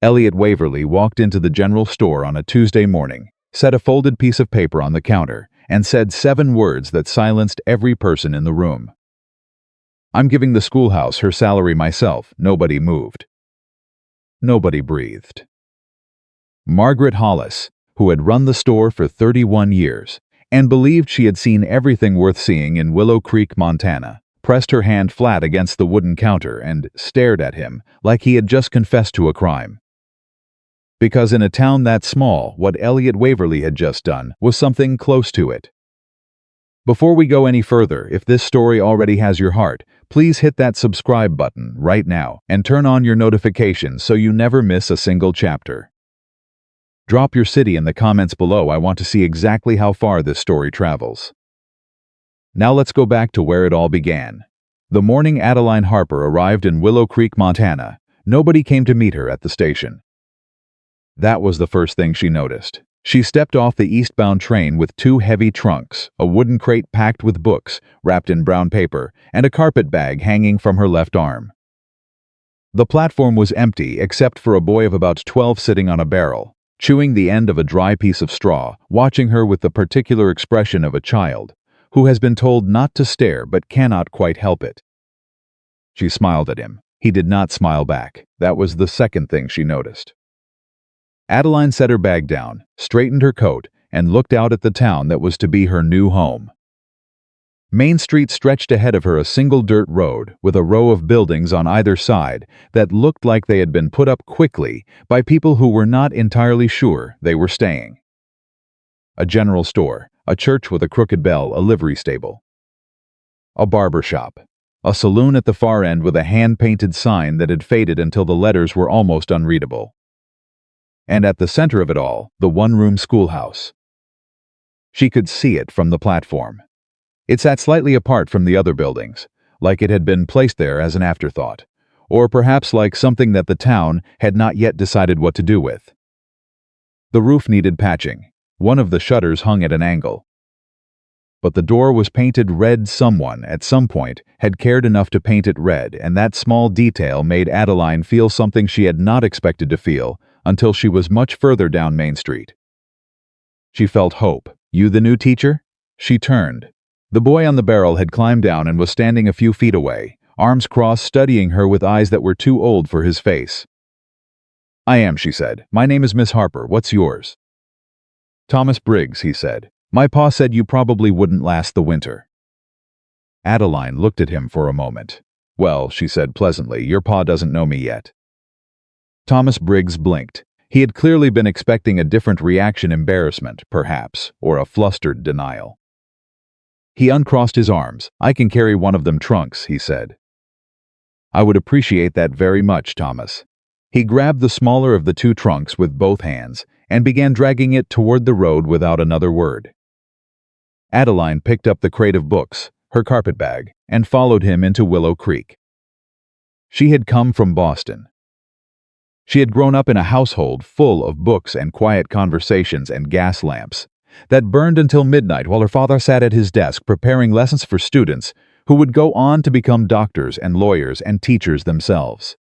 Elliot Waverly walked into the general store on a Tuesday morning, set a folded piece of paper on the counter, and said 7 words that silenced every person in the room. "I'm giving the schoolhouse her salary myself." Nobody moved. Nobody breathed. Margaret Hollis, who had run the store for 31 years and believed she had seen everything worth seeing in Willow Creek, Montana, pressed her hand flat against the wooden counter and stared at him like he had just confessed to a crime. Because in a town that small, what Elliot Waverly had just done was something close to it. Before we go any further, if this story already has your heart, please hit that subscribe button right now and turn on your notifications so you never miss a single chapter. Drop your city in the comments below. I want to see exactly how far this story travels. Now let's go back to where it all began. The morning Adeline Harper arrived in Willow Creek, Montana, nobody came to meet her at the station. That was the first thing she noticed. She stepped off the eastbound train with 2 heavy trunks, a wooden crate packed with books, wrapped in brown paper, and a carpet bag hanging from her left arm. The platform was empty except for a boy of about 12 sitting on a barrel, chewing the end of a dry piece of straw, watching her with the particular expression of a child who has been told not to stare but cannot quite help it. She smiled at him. He did not smile back. That was the second thing she noticed. Adeline set her bag down, straightened her coat, and looked out at the town that was to be her new home. Main Street stretched ahead of her, a single dirt road with a row of buildings on either side that looked like they had been put up quickly by people who were not entirely sure they were staying. A general store, a church with a crooked bell, a livery stable. A barber shop, a saloon at the far end with a hand-painted sign that had faded until the letters were almost unreadable. And at the center of it all, the one-room schoolhouse. She could see it from the platform. It sat slightly apart from the other buildings, like it had been placed there as an afterthought, or perhaps like something that the town had not yet decided what to do with. The roof needed patching. One of the shutters hung at an angle. But the door was painted red. Someone, at some point, had cared enough to paint it red, and that small detail made Adeline feel something she had not expected to feel until she was much further down Main Street. She felt hope. "You the new teacher?" She turned. The boy on the barrel had climbed down and was standing a few feet away, arms crossed, studying her with eyes that were too old for his face. "I am," she said. "My name is Miss Harper. What's yours?" "Thomas Briggs," he said. "My pa said you probably wouldn't last the winter." Adeline looked at him for a moment. "Well," she said pleasantly, "your pa doesn't know me yet." Thomas Briggs blinked. He had clearly been expecting a different reaction, embarrassment, perhaps, or a flustered denial. He uncrossed his arms. "I can carry one of them trunks," he said. "I would appreciate that very much, Thomas." He grabbed the smaller of the 2 trunks with both hands and began dragging it toward the road without another word. Adeline picked up the crate of books, her carpet bag, and followed him into Willow Creek. She had come from Boston. She had grown up in a household full of books and quiet conversations and gas lamps that burned until midnight while her father sat at his desk preparing lessons for students who would go on to become doctors and lawyers and teachers themselves.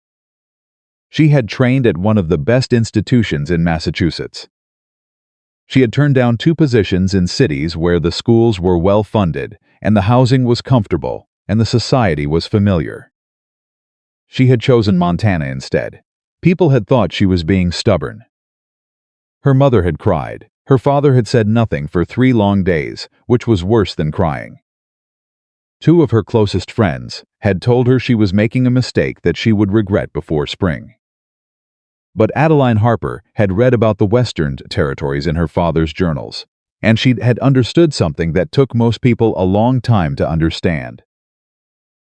She had trained at one of the best institutions in Massachusetts. She had turned down 2 positions in cities where the schools were well-funded and the housing was comfortable and the society was familiar. She had chosen Montana instead. People had thought she was being stubborn. Her mother had cried. Her father had said nothing for 3 long days, which was worse than crying. 2 of her closest friends had told her she was making a mistake that she would regret before spring. But Adeline Harper had read about the Western territories in her father's journals, and she had understood something that took most people a long time to understand.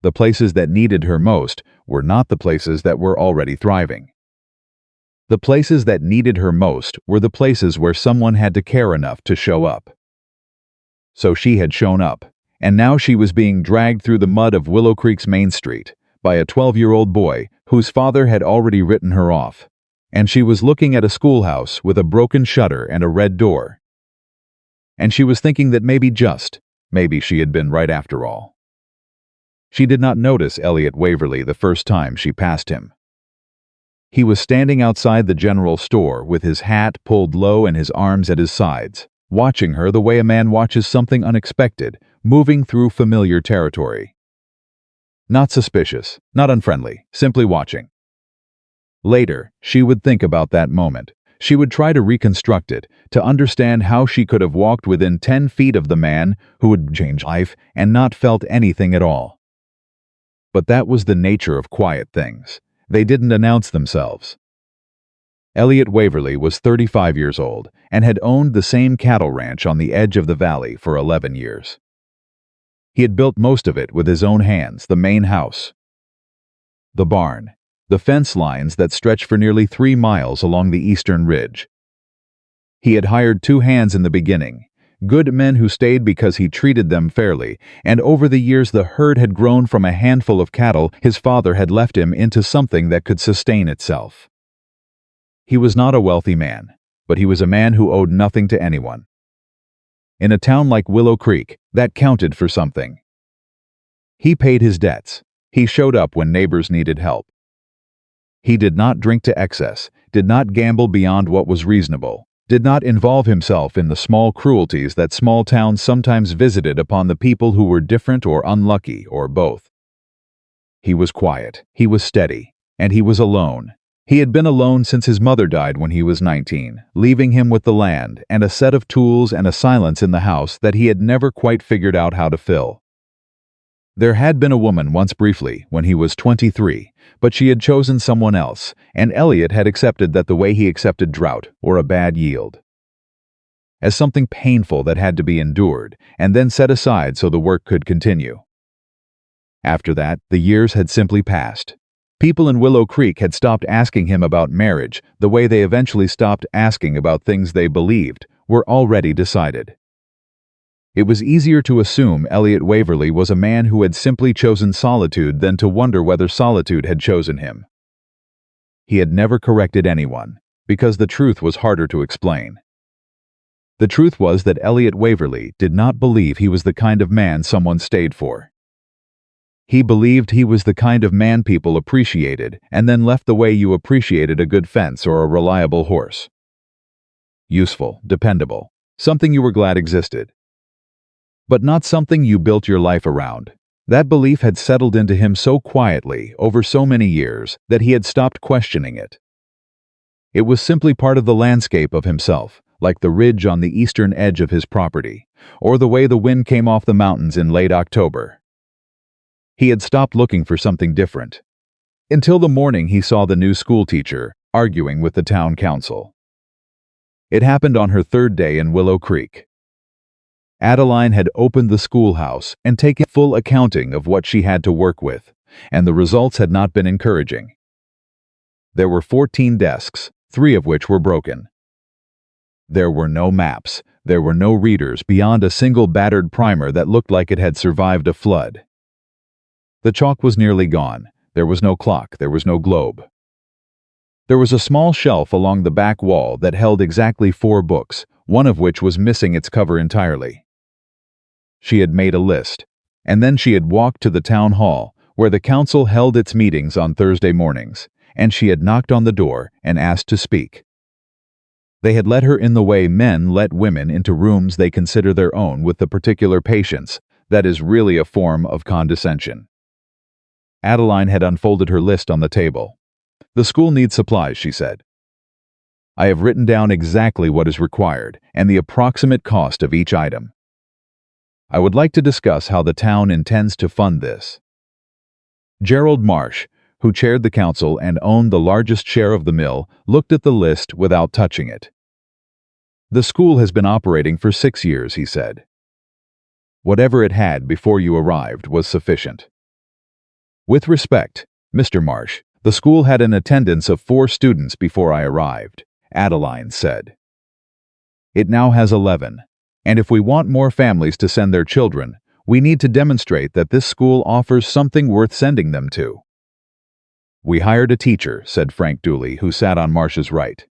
The places that needed her most were not the places that were already thriving. The places that needed her most were the places where someone had to care enough to show up. So she had shown up, and now she was being dragged through the mud of Willow Creek's Main Street by a 12-year-old boy whose father had already written her off, and she was looking at a schoolhouse with a broken shutter and a red door. And she was thinking that maybe she had been right after all. She did not notice Elliot Waverly the first time she passed him. He was standing outside the general store with his hat pulled low and his arms at his sides, watching her the way a man watches something unexpected, moving through familiar territory. Not suspicious, not unfriendly, simply watching. Later, she would think about that moment. She would try to reconstruct it, to understand how she could have walked within 10 feet of the man who would change life and not felt anything at all. But that was the nature of quiet things. They didn't announce themselves. Elliot Waverly was 35 years old and had owned the same cattle ranch on the edge of the valley for 11 years. He had built most of it with his own hands, the main house, the barn, the fence lines that stretched for nearly 3 miles along the eastern ridge. He had hired 2 hands in the beginning, good men who stayed because he treated them fairly, and over the years the herd had grown from a handful of cattle his father had left him into something that could sustain itself. He was not a wealthy man, but he was a man who owed nothing to anyone. In a town like Willow Creek, that counted for something. He paid his debts. He showed up when neighbors needed help. He did not drink to excess, did not gamble beyond what was reasonable, did not involve himself in the small cruelties that small towns sometimes visited upon the people who were different or unlucky, or both. He was quiet, he was steady, and he was alone. He had been alone since his mother died when he was 19, leaving him with the land and a set of tools and a silence in the house that he had never quite figured out how to fill. There had been a woman once briefly, when he was 23, but she had chosen someone else, and Elliot had accepted that the way he accepted drought or a bad yield, as something painful that had to be endured and then set aside so the work could continue. After that, the years had simply passed. People in Willow Creek had stopped asking him about marriage the way they eventually stopped asking about things they believed were already decided. It was easier to assume Elliot Waverly was a man who had simply chosen solitude than to wonder whether solitude had chosen him. He had never corrected anyone, because the truth was harder to explain. The truth was that Elliot Waverly did not believe he was the kind of man someone stayed for. He believed he was the kind of man people appreciated and then left the way you appreciated a good fence or a reliable horse. Useful, dependable, something you were glad existed. But not something you built your life around. That belief had settled into him so quietly over so many years that he had stopped questioning it. It was simply part of the landscape of himself, like the ridge on the eastern edge of his property, or the way the wind came off the mountains in late October. He had stopped looking for something different, until the morning he saw the new schoolteacher arguing with the town council. It happened on her 3rd day in Willow Creek. Adeline had opened the schoolhouse and taken full accounting of what she had to work with, and the results had not been encouraging. There were 14 desks, 3 of which were broken. There were no maps, there were no readers beyond a single battered primer that looked like it had survived a flood. The chalk was nearly gone. There was no clock, there was no globe. There was a small shelf along the back wall that held exactly 4 books, one of which was missing its cover entirely. She had made a list, and then she had walked to the town hall, where the council held its meetings on Thursday mornings, and she had knocked on the door and asked to speak. They had let her in the way men let women into rooms they consider their own with the particular patience that is really a form of condescension. Adeline had unfolded her list on the table. "The school needs supplies," she said. "I have written down exactly what is required and the approximate cost of each item. I would like to discuss how the town intends to fund this." Gerald Marsh, who chaired the council and owned the largest share of the mill, looked at the list without touching it. "The school has been operating for 6 years," he said. "Whatever it had before you arrived was sufficient." "With respect, Mr. Marsh, the school had an attendance of 4 students before I arrived," Adeline said. "It now has 11, and if we want more families to send their children, we need to demonstrate that this school offers something worth sending them to." "We hired a teacher," said Frank Dooley, who sat on Marsh's right.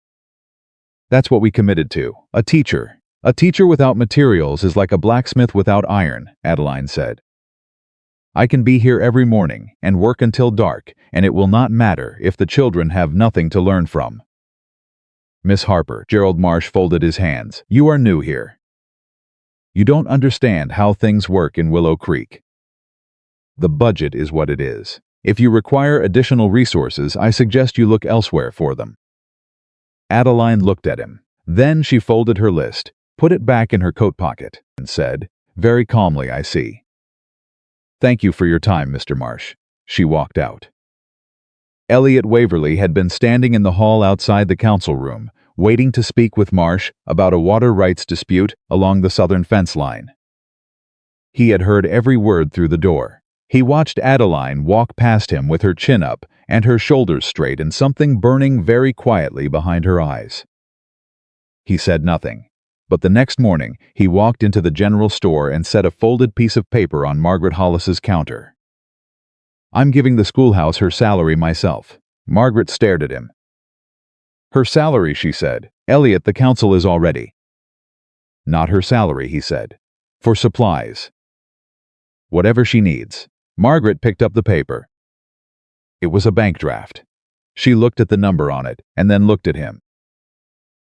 "That's what we committed to, a teacher. A teacher without materials is like a blacksmith without iron," Adeline said. I can be here every morning and work until dark, and it will not matter if the children have nothing to learn from. Miss Harper, Gerald Marsh folded his hands. You are new here. You don't understand how things work in Willow Creek. The budget is what it is. If you require additional resources, I suggest you look elsewhere for them. Adeline looked at him. Then she folded her list, put it back in her coat pocket, and said, very calmly, I see. Thank you for your time, Mr. Marsh. She walked out. Elliot Waverly had been standing in the hall outside the council room, waiting to speak with Marsh about a water rights dispute along the southern fence line. He had heard every word through the door. He watched Adeline walk past him with her chin up and her shoulders straight and something burning very quietly behind her eyes. He said nothing, but the next morning he walked into the general store and set a folded piece of paper on Margaret Hollis's counter. I'm giving the schoolhouse her salary myself. Margaret stared at him. Her salary, she said. Elliot, the council is all ready. Not her salary, he said. For supplies. Whatever she needs. Margaret picked up the paper. It was a bank draft. She looked at the number on it and then looked at him.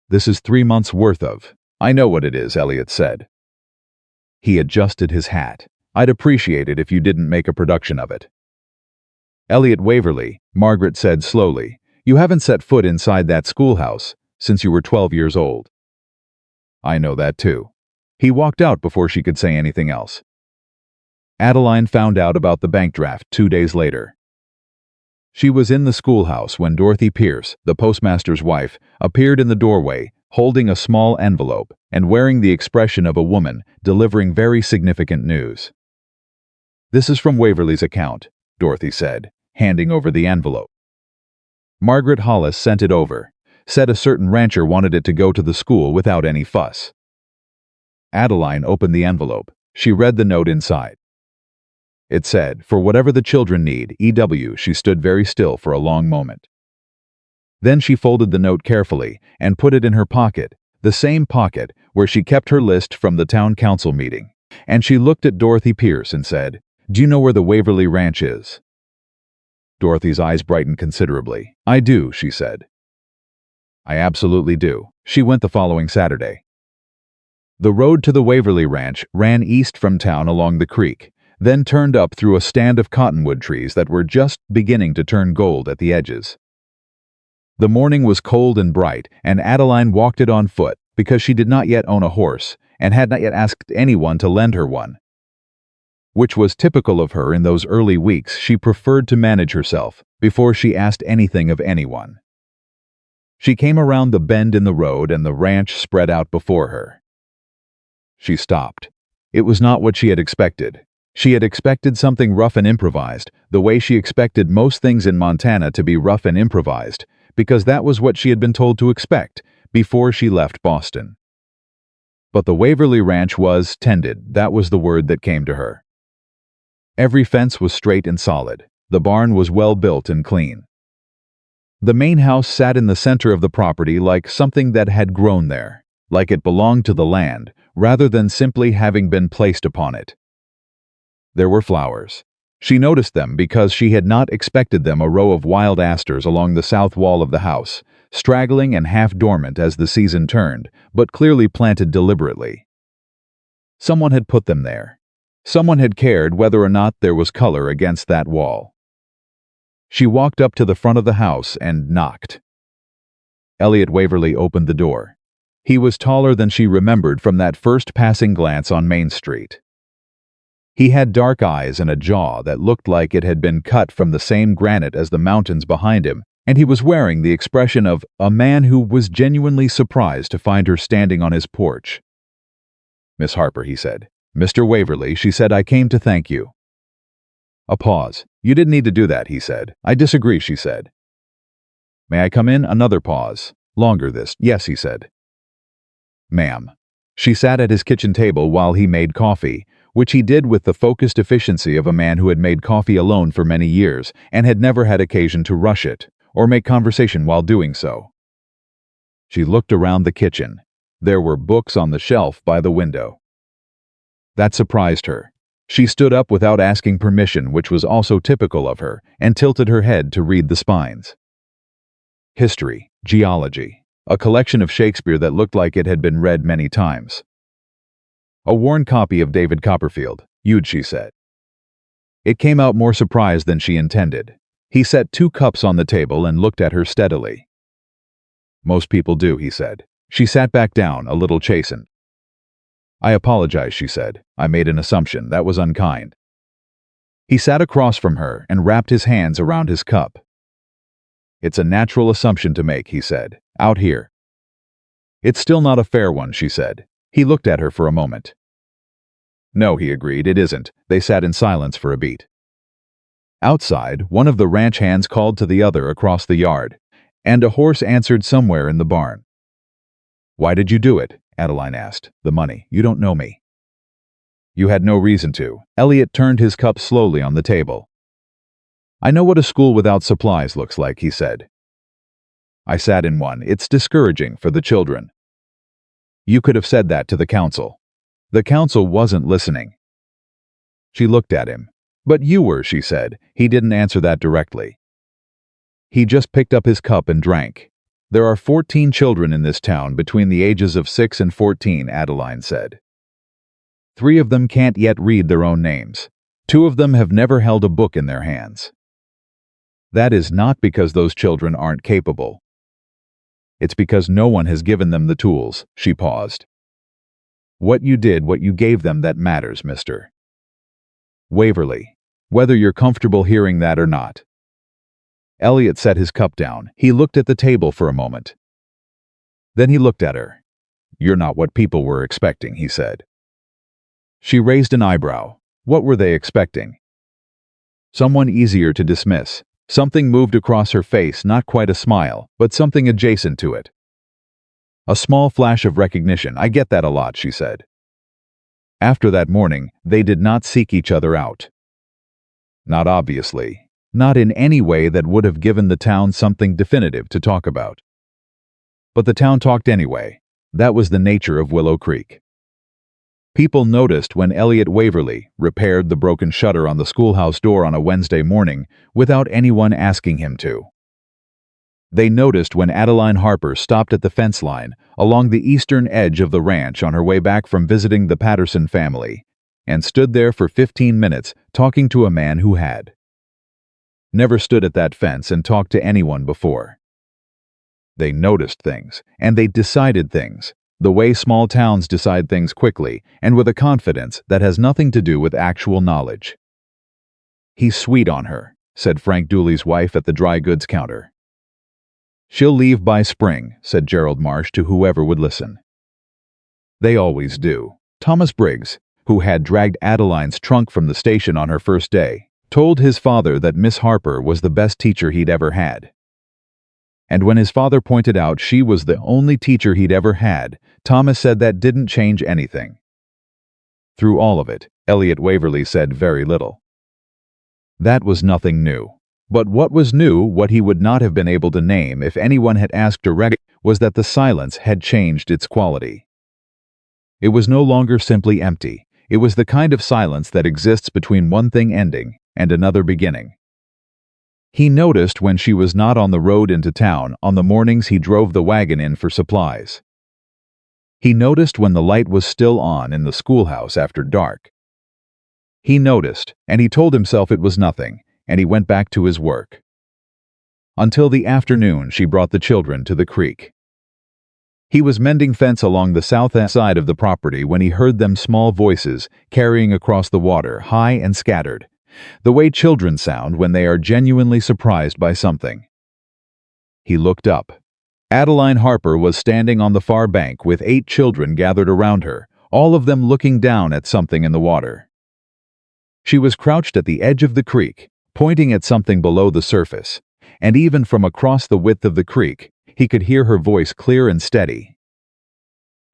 This is 3 months' worth of. I know what it is, Elliot said. He adjusted his hat. I'd appreciate it if you didn't make a production of it. Elliot Waverly, Margaret said slowly, you haven't set foot inside that schoolhouse since you were 12 years old. I know that too. He walked out before she could say anything else. Adeline found out about the bank draft 2 days later. She was in the schoolhouse when Dorothy Pierce, the postmaster's wife, appeared in the doorway, holding a small envelope and wearing the expression of a woman delivering very significant news. This is from Waverly's account, Dorothy said, handing over the envelope. Margaret Hollis sent it over, said a certain rancher wanted it to go to the school without any fuss. Adeline opened the envelope. She read the note inside. It said, for whatever the children need, E.W. She stood very still for a long moment. Then she folded the note carefully and put it in her pocket, the same pocket where she kept her list from the town council meeting, and she looked at Dorothy Pierce and said, do you know where the Waverly Ranch is? Dorothy's eyes brightened considerably. I do, she said. I absolutely do. She went the following Saturday. The road to the Waverly Ranch ran east from town along the creek, then turned up through a stand of cottonwood trees that were just beginning to turn gold at the edges. The morning was cold and bright, and Adeline walked it on foot because she did not yet own a horse and had not yet asked anyone to lend her one. Which was typical of her in those early weeks. She preferred to manage herself before she asked anything of anyone. She came around the bend in the road and the ranch spread out before her. She stopped. It was not what she had expected. She had expected something rough and improvised, the way she expected most things in Montana to be rough and improvised, because that was what she had been told to expect before she left Boston. But the Waverly Ranch was tended. That was the word that came to her. Every fence was straight and solid. The barn was well built and clean. The main house sat in the center of the property like something that had grown there, like it belonged to the land, rather than simply having been placed upon it. There were flowers. She noticed them because she had not expected them, a row of wild asters along the south wall of the house, straggling and half dormant as the season turned, but clearly planted deliberately. Someone had put them there. Someone had cared whether or not there was color against that wall. She walked up to the front of the house and knocked. Elliot Waverly opened the door. He was taller than she remembered from that first passing glance on Main Street. He had dark eyes and a jaw that looked like it had been cut from the same granite as the mountains behind him, and he was wearing the expression of a man who was genuinely surprised to find her standing on his porch. Miss Harper, he said. Mr. Waverly, she said, I came to thank you. A pause. You didn't need to do that, he said. I disagree, she said. May I come in? Another pause. Longer this. Yes, he said. Ma'am. She sat at his kitchen table while he made coffee, which he did with the focused efficiency of a man who had made coffee alone for many years and had never had occasion to rush it or make conversation while doing so. She looked around the kitchen. There were books on the shelf by the window. That surprised her. She stood up without asking permission, which was also typical of her, and tilted her head to read the spines. History, geology, a collection of Shakespeare that looked like it had been read many times. A worn copy of David Copperfield, she said. It came out more surprised than she intended. He set 2 cups on the table and looked at her steadily. Most people do, he said. She sat back down, a little chastened. I apologize, she said. I made an assumption. That was unkind. He sat across from her and wrapped his hands around his cup. It's a natural assumption to make, he said. Out here. It's still not a fair one, she said. He looked at her for a moment. No, he agreed, it isn't. They sat in silence for a beat. Outside, one of the ranch hands called to the other across the yard, and a horse answered somewhere in the barn. Why did you do it? Adeline asked. The money. You don't know me. You had no reason to. Elliot turned his cup slowly on the table. I know what a school without supplies looks like, he said. I sat in one. It's discouraging for the children. You could have said that to the council. The council wasn't listening. She looked at him. But you were, she said. He didn't answer that directly. He just picked up his cup and drank. There are 14 children in this town between the ages of 6 and 14, Adeline said. 3 of them can't yet read their own names. 2 of them have never held a book in their hands. That is not because those children aren't capable. It's because no one has given them the tools, she paused. What you did, what you gave them, that matters, Mr. Waverly, whether you're comfortable hearing that or not. Elliot set his cup down. He looked at the table for a moment. Then he looked at her. You're not what people were expecting, he said. She raised an eyebrow. What were they expecting? Someone easier to dismiss. Something moved across her face, not quite a smile, but something adjacent to it. A small flash of recognition. I get that a lot, she said. After that morning, they did not seek each other out. Not obviously. Not in any way that would have given the town something definitive to talk about. But the town talked anyway. That was the nature of Willow Creek. People noticed when Elliot Waverly repaired the broken shutter on the schoolhouse door on a Wednesday morning without anyone asking him to. They noticed when Adeline Harper stopped at the fence line along the eastern edge of the ranch on her way back from visiting the Patterson family and stood there for 15 minutes talking to a man who had never stood at that fence and talked to anyone before. They noticed things, and they decided things, the way small towns decide things quickly and with a confidence that has nothing to do with actual knowledge. He's sweet on her, said Frank Dooley's wife at the dry goods counter. She'll leave by spring, said Gerald Marsh to whoever would listen. They always do. Thomas Briggs, who had dragged Adeline's trunk from the station on her first day, told his father that Miss Harper was the best teacher he'd ever had. And when his father pointed out she was the only teacher he'd ever had, Thomas said that didn't change anything. Through all of it, Elliot Waverly said very little. That was nothing new. But what was new, what he would not have been able to name if anyone had asked directly, was that the silence had changed its quality. It was no longer simply empty. It was the kind of silence that exists between one thing ending and another beginning. He noticed when she was not on the road into town on the mornings he drove the wagon in for supplies. He noticed when the light was still on in the schoolhouse after dark. He noticed, and he told himself it was nothing, and he went back to his work. Until the afternoon she brought the children to the creek. He was mending fence along the south side of the property when he heard them small voices carrying across the water, high and scattered, the way children sound when they are genuinely surprised by something. He looked up. Adeline Harper was standing on the far bank with 8 children gathered around her, all of them looking down at something in the water. She was crouched at the edge of the creek, pointing at something below the surface, and even from across the width of the creek, he could hear her voice clear and steady.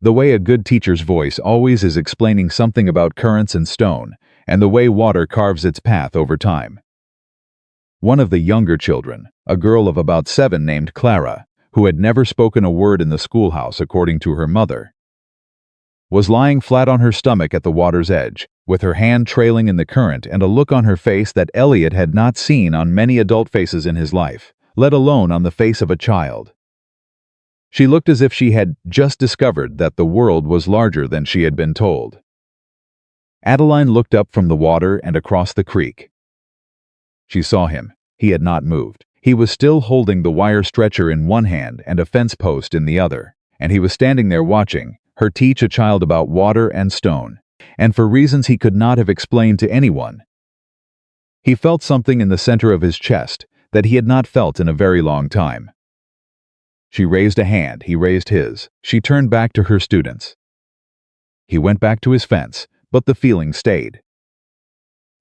The way a good teacher's voice always is explaining something about currents and stone, and the way water carves its path over time. One of the younger children, a girl of about 7 named Clara, who had never spoken a word in the schoolhouse according to her mother, was lying flat on her stomach at the water's edge, with her hand trailing in the current and a look on her face that Elliot had not seen on many adult faces in his life, let alone on the face of a child. She looked as if she had just discovered that the world was larger than she had been told. Adeline looked up from the water and across the creek. She saw him. He had not moved. He was still holding the wire stretcher in one hand and a fence post in the other, and he was standing there watching her teach a child about water and stone, and for reasons he could not have explained to anyone. He felt something in the center of his chest that he had not felt in a very long time. She raised a hand, he raised his. She turned back to her students. He went back to his fence, but the feeling stayed.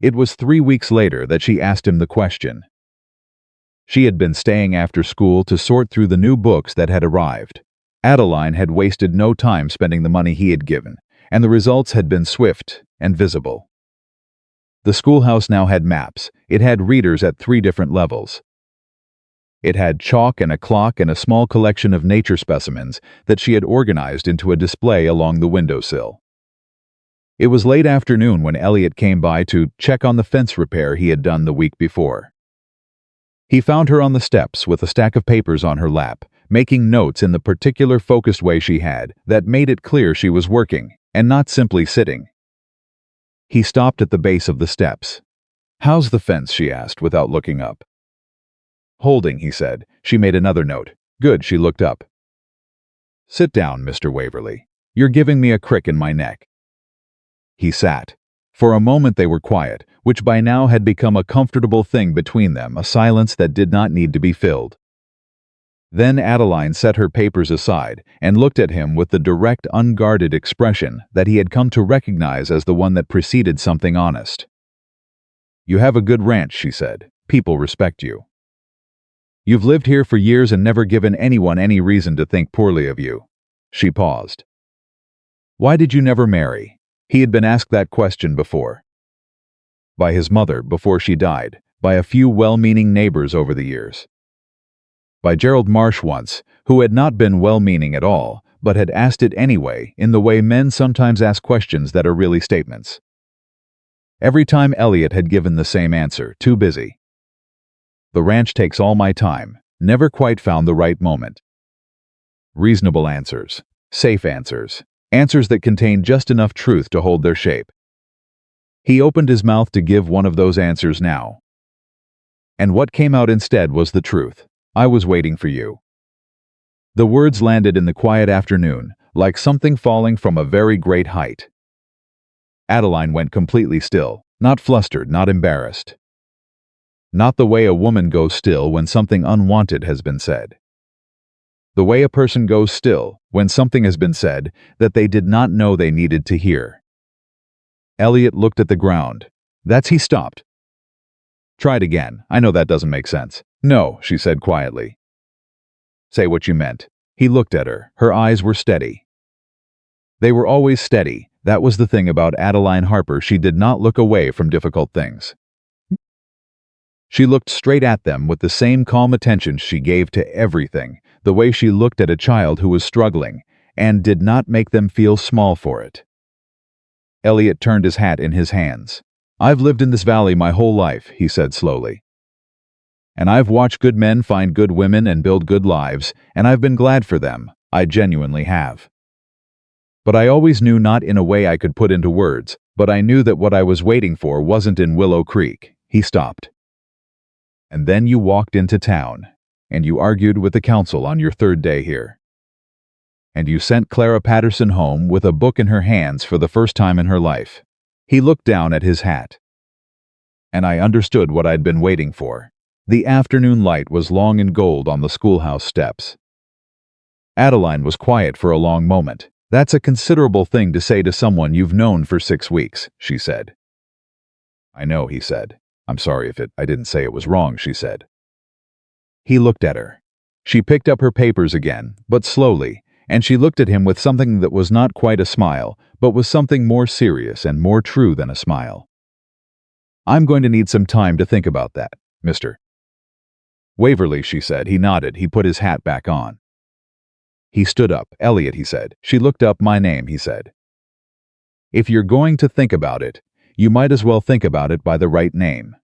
It was 3 weeks later that she asked him the question. She had been staying after school to sort through the new books that had arrived. Adeline had wasted no time spending the money he had given, and the results had been swift and visible. The schoolhouse now had maps. It had readers at 3 different levels. It had chalk and a clock and a small collection of nature specimens that she had organized into a display along the windowsill. It was late afternoon when Elliot came by to check on the fence repair he had done the week before. He found her on the steps with a stack of papers on her lap, making notes in the particular focused way she had that made it clear she was working and not simply sitting. He stopped at the base of the steps. "How's the fence?" she asked without looking up. "Holding," he said. She made another note. "Good," she looked up. "Sit down, Mr. Waverly. You're giving me a crick in my neck." He sat. For a moment they were quiet, which by now had become a comfortable thing between them, a silence that did not need to be filled. Then Adeline set her papers aside and looked at him with the direct, unguarded expression that he had come to recognize as the one that preceded something honest. "You have a good ranch," she said. "People respect you. You've lived here for years and never given anyone any reason to think poorly of you." She paused. "Why did you never marry?" He had been asked that question before. By his mother before she died, by a few well-meaning neighbors over the years. By Gerald Marsh once, who had not been well-meaning at all, but had asked it anyway, in the way men sometimes ask questions that are really statements. Every time Elliot had given the same answer, too busy. "The ranch takes all my time, never quite found the right moment." Reasonable answers, safe answers, answers that contained just enough truth to hold their shape. He opened his mouth to give one of those answers now. And what came out instead was the truth. "I was waiting for you." The words landed in the quiet afternoon, like something falling from a very great height. Adeline went completely still, not flustered, not embarrassed. Not the way a woman goes still when something unwanted has been said. The way a person goes still when something has been said that they did not know they needed to hear. Elliot looked at the ground. He stopped. "Try it again. I know that doesn't make sense." "No," she said quietly. "Say what you meant." He looked at her. Her eyes were steady. They were always steady. That was the thing about Adeline Harper. She did not look away from difficult things. She looked straight at them with the same calm attention she gave to everything, the way she looked at a child who was struggling, and did not make them feel small for it. Elliot turned his hat in his hands. "I've lived in this valley my whole life," he said slowly. "And I've watched good men find good women and build good lives, and I've been glad for them. I genuinely have. But I always knew, not in a way I could put into words, but I knew that what I was waiting for wasn't in Willow Creek." He stopped. "And then you walked into town, and you argued with the council on your 3rd day here. And you sent Clara Patterson home with a book in her hands for the first time in her life." He looked down at his hat. "And I understood what I'd been waiting for." The afternoon light was long and gold on the schoolhouse steps. Adeline was quiet for a long moment. "That's a considerable thing to say to someone you've known for 6 weeks, she said. "I know," he said. "I'm sorry if I didn't say it was wrong," she said. He looked at her. She picked up her papers again, but slowly, and she looked at him with something that was not quite a smile, but was something more serious and more true than a smile. "I'm going to need some time to think about that, Mr. Waverly," she said. He nodded. He put his hat back on. He stood up. "Elliot," he said. She looked up. "My name," he said. If you're going to think about it, you might as well think about it by the right name."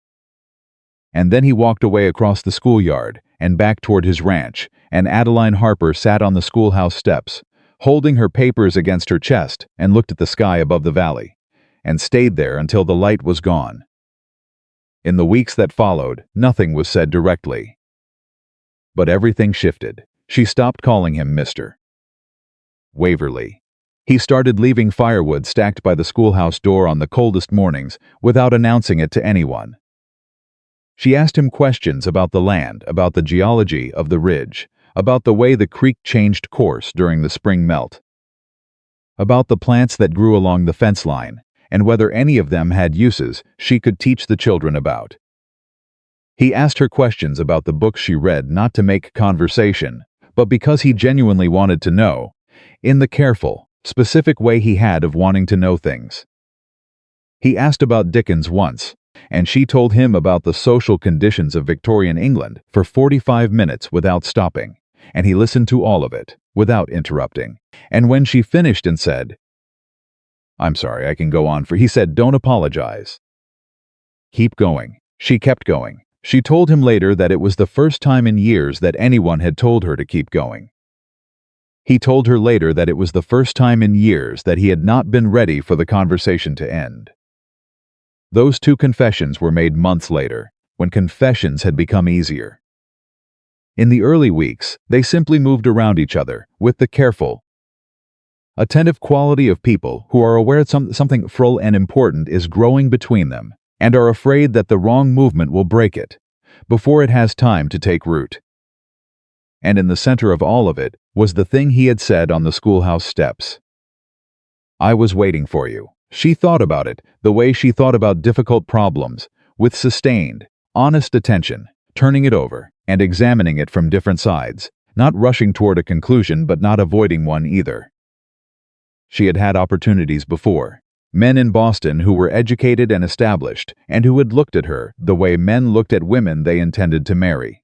And then he walked away across the schoolyard and back toward his ranch, and Adeline Harper sat on the schoolhouse steps, holding her papers against her chest, and looked at the sky above the valley, and stayed there until the light was gone. In the weeks that followed, nothing was said directly. But everything shifted. She stopped calling him Mr. Waverly. He started leaving firewood stacked by the schoolhouse door on the coldest mornings without announcing it to anyone. She asked him questions about the land, about the geology of the ridge, about the way the creek changed course during the spring melt, about the plants that grew along the fence line, and whether any of them had uses she could teach the children about. He asked her questions about the books she read, not to make conversation, but because he genuinely wanted to know, in the careful, specific way he had of wanting to know things. He asked about Dickens once, and she told him about the social conditions of Victorian England for 45 minutes without stopping, and he listened to all of it, without interrupting. And when she finished and said, "I'm sorry, I can go on," he said, "Don't apologize. Keep going." She kept going. She told him later that it was the first time in years that anyone had told her to keep going. He told her later that it was the first time in years that he had not been ready for the conversation to end. Those two confessions were made months later, when confessions had become easier. In the early weeks, they simply moved around each other, with the careful, attentive quality of people who are aware something full and important is growing between them, and are afraid that the wrong movement will break it, before it has time to take root. And in the center of all of it was the thing he had said on the schoolhouse steps. "I was waiting for you." She thought about it the way she thought about difficult problems, with sustained, honest attention, turning it over and examining it from different sides, not rushing toward a conclusion but not avoiding one either. She had had opportunities before, men in Boston who were educated and established, and who had looked at her the way men looked at women they intended to marry.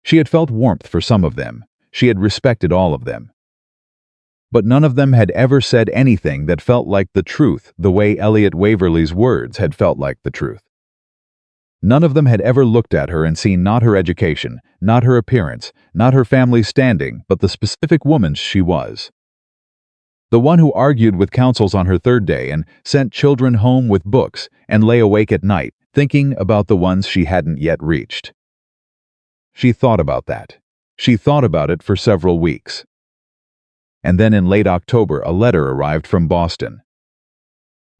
She had felt warmth for some of them. She had respected all of them. But none of them had ever said anything that felt like the truth the way Elliot Waverley's words had felt like the truth. None of them had ever looked at her and seen not her education, not her appearance, not her family standing, but the specific woman she was. The one who argued with councils on her third day and sent children home with books and lay awake at night, thinking about the ones she hadn't yet reached. She thought about that. She thought about it for several weeks. And then in late October, a letter arrived from Boston.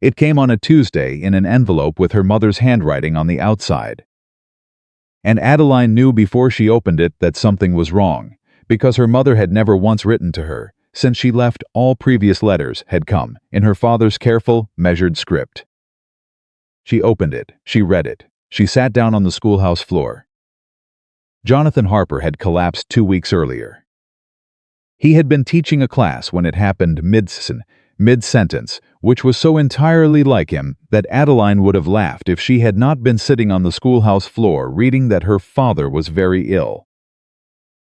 It came on a Tuesday in an envelope with her mother's handwriting on the outside. And Adeline knew before she opened it that something was wrong, because her mother had never once written to her, since she left. All previous letters had come in her father's careful, measured script. She opened it, she read it, she sat down on the schoolhouse floor. Jonathan Harper had collapsed 2 weeks earlier. He had been teaching a class when it happened mid-sentence, which was so entirely like him that Adeline would have laughed if she had not been sitting on the schoolhouse floor reading that her father was very ill.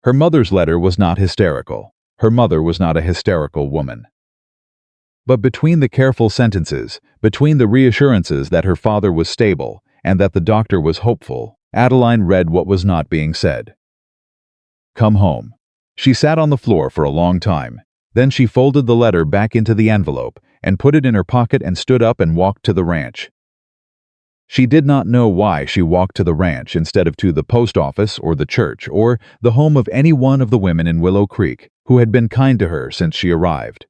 Her mother's letter was not hysterical. Her mother was not a hysterical woman. But between the careful sentences, between the reassurances that her father was stable and that the doctor was hopeful, Adeline read what was not being said. "Come home." She sat on the floor for a long time. Then she folded the letter back into the envelope and put it in her pocket and stood up and walked to the ranch. She did not know why she walked to the ranch instead of to the post office or the church or the home of any one of the women in Willow Creek who had been kind to her since she arrived.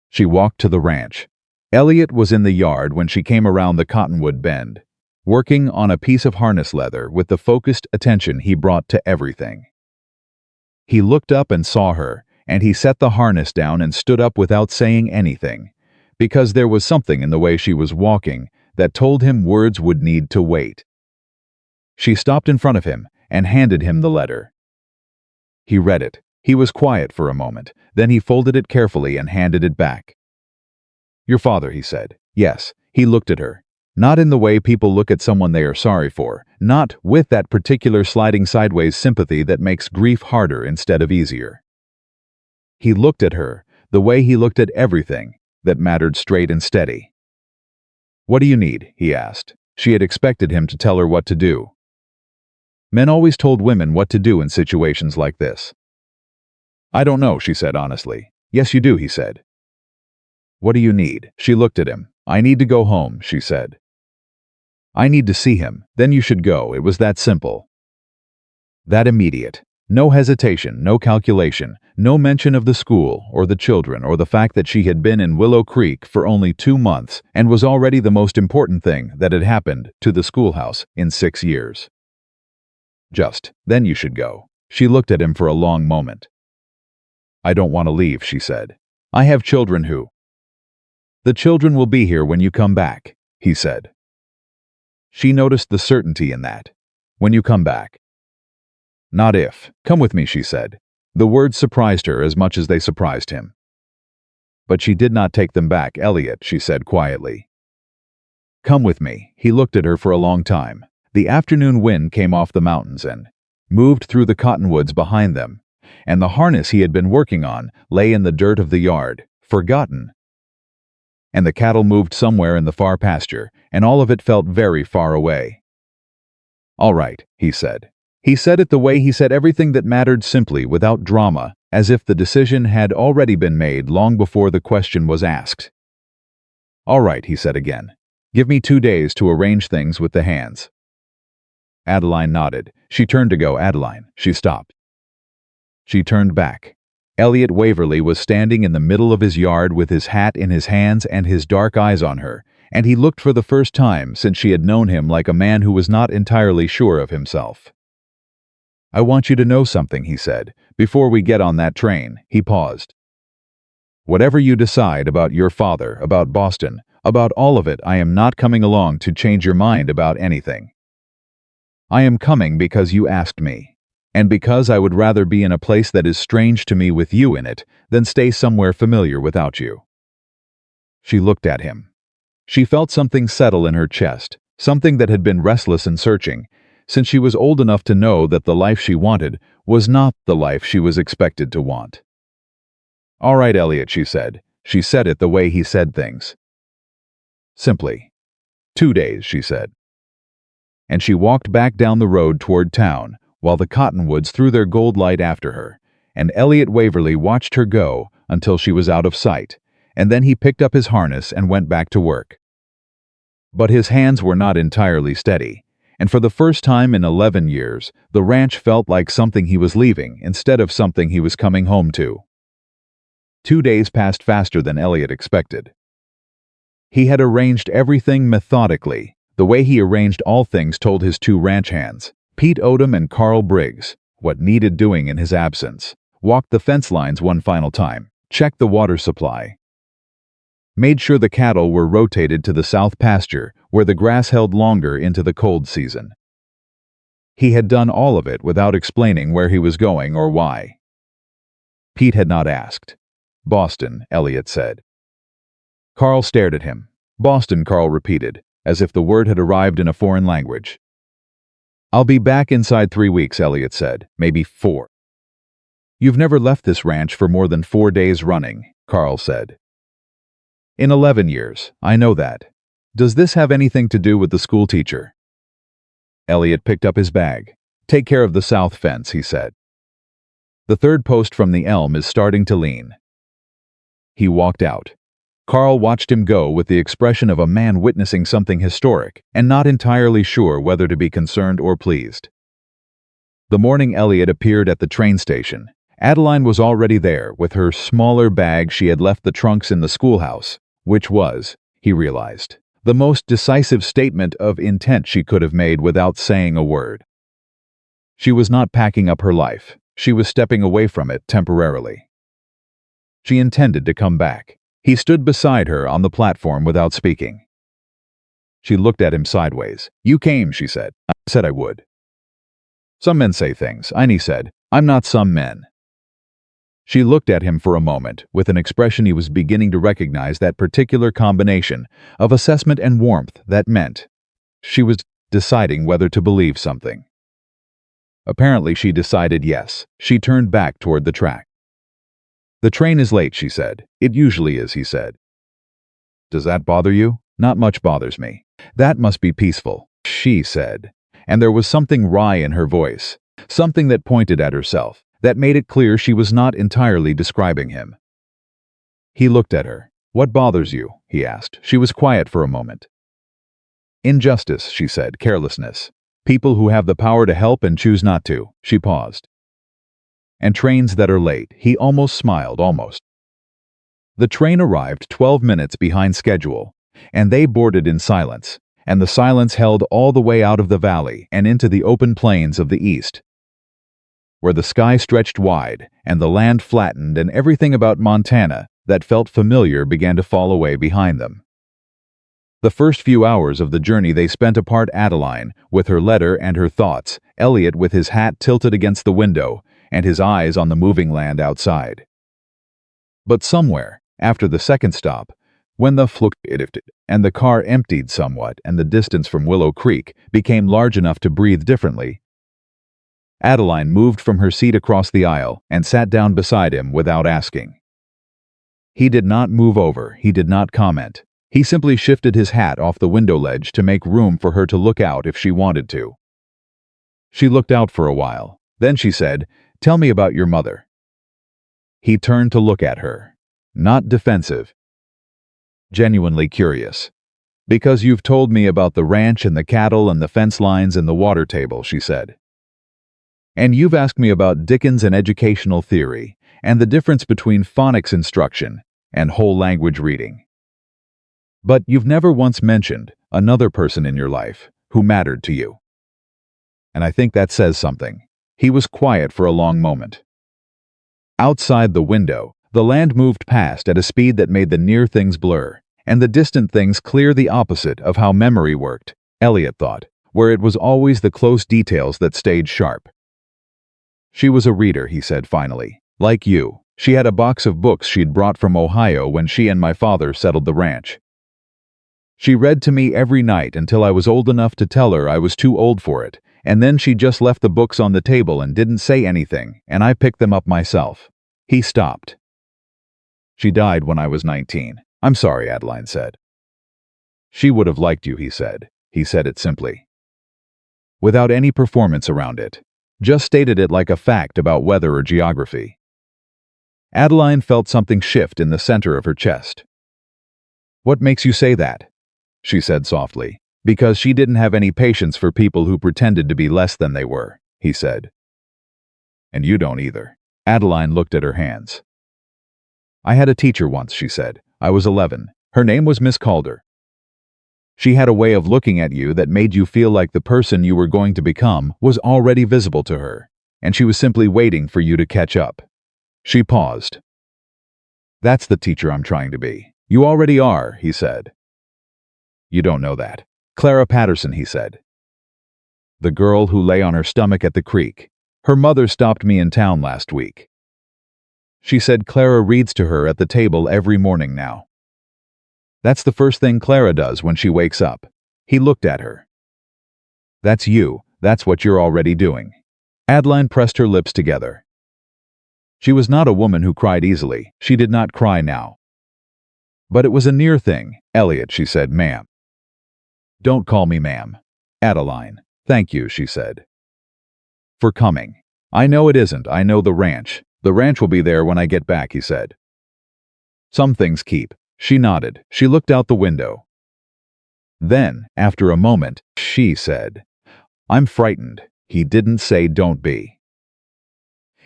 She walked to the ranch. Elliot was in the yard when she came around the cottonwood bend, working on a piece of harness leather with the focused attention he brought to everything. He looked up and saw her, and he set the harness down and stood up without saying anything, because there was something in the way she was walking that told him words would need to wait. She stopped in front of him and handed him the letter. He read it. He was quiet for a moment, then he folded it carefully and handed it back. "Your father," he said. Yes, he looked at her. Not in the way people look at someone they are sorry for, not with that particular sliding sideways sympathy that makes grief harder instead of easier. He looked at her, the way he looked at everything, that mattered straight and steady. "What do you need?" he asked. She had expected him to tell her what to do. Men always told women what to do in situations like this. "I don't know," she said honestly. "Yes, you do," he said. "What do you need?" She looked at him. "I need to go home," she said. "I need to see him. Then you should go." It was that simple. That immediate. No hesitation, no calculation, no mention of the school or the children or the fact that she had been in Willow Creek for only 2 months and was already the most important thing that had happened to the schoolhouse in 6 years. Just, "Then you should go." She looked at him for a long moment. "I don't want to leave," she said. "I have children who—" "The children will be here when you come back," he said. She noticed the certainty in that. "When you come back." "Not if. Come with me," she said. The words surprised her as much as they surprised him. But she did not take them back. "Elliot," she said quietly. "Come with me." He looked at her for a long time. The afternoon wind came off the mountains and moved through the cottonwoods behind them, and the harness he had been working on lay in the dirt of the yard, forgotten. And the cattle moved somewhere in the far pasture, and all of it felt very far away. "All right," he said. He said it the way he said everything that mattered, simply, without drama, as if the decision had already been made long before the question was asked. "All right," he said again. "Give me 2 days to arrange things with the hands." Adeline nodded. She turned to go. "Adeline." She stopped. She turned back. Elliot Waverly was standing in the middle of his yard with his hat in his hands and his dark eyes on her, and he looked for the first time since she had known him like a man who was not entirely sure of himself. "I want you to know something," he said. "Before we get on that train." He paused. "Whatever you decide about your father, about Boston, about all of it, I am not coming along to change your mind about anything. I am coming because you asked me, and because I would rather be in a place that is strange to me with you in it than stay somewhere familiar without you." She looked at him. She felt something settle in her chest, something that had been restless and searching, since she was old enough to know that the life she wanted was not the life she was expected to want. "All right, Elliot," she said. She said it the way he said things. Simply. 2 days, she said. And she walked back down the road toward town, while the cottonwoods threw their gold light after her, and Elliot Waverly watched her go until she was out of sight, and then he picked up his harness and went back to work. But his hands were not entirely steady, and for the first time in 11 years, the ranch felt like something he was leaving instead of something he was coming home to. 2 days passed faster than Elliot expected. He had arranged everything methodically. The way he arranged all things told his 2 ranch hands, Pete Odom and Carl Briggs, what needed doing in his absence. Walked the fence lines one final time, checked the water supply, made sure the cattle were rotated to the south pasture where the grass held longer into the cold season. He had done all of it without explaining where he was going or why. Pete had not asked. "Boston," Elliot said. Carl stared at him. "Boston," Carl repeated, as if the word had arrived in a foreign language. "I'll be back inside 3 weeks," Elliot said. "Maybe 4. "You've never left this ranch for more than 4 days running," Carl said. "In 11 years, I know that. Does this have anything to do with the schoolteacher?" Elliot picked up his bag. "Take care of the south fence," he said. "The 3rd post from the elm is starting to lean." He walked out. Carl watched him go with the expression of a man witnessing something historic and not entirely sure whether to be concerned or pleased. The morning Elliot appeared at the train station, Adeline was already there with her smaller bag. She had left the trunks in the schoolhouse, which was, he realized, the most decisive statement of intent she could have made without saying a word. She was not packing up her life. She was stepping away from it temporarily. She intended to come back. He stood beside her on the platform without speaking. She looked at him sideways. "You came," she said. "I said I would." "Some men say things," Aini said. "I'm not some men." She looked at him for a moment, with an expression he was beginning to recognize, that particular combination of assessment and warmth that meant she was deciding whether to believe something. Apparently she decided yes. She turned back toward the track. "The train is late," she said. "It usually is," he said. "Does that bother you?" "Not much bothers me." "That must be peaceful," she said, and there was something wry in her voice, something that pointed at herself, that made it clear she was not entirely describing him. He looked at her. "What bothers you?" he asked. She was quiet for a moment. "Injustice," she said, "carelessness. People who have the power to help and choose not to." She paused. "And trains that are late." He almost smiled, almost. The train arrived 12 minutes behind schedule, and they boarded in silence, and the silence held all the way out of the valley and into the open plains of the east, where the sky stretched wide and the land flattened and everything about Montana that felt familiar began to fall away behind them. The first few hours of the journey they spent apart, Adeline with her letter and her thoughts, Elliot with his hat tilted against the window and his eyes on the moving land outside. But somewhere, after the second stop, when the fluctuated and the car emptied somewhat and the distance from Willow Creek became large enough to breathe differently, Adeline moved from her seat across the aisle and sat down beside him without asking. He did not move over, he did not comment. He simply shifted his hat off the window ledge to make room for her to look out if she wanted to. She looked out for a while. Then she said, "Tell me about your mother." He turned to look at her. Not defensive. Genuinely curious. "Because you've told me about the ranch and the cattle and the fence lines and the water table," she said. "And you've asked me about Dickens and educational theory, and the difference between phonics instruction and whole language reading. But you've never once mentioned another person in your life who mattered to you. And I think that says something." He was quiet for a long moment. Outside the window, the land moved past at a speed that made the near things blur, and the distant things clear, the opposite of how memory worked, Elliot thought, where it was always the close details that stayed sharp. "She was a reader," he said finally. "Like you. She had a box of books she'd brought from Ohio when she and my father settled the ranch. She read to me every night until I was old enough to tell her I was too old for it, and then she just left the books on the table and didn't say anything, and I picked them up myself." He stopped. "She died when I was 19. "I'm sorry," Adeline said. "She would have liked you," he said. He said it simply, without any performance around it. Just stated it like a fact about weather or geography. Adeline felt something shift in the center of her chest. "What makes you say that?" she said softly. "Because she didn't have any patience for people who pretended to be less than they were," he said. "And you don't either." Adeline looked at her hands. "I had a teacher once," she said. "I was 11. Her name was Miss Calder. She had a way of looking at you that made you feel like the person you were going to become was already visible to her, and she was simply waiting for you to catch up." She paused. "That's the teacher I'm trying to be." "You already are," he said. "You don't know that." "Clara Patterson," he said. "The girl who lay on her stomach at the creek. Her mother stopped me in town last week. She said Clara reads to her at the table every morning now. That's the first thing Clara does when she wakes up." He looked at her. "That's you. That's what you're already doing." Adeline pressed her lips together. She was not a woman who cried easily. She did not cry now. "But it was a near thing, Elliot," she said. "Ma'am." "Don't call me ma'am." "Adeline." "Thank you," she said. "For coming." "I know it isn't. I know the ranch. The ranch will be there when I get back," he said. "Some things keep." She nodded. She looked out the window. Then, after a moment, she said, "I'm frightened." He didn't say don't be.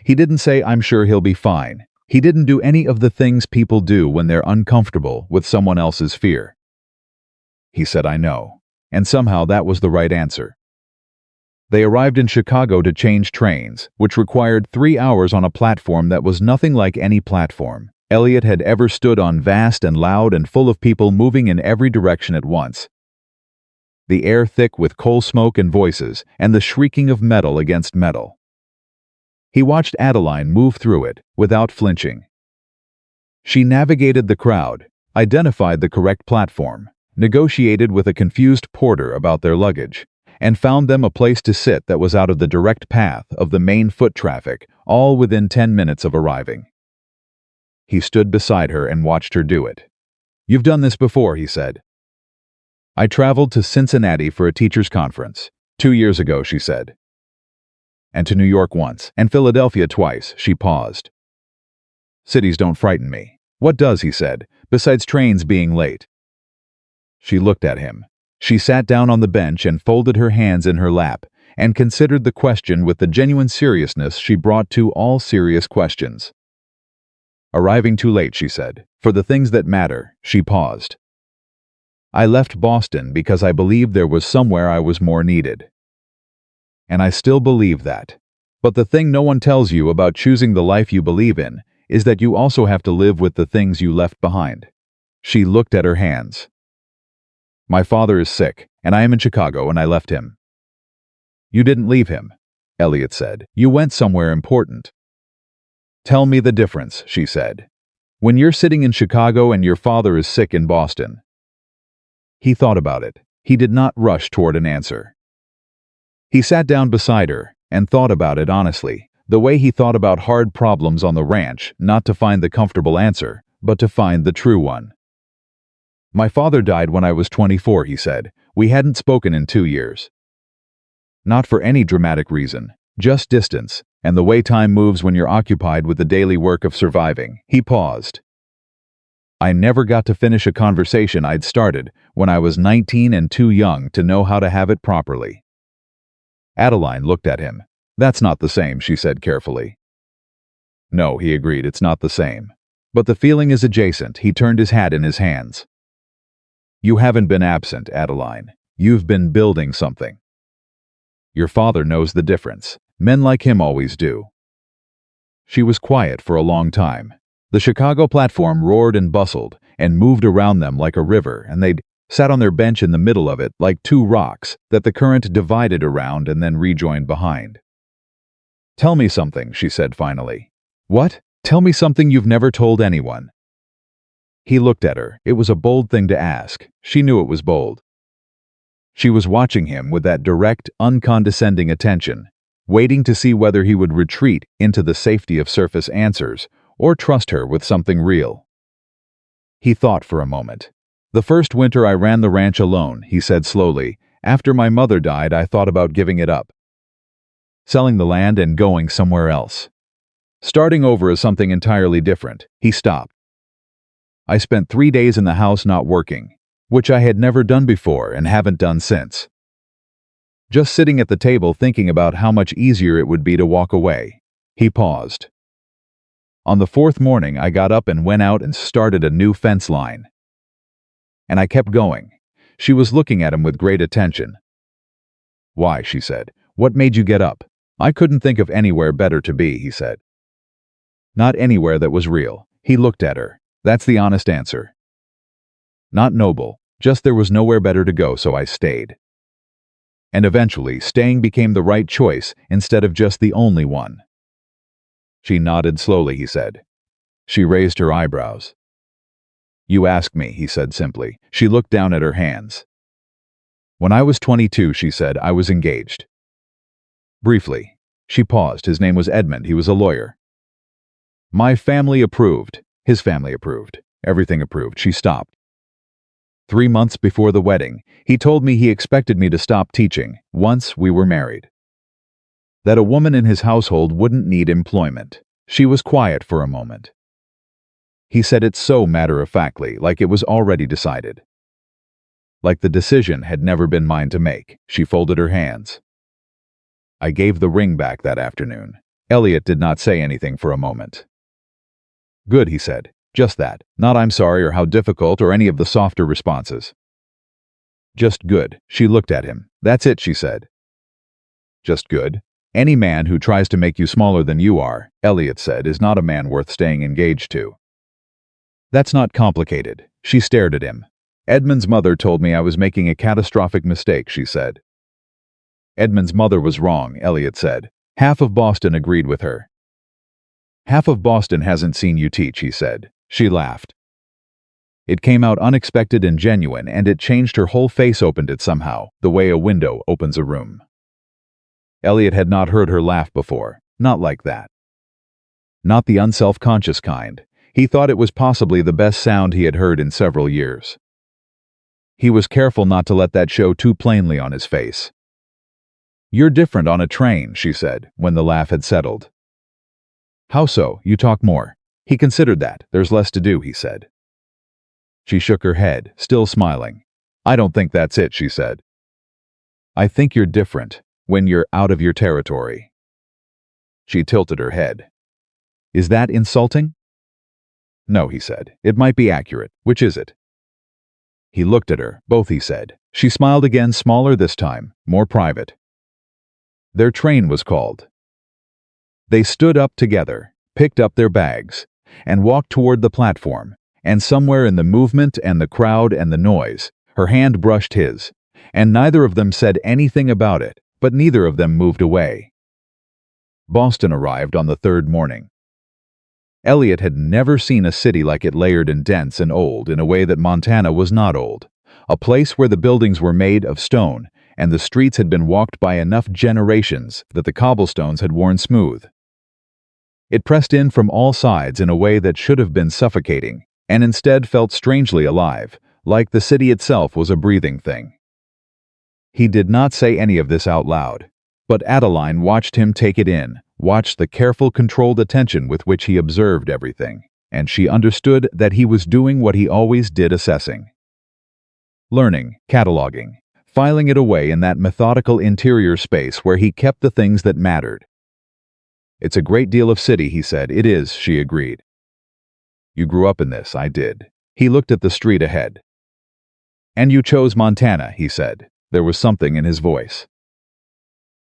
He didn't say I'm sure he'll be fine. He didn't do any of the things people do when they're uncomfortable with someone else's fear. He said I know. And somehow that was the right answer. They arrived in Chicago to change trains, which required 3 hours on a platform that was nothing like any platform Elliot had ever stood on, vast and loud and full of people moving in every direction at once. The air thick with coal smoke and voices, and the shrieking of metal against metal. He watched Adeline move through it, without flinching. She navigated the crowd, identified the correct platform, negotiated with a confused porter about their luggage, and found them a place to sit that was out of the direct path of the main foot traffic, all within 10 minutes of arriving. He stood beside her and watched her do it. You've done this before, he said. I traveled to Cincinnati for a teacher's conference 2 years ago, she said. And to New York once, and Philadelphia twice, she paused. Cities don't frighten me. What does, he said, besides trains being late? She looked at him. She sat down on the bench and folded her hands in her lap, and considered the question with the genuine seriousness she brought to all serious questions. Arriving too late, she said, for the things that matter. She paused. I left Boston because I believed there was somewhere I was more needed. And I still believe that. But the thing no one tells you about choosing the life you believe in is that you also have to live with the things you left behind. She looked at her hands. My father is sick, and I am in Chicago, and I left him. You didn't leave him, Elliot said. You went somewhere important. Tell me the difference, she said. When you're sitting in Chicago and your father is sick in Boston. He thought about it. He did not rush toward an answer. He sat down beside her and thought about it honestly, the way he thought about hard problems on the ranch, not to find the comfortable answer, but to find the true one. My father died when I was 24, he said. We hadn't spoken in 2 years. Not for any dramatic reason, just distance, and the way time moves when you're occupied with the daily work of surviving. He paused. I never got to finish a conversation I'd started when I was 19 and too young to know how to have it properly. Adeline looked at him. That's not the same, she said carefully. No, he agreed, it's not the same. But the feeling is adjacent. He turned his hat in his hands. You haven't been absent, Adeline. You've been building something. Your father knows the difference. Men like him always do. She was quiet for a long time. The Chicago platform roared and bustled and moved around them like a river, and they'd sat on their bench in the middle of it like two rocks that the current divided around and then rejoined behind. Tell me something, she said finally. What? Tell me something you've never told anyone. He looked at her. It was a bold thing to ask. She knew it was bold. She was watching him with that direct, uncondescending attention, waiting to see whether he would retreat into the safety of surface answers or trust her with something real. He thought for a moment. The first winter I ran the ranch alone, he said slowly. After my mother died, I thought about giving it up. Selling the land and going somewhere else. Starting over as something entirely different. He stopped. I spent 3 days in the house not working, which I had never done before and haven't done since. Just sitting at the table thinking about how much easier it would be to walk away. He paused. On the 4th morning, I got up and went out and started a new fence line. And I kept going. She was looking at him with great attention. Why, she said. What made you get up? I couldn't think of anywhere better to be, he said. Not anywhere that was real. He looked at her. That's the honest answer. Not noble, just there was nowhere better to go, so I stayed. And eventually, staying became the right choice instead of just the only one. She nodded slowly, he said. She raised her eyebrows. You ask me, he said simply. She looked down at her hands. When I was 22, she said, I was engaged. Briefly. She paused. His name was Edmund. He was a lawyer. My family approved. His family approved. Everything approved. She stopped. 3 months before the wedding, he told me he expected me to stop teaching once we were married. That a woman in his household wouldn't need employment. She was quiet for a moment. He said it so matter-of-factly, like it was already decided. Like the decision had never been mine to make. She folded her hands. I gave the ring back that afternoon. Elliot did not say anything for a moment. Good, he said. Just that. Not I'm sorry or how difficult or any of the softer responses. Just good. She looked at him. That's it, she said. Just good. Any man who tries to make you smaller than you are, Elliot said, is not a man worth staying engaged to. That's not complicated. She stared at him. Edmund's mother told me I was making a catastrophic mistake, she said. Edmund's mother was wrong, Elliot said. Half of Boston agreed with her. Half of Boston hasn't seen you teach, he said. She laughed. It came out unexpected and genuine, and it changed her whole face, opened it somehow, the way a window opens a room. Elliot had not heard her laugh before, not like that. Not the unself-conscious kind. He thought it was possibly the best sound he had heard in several years. He was careful not to let that show too plainly on his face. "You're different on a train," she said, when the laugh had settled. "How so? You talk more." He considered that. "There's less to do," he said. She shook her head, still smiling. "I don't think that's it," she said. "I think you're different when you're out of your territory." She tilted her head. "Is that insulting?" "No," he said. "It might be accurate. Which is it?" He looked at her. "Both," he said. She smiled again, smaller this time, more private. Their train was called. They stood up together, picked up their bags, and walked toward the platform, and somewhere in the movement and the crowd and the noise, her hand brushed his, and neither of them said anything about it, but neither of them moved away. Boston arrived on the third morning. Elliot had never seen a city like it, layered and dense and old in a way that Montana was not old, a place where the buildings were made of stone and the streets had been walked by enough generations that the cobblestones had worn smooth. It pressed in from all sides in a way that should have been suffocating, and instead felt strangely alive, like the city itself was a breathing thing. He did not say any of this out loud, but Adeline watched him take it in, watched the careful, controlled attention with which he observed everything, and she understood that he was doing what he always did, assessing. Learning, cataloging, filing it away in that methodical interior space where he kept the things that mattered. "It's a great deal of city," he said. "It is," she agreed. "You grew up in this." "I did." He looked at the street ahead. "And you chose Montana," he said. There was something in his voice.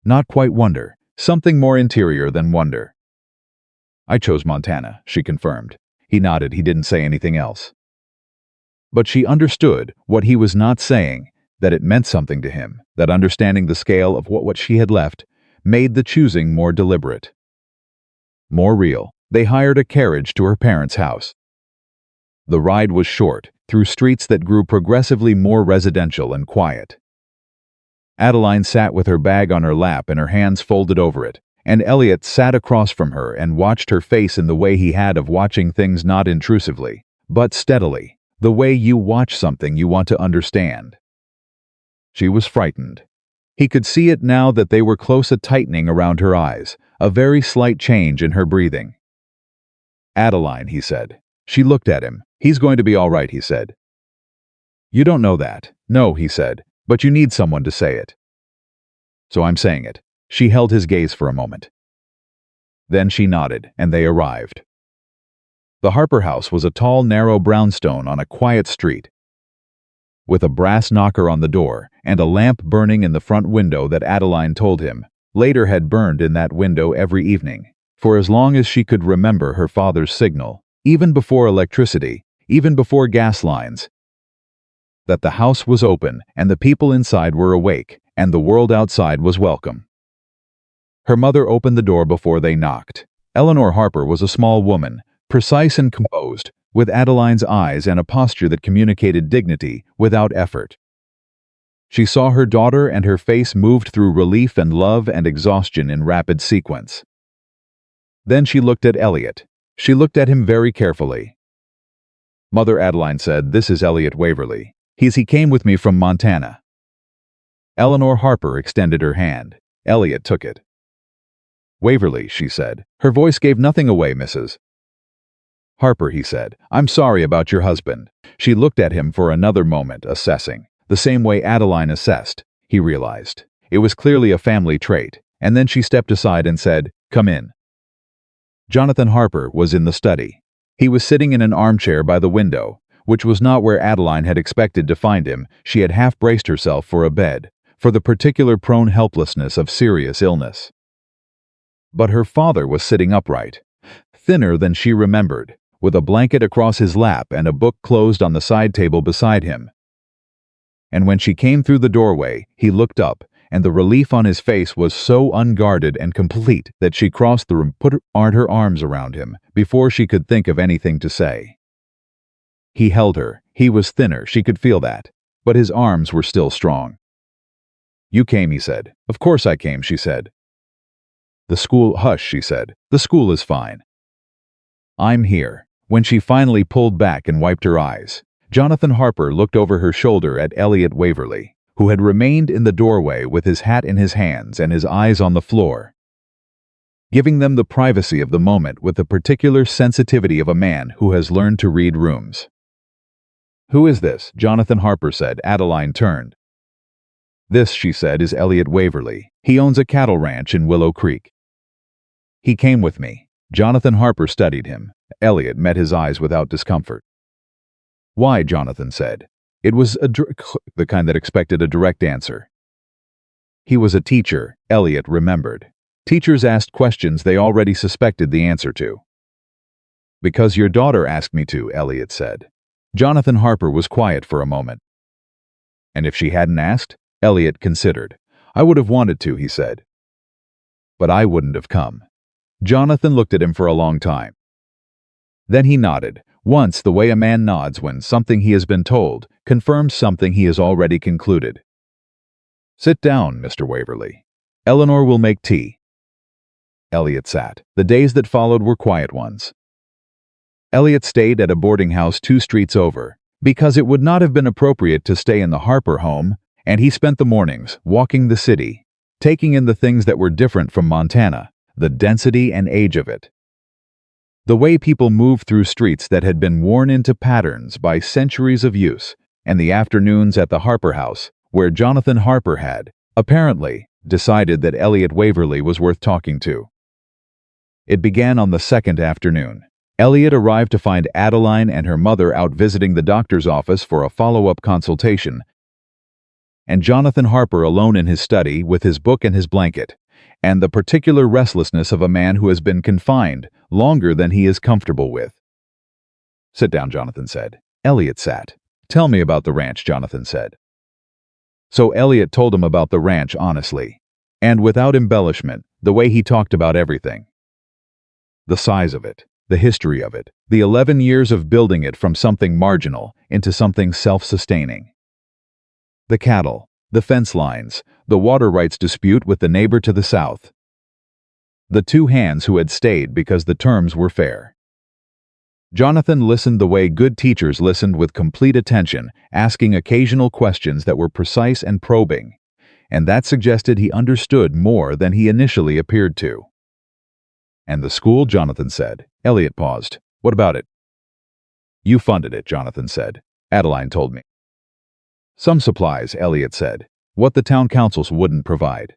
Not quite wonder, something more interior than wonder. "I chose Montana," she confirmed. He nodded. He didn't say anything else. But she understood what he was not saying, that it meant something to him, that understanding the scale of what she had left made the choosing more deliberate, more real. They hired a carriage to her parents' house. The ride was short, through streets that grew progressively more residential and quiet. Adeline sat with her bag on her lap and her hands folded over it, and Elliot sat across from her and watched her face in the way he had of watching things, not intrusively, but steadily, the way you watch something you want to understand. She was frightened. He could see it now that they were close, a tightening around her eyes, a very slight change in her breathing. "Adeline," he said. She looked at him. "He's going to be all right," he said. "You don't know that." "No," he said, "but you need someone to say it." "So I'm saying it." She held his gaze for a moment. Then she nodded, and they arrived. The Harper house was a tall, narrow brownstone on a quiet street, with a brass knocker on the door and a lamp burning in the front window that Adeline told him later had burned in that window every evening, for as long as she could remember her father's signal, even before electricity, even before gas lines, that the house was open and the people inside were awake and the world outside was welcome. Her mother opened the door before they knocked. Eleanor Harper was a small woman, precise and composed, with Adeline's eyes and a posture that communicated dignity without effort. She saw her daughter and her face moved through relief and love and exhaustion in rapid sequence. Then she looked at Elliot. She looked at him very carefully. "Mother," Adeline said, "this is Elliot Waverly. He came with me from Montana." Eleanor Harper extended her hand. Elliot took it. "Waverly," she said. Her voice gave nothing away, "Mrs. Harper," he said. "I'm sorry about your husband." She looked at him for another moment, assessing, the same way Adeline assessed, he realized. It was clearly a family trait, and then she stepped aside and said, "Come in." Jonathan Harper was in the study. He was sitting in an armchair by the window, which was not where Adeline had expected to find him. She had half braced herself for a bed, for the particular prone helplessness of serious illness. But her father was sitting upright, thinner than she remembered, with a blanket across his lap and a book closed on the side table beside him. And when she came through the doorway, he looked up, and the relief on his face was so unguarded and complete that she crossed the room, put her arms around him, before she could think of anything to say. He held her. He was thinner, she could feel that, but his arms were still strong. "You came," he said. "Of course I came," she said. "The school—" "Hush," she said. "The school is fine." "I'm here. When she finally pulled back and wiped her eyes, Jonathan Harper looked over her shoulder at Elliot Waverly, who had remained in the doorway with his hat in his hands and his eyes on the floor, giving them the privacy of the moment with the particular sensitivity of a man who has learned to read rooms. "Who is this?" Jonathan Harper said. Adeline turned. "This," she said, "is Elliot Waverly. He owns a cattle ranch in Willow Creek. He came with me." Jonathan Harper studied him. Elliot met his eyes without discomfort. "Why?" Jonathan said. It was the kind that expected a direct answer. He was a teacher, Elliot remembered. Teachers asked questions they already suspected the answer to. "Because your daughter asked me to," Elliot said. Jonathan Harper was quiet for a moment. "And if she hadn't asked?" Elliot considered. "I would have wanted to," he said. "But I wouldn't have come." Jonathan looked at him for a long time. Then he nodded, once the way a man nods when something he has been told confirms something he has already concluded. "Sit down, Mr. Waverly. Eleanor will make tea." Elliot sat. The days that followed were quiet ones. Elliot stayed at a boarding house 2 streets over, because it would not have been appropriate to stay in the Harper home, and he spent the mornings walking the city, taking in the things that were different from Montana, the density and age of it. The way people moved through streets that had been worn into patterns by centuries of use, and the afternoons at the Harper house, where Jonathan Harper had, apparently, decided that Elliot Waverly was worth talking to. It began on the second afternoon. Elliot arrived to find Adeline and her mother out visiting the doctor's office for a follow-up consultation, and Jonathan Harper alone in his study with his book and his blanket, and the particular restlessness of a man who has been confined longer than he is comfortable with. "Sit down," Jonathan said. Elliot sat. "Tell me about the ranch," Jonathan said. So Elliot told him about the ranch honestly, and without embellishment, the way he talked about everything. The size of it, the history of it, the 11 years of building it from something marginal into something self-sustaining. The cattle, the fence lines, the water rights dispute with the neighbor to the south. The 2 hands who had stayed because the terms were fair. Jonathan listened the way good teachers listened, with complete attention, asking occasional questions that were precise and probing, and that suggested he understood more than he initially appeared to. "And the school?" Jonathan said. Elliot paused. "What about it?" "You funded it," Jonathan said. "Adeline told me." "Some supplies," Elliot said. "What the town councils wouldn't provide."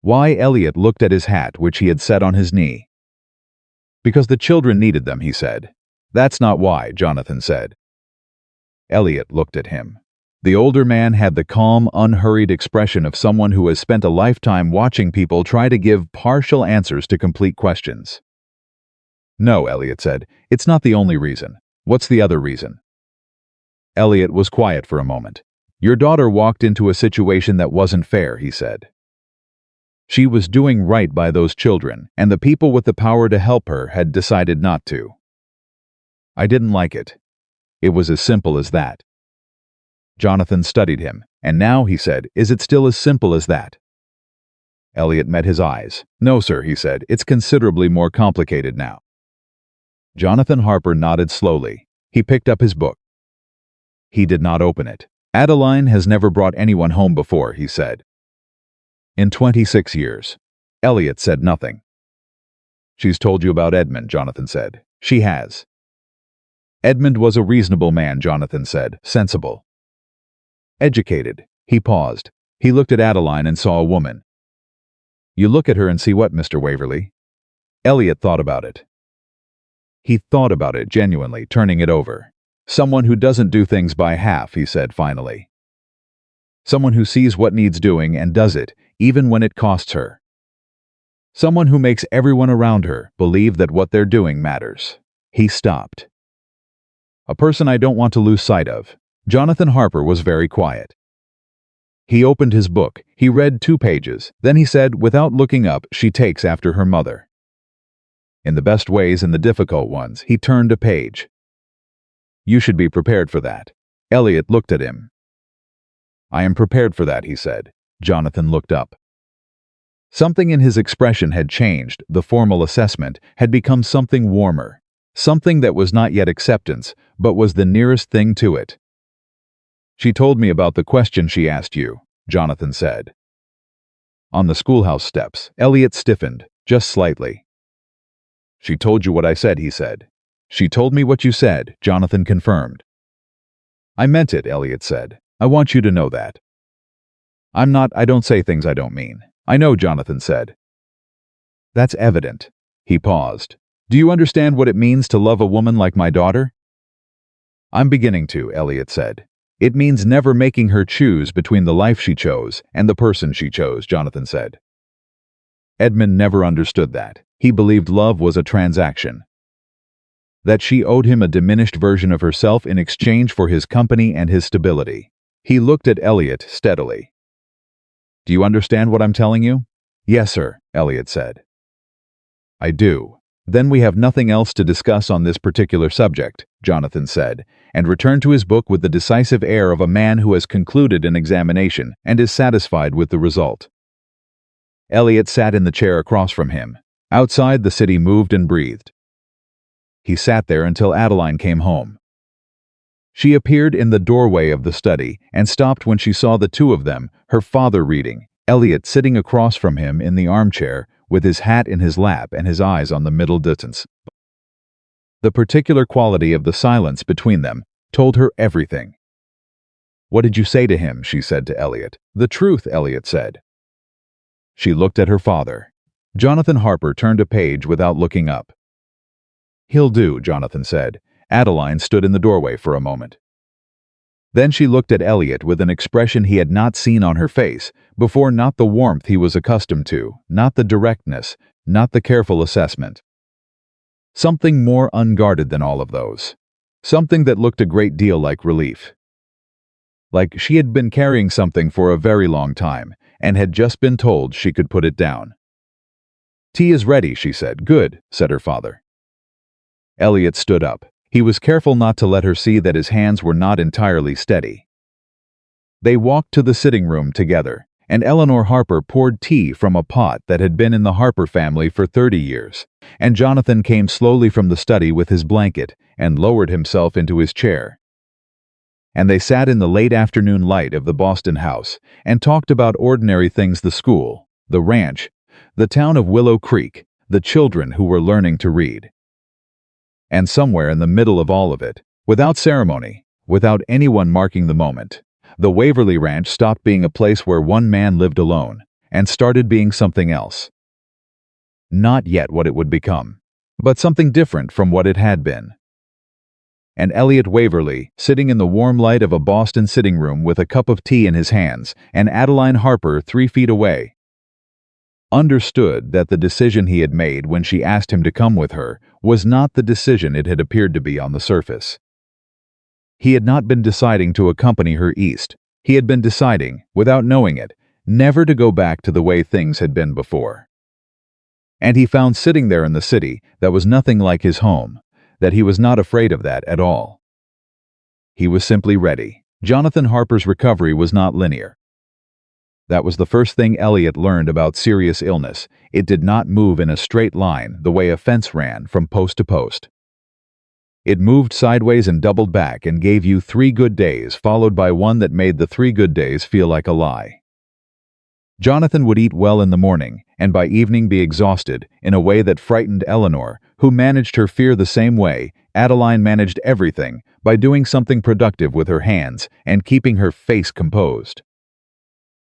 Why? Elliot looked at his hat, which he had set on his knee. "Because the children needed them," he said. "That's not why," Jonathan said. Elliot looked at him. The older man had the calm, unhurried expression of someone who has spent a lifetime watching people try to give partial answers to complete questions. "No," Elliot said. "It's not the only reason. What's the other reason?" Elliot was quiet for a moment. "Your daughter walked into a situation that wasn't fair," he said. "She was doing right by those children, and the people with the power to help her had decided not to. I didn't like it. It was as simple as that." Jonathan studied him. "And now," he said, "is it still as simple as that?" Elliot met his eyes. "No, sir," he said. "It's considerably more complicated now." Jonathan Harper nodded slowly. He picked up his book. He did not open it. "Adeline has never brought anyone home before," he said. "In 26 years. Elliot said nothing. "She's told you about Edmund," Jonathan said. "She has." "Edmund was a reasonable man," Jonathan said. "Sensible. Educated." He paused. He looked at Adeline and saw a woman. "You look at her and see what, Mr. Waverly?" Elliot thought about it. He thought about it genuinely, turning it over. "Someone who doesn't do things by half," he said finally. "Someone who sees what needs doing and does it, even when it costs her. Someone who makes everyone around her believe that what they're doing matters." He stopped. "A person I don't want to lose sight of." Jonathan Harper was very quiet. He opened his book. He read 2 pages. Then he said, without looking up, "She takes after her mother. In the best ways and the difficult ones." He turned a page. "You should be prepared for that." Elliot looked at him. "I am prepared for that," he said. Jonathan looked up. Something in his expression had changed. The formal assessment had become something warmer, something that was not yet acceptance, but was the nearest thing to it. "She told me about the question she asked you," Jonathan said. On the schoolhouse steps, Elliot stiffened, just slightly. "She told you what I said," he said. "She told me what you said," Jonathan confirmed. "I meant it," Elliot said. "I want you to know that." I don't say things I don't mean." "I know," Jonathan said. "That's evident." He paused. "Do you understand what it means to love a woman like my daughter?" "I'm beginning to," Elliot said. "It means never making her choose between the life she chose and the person she chose," Jonathan said. Edmund never understood that. He believed love was a transaction. That she owed him a diminished version of herself in exchange for his company and his stability. He looked at Elliot steadily. "Do you understand what I'm telling you?" "Yes, sir," Elliot said. "I do. Then we have nothing else to discuss on this particular subject," Jonathan said, and returned to his book with the decisive air of a man who has concluded an examination and is satisfied with the result. Elliot sat in the chair across from him. Outside, the city moved and breathed. He sat there until Adeline came home. She appeared in the doorway of the study and stopped when she saw the two of them, her father reading, Elliot sitting across from him in the armchair, with his hat in his lap and his eyes on the middle distance. The particular quality of the silence between them told her everything. "What did you say to him?" she said to Elliot. "The truth," Elliot said. She looked at her father. Jonathan Harper turned a page without looking up. "He'll do," Jonathan said. Adeline stood in the doorway for a moment. Then she looked at Elliot with an expression he had not seen on her face before, not the warmth he was accustomed to, not the directness, not the careful assessment. Something more unguarded than all of those. Something that looked a great deal like relief. Like she had been carrying something for a very long time and had just been told she could put it down. "Tea is ready," she said. "Good," said her father. Elliot stood up. He was careful not to let her see that his hands were not entirely steady. They walked to the sitting room together, and Eleanor Harper poured tea from a pot that had been in the Harper family for 30 years, and Jonathan came slowly from the study with his blanket and lowered himself into his chair. And they sat in the late afternoon light of the Boston house and talked about ordinary things: the school, the ranch, the town of Willow Creek, the children who were learning to read. And somewhere in the middle of all of it, without ceremony, without anyone marking the moment, the Waverly Ranch stopped being a place where one man lived alone and started being something else. Not yet what it would become, but something different from what it had been. And Elliot Waverly, sitting in the warm light of a Boston sitting room with a cup of tea in his hands, and Adeline Harper 3 feet away, understood that the decision he had made when she asked him to come with her was not the decision it had appeared to be on the surface. He had not been deciding to accompany her east. He had been deciding, without knowing it, never to go back to the way things had been before. And he found sitting there in the city that was nothing like his home, that he was not afraid of that at all. He was simply ready. Jonathan Harper's recovery was not linear. That was the first thing Elliot learned about serious illness. It did not move in a straight line the way a fence ran from post to post. It moved sideways and doubled back and gave you 3 good days, followed by one that made the 3 good days feel like a lie. Jonathan would eat well in the morning, and by evening be exhausted in a way that frightened Eleanor, who managed her fear the same way Adeline managed everything, by doing something productive with her hands and keeping her face composed.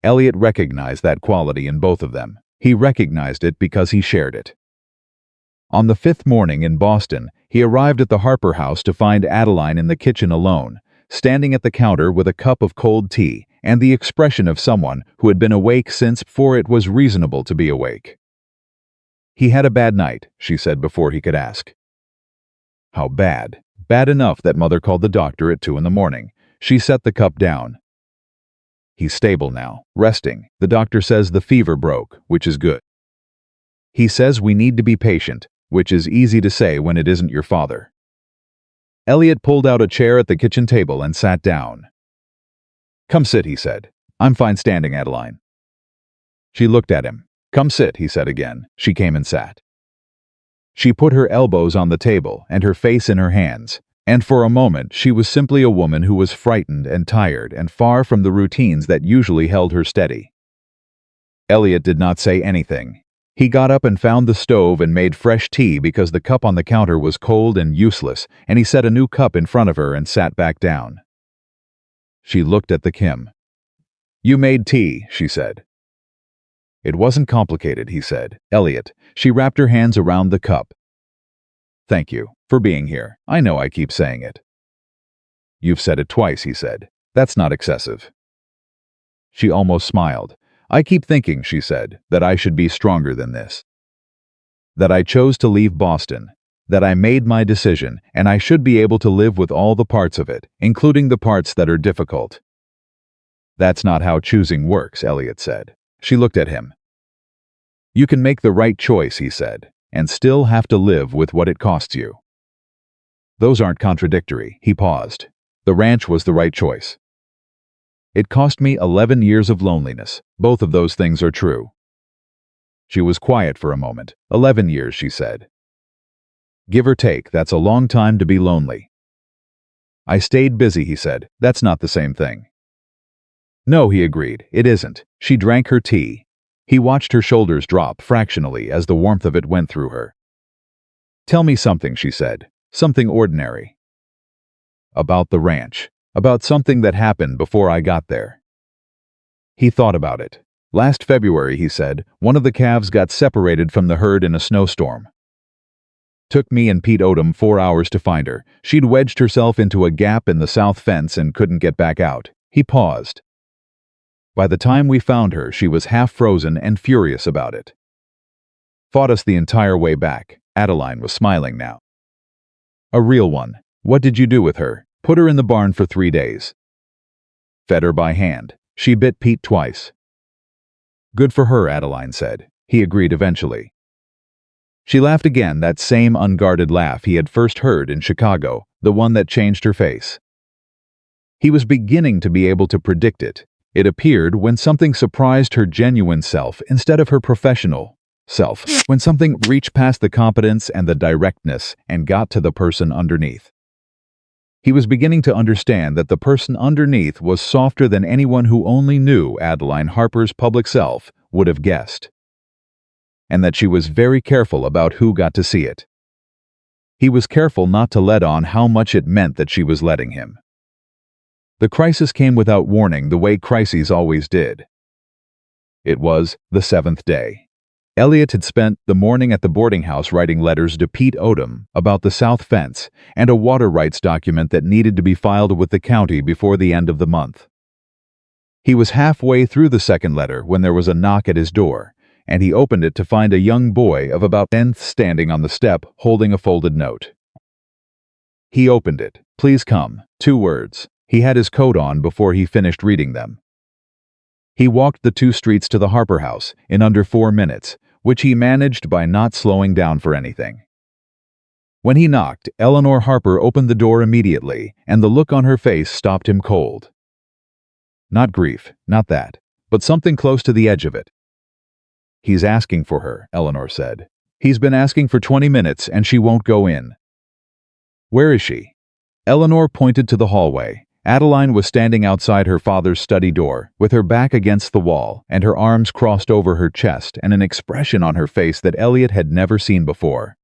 Elliot recognized that quality in both of them. He recognized it because he shared it. On the 5th morning in Boston, he arrived at the Harper house to find Adeline in the kitchen alone, standing at the counter with a cup of cold tea and the expression of someone who had been awake since before it was reasonable to be awake. "He had a bad night," she said before he could ask. "How bad?" "Bad enough that Mother called the doctor at 2 in the morning. She set the cup down. He's stable now, resting. The doctor says the fever broke, which is good. He says we need to be patient, which is easy to say when it isn't your father." Elliot pulled out a chair at the kitchen table and sat down. "Come sit," he said. "I'm fine standing, Adeline." She looked at him. "Come sit," he said again. She came and sat. She put her elbows on the table and her face in her hands, and for a moment she was simply a woman who was frightened and tired and far from the routines that usually held her steady. Elliot did not say anything. He got up and found the stove and made fresh tea because the cup on the counter was cold and useless, and he set a new cup in front of her and sat back down. She looked at the Kim. "You made tea," she said. "It wasn't complicated," he said. "Elliot." She wrapped her hands around the cup. "Thank you for being here. I know I keep saying it." "You've said it twice," he said. "That's not excessive." She almost smiled. "I keep thinking," she said, "that I should be stronger than this. That I chose to leave Boston. That I made my decision, and I should be able to live with all the parts of it, including the parts that are difficult." "That's not how choosing works," Elliot said. She looked at him. "You can make the right choice," he said, "and still have to live with what it costs you." "Those aren't contradictory," he paused. "The ranch was the right choice. It cost me 11 years of loneliness. Both of those things are true." She was quiet for a moment. 11 years, she said. "Give or take, that's a long time to be lonely." "I stayed busy," he said. "That's not the same thing." "No," he agreed, "it isn't." She drank her tea. He watched her shoulders drop fractionally as the warmth of it went through her. "Tell me something," she said. "Something ordinary." "About the ranch. About something that happened before I got there." He thought about it. "Last February," he said, "one of the calves got separated from the herd in a snowstorm. Took me and Pete Odom 4 hours to find her. She'd wedged herself into a gap in the south fence and couldn't get back out." He paused. "By the time we found her, she was half frozen and furious about it. Fought us the entire way back." Adeline was smiling now. "A real one. What did you do with her?" "Put her in the barn for 3 days. Fed her by hand. She bit Pete twice." "Good for her," Adeline said. He agreed eventually. She laughed again, that same unguarded laugh he had first heard in Chicago, the one that changed her face. He was beginning to be able to predict it. It appeared when something surprised her genuine self instead of her professional self, when something reached past the competence and the directness and got to the person underneath. He was beginning to understand that the person underneath was softer than anyone who only knew Adeline Harper's public self would have guessed, and that she was very careful about who got to see it. He was careful not to let on how much it meant that she was letting him. The crisis came without warning, the way crises always did. It was the 7th day. Elliot had spent the morning at the boarding house writing letters to Pete Odom about the south fence and a water rights document that needed to be filed with the county before the end of the month. He was halfway through the second letter when there was a knock at his door, and he opened it to find a young boy of about 10 standing on the step holding a folded note. He opened it. "Please come." 2 words. He had his coat on before he finished reading them. He walked the 2 streets to the Harper house in under 4 minutes, which he managed by not slowing down for anything. When he knocked, Eleanor Harper opened the door immediately, and the look on her face stopped him cold. Not grief, not that, but something close to the edge of it. "He's asking for her," Eleanor said. "He's been asking for 20 minutes, and she won't go in." "Where is she?" Eleanor pointed to the hallway. Adeline was standing outside her father's study door, with her back against the wall and her arms crossed over her chest and an expression on her face that Elliot had never seen before.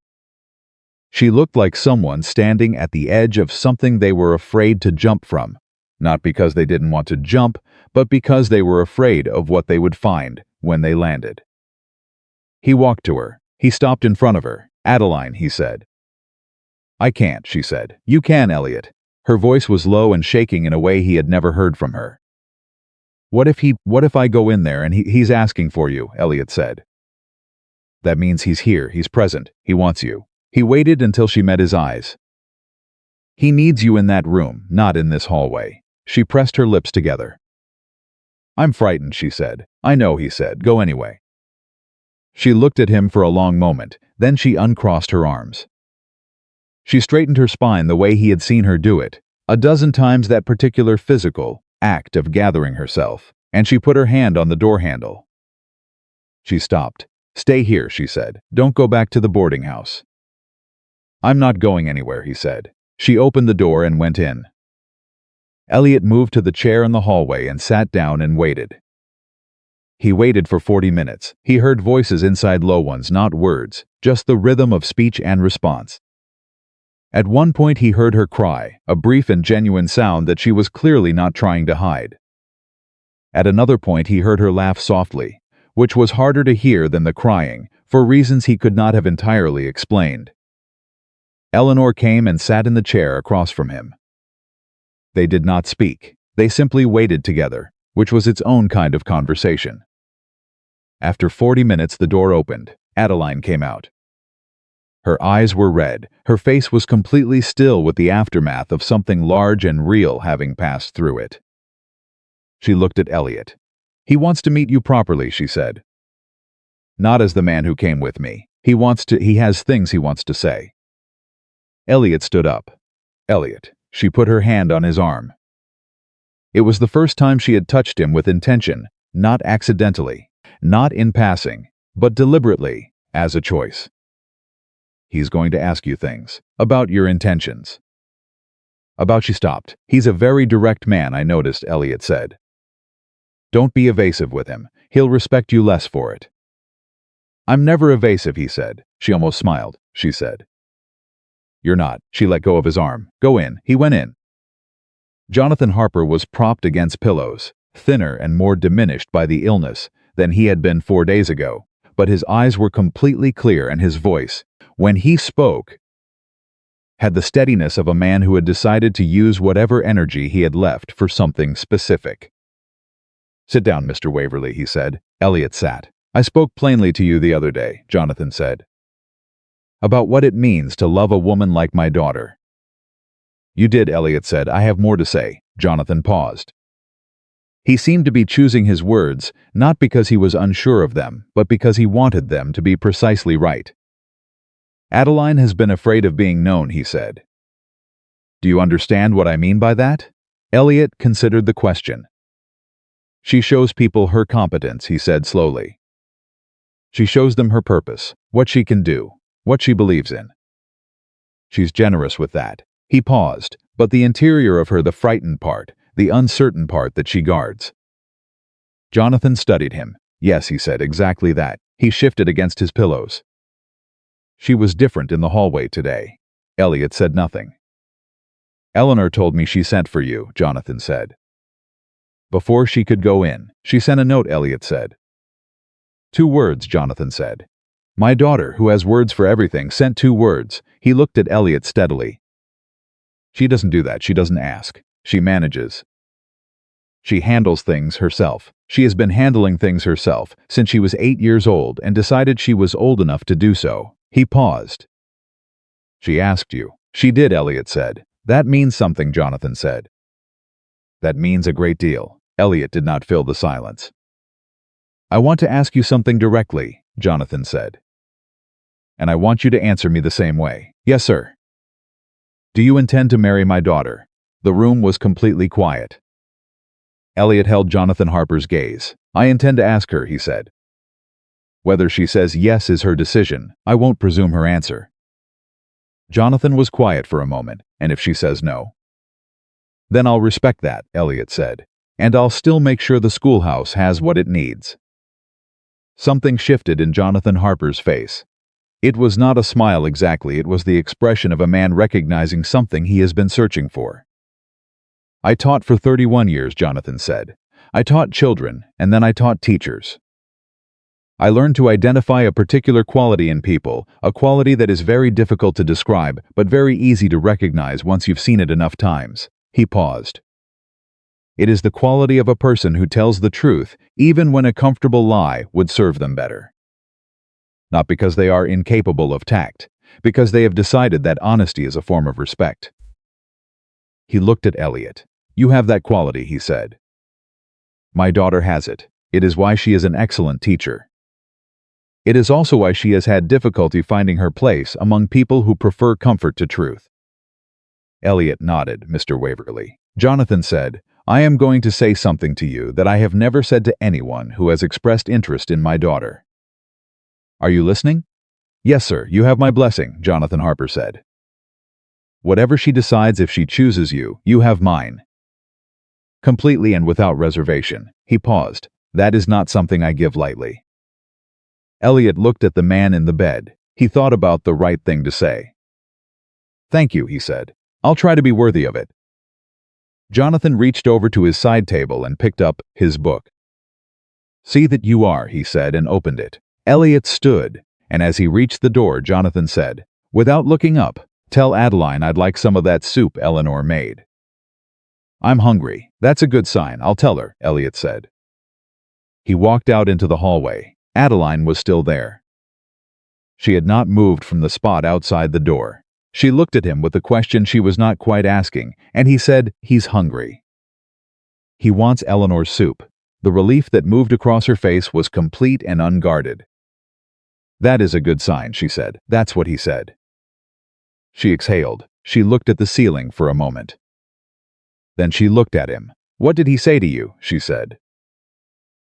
She looked like someone standing at the edge of something they were afraid to jump from, not because they didn't want to jump, but because they were afraid of what they would find when they landed. He walked to her. He stopped in front of her. "Adeline," he said. "I can't," she said. "You can, Elliot." Her voice was low and shaking in a way he had never heard from her. What if I go in there and he's asking for you," Elliot said. "That means he's here, he's present, he wants you." He waited until she met his eyes. "He needs you in that room, not in this hallway." She pressed her lips together. "I'm frightened," she said. "I know," he said. "Go anyway." She looked at him for a long moment, then she uncrossed her arms. She straightened her spine the way he had seen her do it, a dozen times that particular physical act of gathering herself, and she put her hand on the door handle. She stopped. "Stay here," she said. "Don't go back to the boarding house." I'm not going anywhere, he said. She opened the door and went in. Elliot moved to the chair in the hallway and sat down and waited. He waited for 40 minutes. He heard voices inside, low ones, not words, just the rhythm of speech and response. At one point he heard her cry, a brief and genuine sound that she was clearly not trying to hide. At another point he heard her laugh softly, which was harder to hear than the crying, for reasons he could not have entirely explained. Eleanor came and sat in the chair across from him. They did not speak. They simply waited together, which was its own kind of conversation. After 40 minutes the door opened. Adeline came out. Her eyes were red. Her face was completely still with the aftermath of something large and real having passed through it. She looked at Elliot. He wants to meet you properly, she said. Not as the man who came with me. He has things he wants to say. Elliot stood up. Elliot. She put her hand on his arm. It was the first time she had touched him with intention, not accidentally, not in passing, but deliberately, as a choice. He's going to ask you things, about your intentions. She stopped. He's a very direct man, I noticed, Elliot said. Don't be evasive with him. He'll respect you less for it. I'm never evasive, he said. She almost smiled. She said. You're not. She let go of his arm. Go in. He went in. Jonathan Harper was propped against pillows, thinner and more diminished by the illness than he had been 4 days ago, but his eyes were completely clear and his voice, when he spoke, had the steadiness of a man who had decided to use whatever energy he had left for something specific. Sit down, Mr. Waverley, he said. Elliot sat. I spoke plainly to you the other day, Jonathan said, about what it means to love a woman like my daughter. You did, Elliot said. I have more to say. Jonathan paused. He seemed to be choosing his words, not because he was unsure of them, but because he wanted them to be precisely right. Adeline has been afraid of being known, he said. Do you understand what I mean by that? Elliot considered the question. She shows people her competence, he said slowly. She shows them her purpose, what she can do, what she believes in. She's generous with that. He paused, but the interior of her, the frightened part, the uncertain part that she guards. Jonathan studied him. Yes, he said, exactly that. He shifted against his pillows. She was different in the hallway today. Elliot said nothing. Eleanor told me she sent for you, Jonathan said. Before she could go in, she sent a note, Elliot said. 2 words, Jonathan said. My daughter, who has words for everything, sent 2 words. He looked at Elliot steadily. She doesn't do that. She doesn't ask. She manages. She handles things herself. She has been handling things herself since she was 8 years old and decided she was old enough to do so. He paused. She asked you. She did, Elliot said. That means something, Jonathan said. That means a great deal. Elliot did not fill the silence. I want to ask you something directly, Jonathan said. And I want you to answer me the same way. Yes, sir. Do you intend to marry my daughter? The room was completely quiet. Elliot held Jonathan Harper's gaze. I intend to ask her, he said. Whether she says yes is her decision. I won't presume her answer. Jonathan was quiet for a moment, and if she says no, then I'll respect that, Elliot said, and I'll still make sure the schoolhouse has what it needs. Something shifted in Jonathan Harper's face. It was not a smile exactly, it was the expression of a man recognizing something he has been searching for. I taught for 31 years, Jonathan said. I taught children, and then I taught teachers. I learned to identify a particular quality in people, a quality that is very difficult to describe, but very easy to recognize once you've seen it enough times. He paused. It is the quality of a person who tells the truth, even when a comfortable lie would serve them better. Not because they are incapable of tact, because they have decided that honesty is a form of respect. He looked at Elliot. You have that quality, he said. My daughter has it. It is why she is an excellent teacher. It is also why she has had difficulty finding her place among people who prefer comfort to truth. Elliot nodded, Mr. Waverley. Jonathan said, I am going to say something to you that I have never said to anyone who has expressed interest in my daughter. Are you listening? Yes, sir, you have my blessing, Jonathan Harper said. Whatever she decides, if she chooses you, you have mine. Completely and without reservation. He paused. That is not something I give lightly. Elliot looked at the man in the bed. He thought about the right thing to say. Thank you, he said. I'll try to be worthy of it. Jonathan reached over to his side table and picked up his book. See that you are, he said, and opened it. Elliot stood, and as he reached the door, Jonathan said, without looking up, tell Adeline I'd like some of that soup Eleanor made. I'm hungry. That's a good sign. I'll tell her, Elliot said. He walked out into the hallway. Adeline was still there. She had not moved from the spot outside the door. She looked at him with a question she was not quite asking, and he said, he's hungry. He wants Eleanor's soup. The relief that moved across her face was complete and unguarded. That is a good sign, she said. That's what he said. She exhaled. She looked at the ceiling for a moment. Then she looked at him. What did he say to you? She said.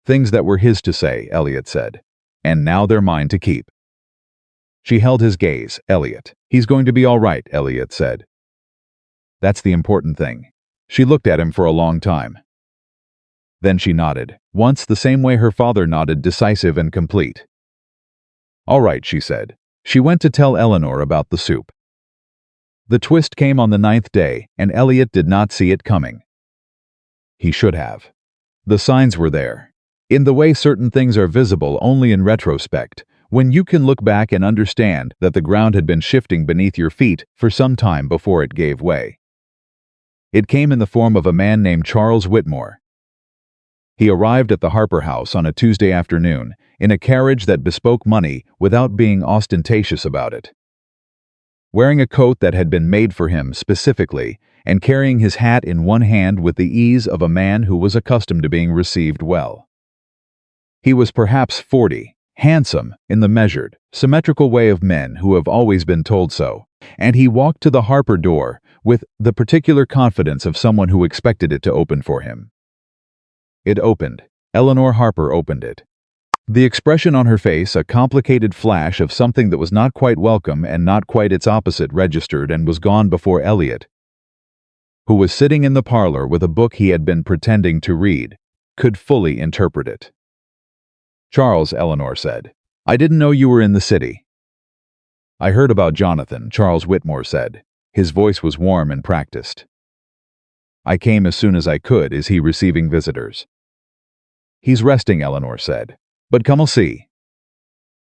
Things that were his to say, Elliot said. And now they're mine to keep. She held his gaze. Elliot. He's going to be all right, Elliot said. That's the important thing. She looked at him for a long time. Then she nodded, once the same way her father nodded, decisive and complete. All right, she said. She went to tell Eleanor about the soup. The twist came on the 9th day, and Elliot did not see it coming. He should have. The signs were there. In the way certain things are visible only in retrospect, when you can look back and understand that the ground had been shifting beneath your feet for some time before it gave way. It came in the form of a man named Charles Whitmore. He arrived at the Harper house on a Tuesday afternoon in a carriage that bespoke money without being ostentatious about it. Wearing a coat that had been made for him specifically, and carrying his hat in one hand with the ease of a man who was accustomed to being received well. He was perhaps 40, handsome in the measured, symmetrical way of men who have always been told so, and he walked to the Harper door with the particular confidence of someone who expected it to open for him. It opened. Eleanor Harper opened it. The expression on her face, a complicated flash of something that was not quite welcome and not quite its opposite, registered and was gone before Elliot, who was sitting in the parlor with a book he had been pretending to read, could fully interpret it. Charles, Eleanor said. I didn't know you were in the city. I heard about Jonathan, Charles Whitmore said. His voice was warm and practiced. I came as soon as I could. Is he receiving visitors? He's resting, Eleanor said. But come, we'll see.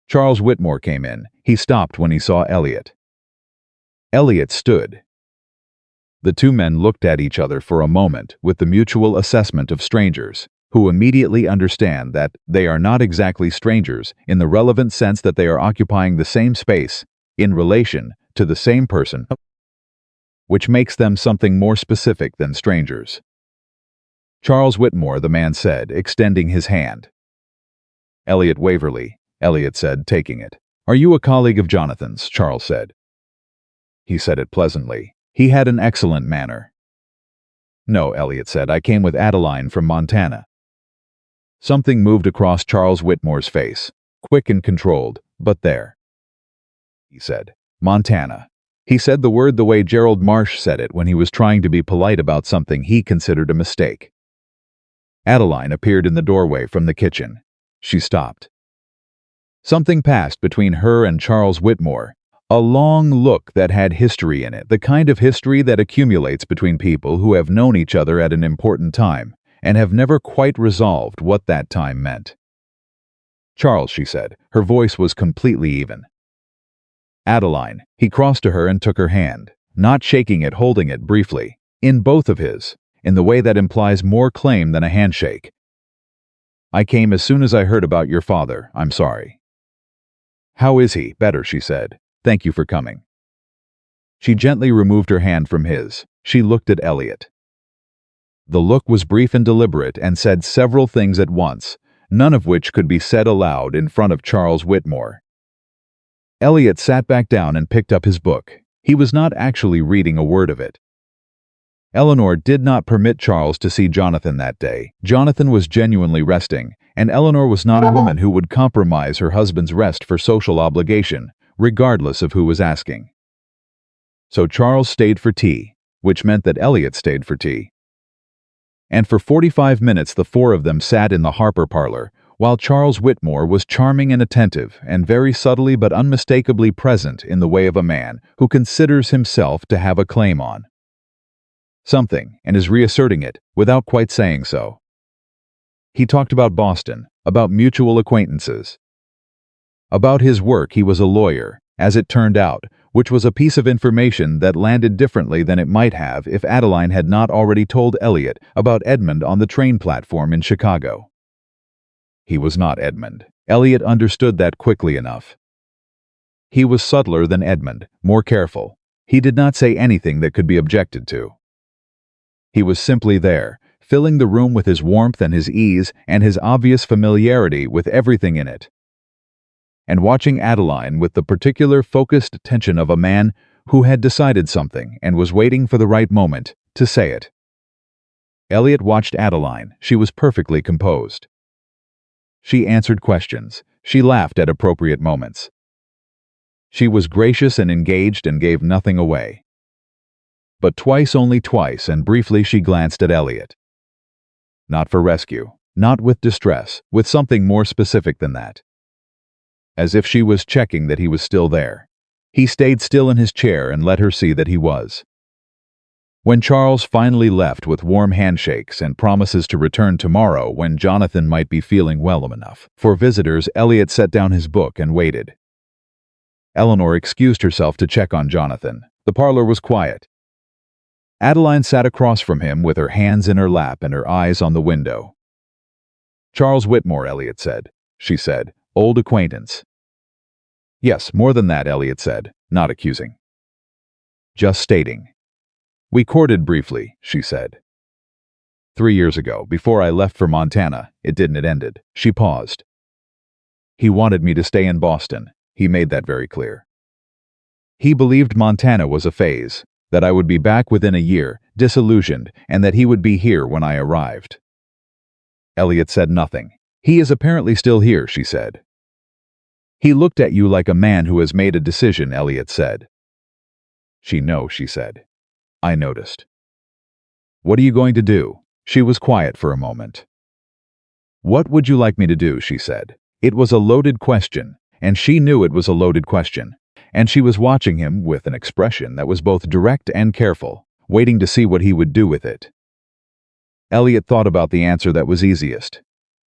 Charles Whitmore came in. He stopped when he saw Elliot. Elliot stood. The two men looked at each other for a moment with the mutual assessment of strangers, who immediately understand that they are not exactly strangers in the relevant sense that they are occupying the same space in relation to the same person, which makes them something more specific than strangers. Charles Whitmore, the man said, extending his hand. Elliot Waverley, Elliot said, taking it. Are you a colleague of Jonathan's? Charles said. He said it pleasantly. He had an excellent manner. No, Elliot said, I came with Adeline from Montana. Something moved across Charles Whitmore's face, quick and controlled, but there. He said, Montana. He said the word the way Gerald Marsh said it when he was trying to be polite about something he considered a mistake. Adeline appeared in the doorway from the kitchen. She stopped. Something passed between her and Charles Whitmore, a long look that had history in it, the kind of history that accumulates between people who have known each other at an important time and have never quite resolved what that time meant. Charles, she said. Her voice was completely even. Adeline. He crossed to her and took her hand, not shaking it, holding it briefly, in both of his, in the way that implies more claim than a handshake. I came as soon as I heard about your father. I'm sorry. How is he? Better, she said. Thank you for coming. She gently removed her hand from his. She looked at Elliot. The look was brief and deliberate and said several things at once, none of which could be said aloud in front of Charles Whitmore. Elliot sat back down and picked up his book. He was not actually reading a word of it. Eleanor did not permit Charles to see Jonathan that day. Jonathan was genuinely resting, and Eleanor was not a woman who would compromise her husband's rest for social obligation, regardless of who was asking. So Charles stayed for tea, which meant that Elliot stayed for tea. And for 45 minutes the four of them sat in the Harper parlor, while Charles Whitmore was charming and attentive and very subtly but unmistakably present in the way of a man who considers himself to have a claim on something and is reasserting it without quite saying so. He talked about Boston, about mutual acquaintances, about his work. He was a lawyer, as it turned out, which was a piece of information that landed differently than it might have if Adeline had not already told Elliot about Edmund on the train platform in Chicago. He was not Edmund. Elliot understood that quickly enough. He was subtler than Edmund, more careful. He did not say anything that could be objected to. He was simply there, filling the room with his warmth and his ease and his obvious familiarity with everything in it, and watching Adeline with the particular focused attention of a man who had decided something and was waiting for the right moment to say it. Elliot watched Adeline. She was perfectly composed. She answered questions. She laughed at appropriate moments. She was gracious and engaged and gave nothing away. But twice, only twice, and briefly she glanced at Elliot. Not for rescue, not with distress, with something more specific than that. As if she was checking that he was still there. He stayed still in his chair and let her see that he was. When Charles finally left with warm handshakes and promises to return tomorrow when Jonathan might be feeling well enough for visitors, Elliot set down his book and waited. Eleanor excused herself to check on Jonathan. The parlor was quiet. Adeline sat across from him with her hands in her lap and her eyes on the window. "Charles Whitmore," Elliot said. She said, "Old acquaintance." "Yes, more than that," Elliot said, not accusing. "Just stating. We courted briefly," she said. 3 years ago, before I left for Montana. It ended. She paused. He wanted me to stay in Boston. He made that very clear. He believed Montana was a phase, that I would be back within a year, disillusioned, and that he would be here when I arrived. Elliot said nothing. "He is apparently still here," she said. "He looked at you like a man who has made a decision," Elliot said. She said. "I noticed." "What are you going to do?" She was quiet for a moment. "What would you like me to do?" she said. It was a loaded question, and she knew it was a loaded question, and she was watching him with an expression that was both direct and careful, waiting to see what he would do with it. Elliot thought about the answer that was easiest,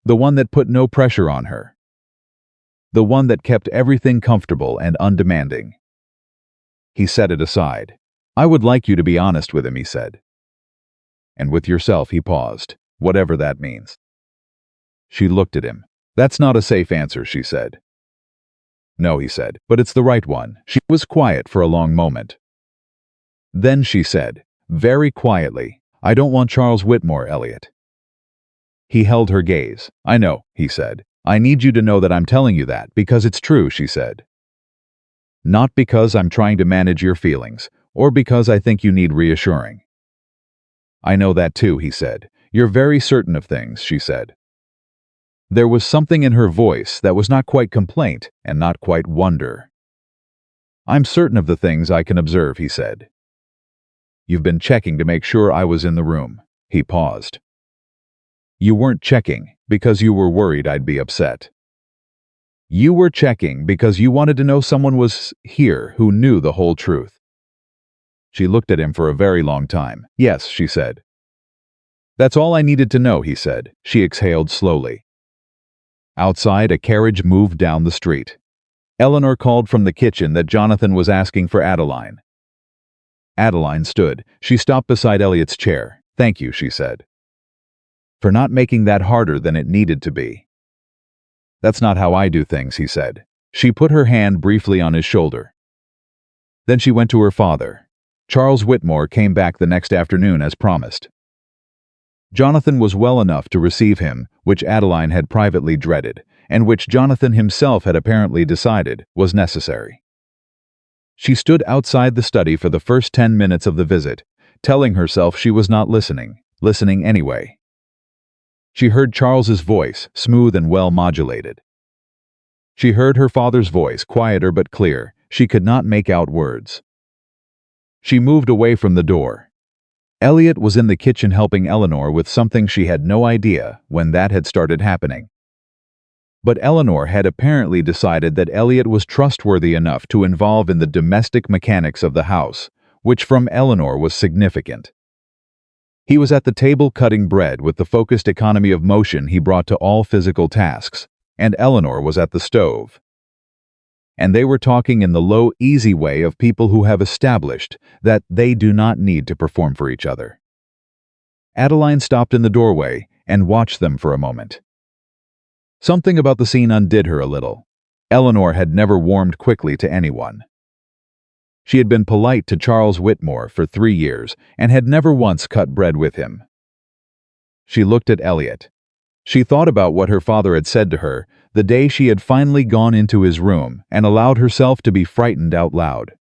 the one that put no pressure on her, the one that kept everything comfortable and undemanding. He set it aside. "I would like you to be honest with him," he said. "And with yourself," he paused, "whatever that means." She looked at him. "That's not a safe answer," she said. "No," he said, "but it's the right one." She was quiet for a long moment. Then she said, very quietly, "I don't want Charles Whitmore, Elliot." He held her gaze. "I know," he said. "I need you to know that I'm telling you that, because it's true," she said. "Not because I'm trying to manage your feelings, or because I think you need reassuring." "I know that too," he said. "You're very certain of things," she said. There was something in her voice that was not quite complaint and not quite wonder. "I'm certain of the things I can observe," he said. "You've been checking to make sure I was in the room." He paused. "You weren't checking because you were worried I'd be upset. You were checking because you wanted to know someone was here who knew the whole truth." She looked at him for a very long time. "Yes," she said. "That's all I needed to know," he said. She exhaled slowly. Outside, a carriage moved down the street. Eleanor called from the kitchen that Jonathan was asking for Adeline. Adeline stood. She stopped beside Elliot's chair. "Thank you," she said, "for not making that harder than it needed to be." "That's not how I do things," he said. She put her hand briefly on his shoulder. Then she went to her father. Charles Whitmore came back the next afternoon as promised. Jonathan was well enough to receive him, which Adeline had privately dreaded, and which Jonathan himself had apparently decided was necessary. She stood outside the study for the first 10 minutes of the visit, telling herself she was not listening anyway. She heard Charles's voice, smooth and well modulated. She heard her father's voice, quieter but clear. She could not make out words. She moved away from the door. Elliot was in the kitchen helping Eleanor with something she had no idea when that had started happening. But Eleanor had apparently decided that Elliot was trustworthy enough to involve in the domestic mechanics of the house, which from Eleanor was significant. He was at the table cutting bread with the focused economy of motion he brought to all physical tasks, and Eleanor was at the stove. And they were talking in the low, easy way of people who have established that they do not need to perform for each other. Adeline stopped in the doorway and watched them for a moment. Something about the scene undid her a little. Eleanor had never warmed quickly to anyone. She had been polite to Charles Whitmore for 3 years and had never once cut bread with him. She looked at Elliot. She thought about what her father had said to her the day she had finally gone into his room and allowed herself to be frightened out loud.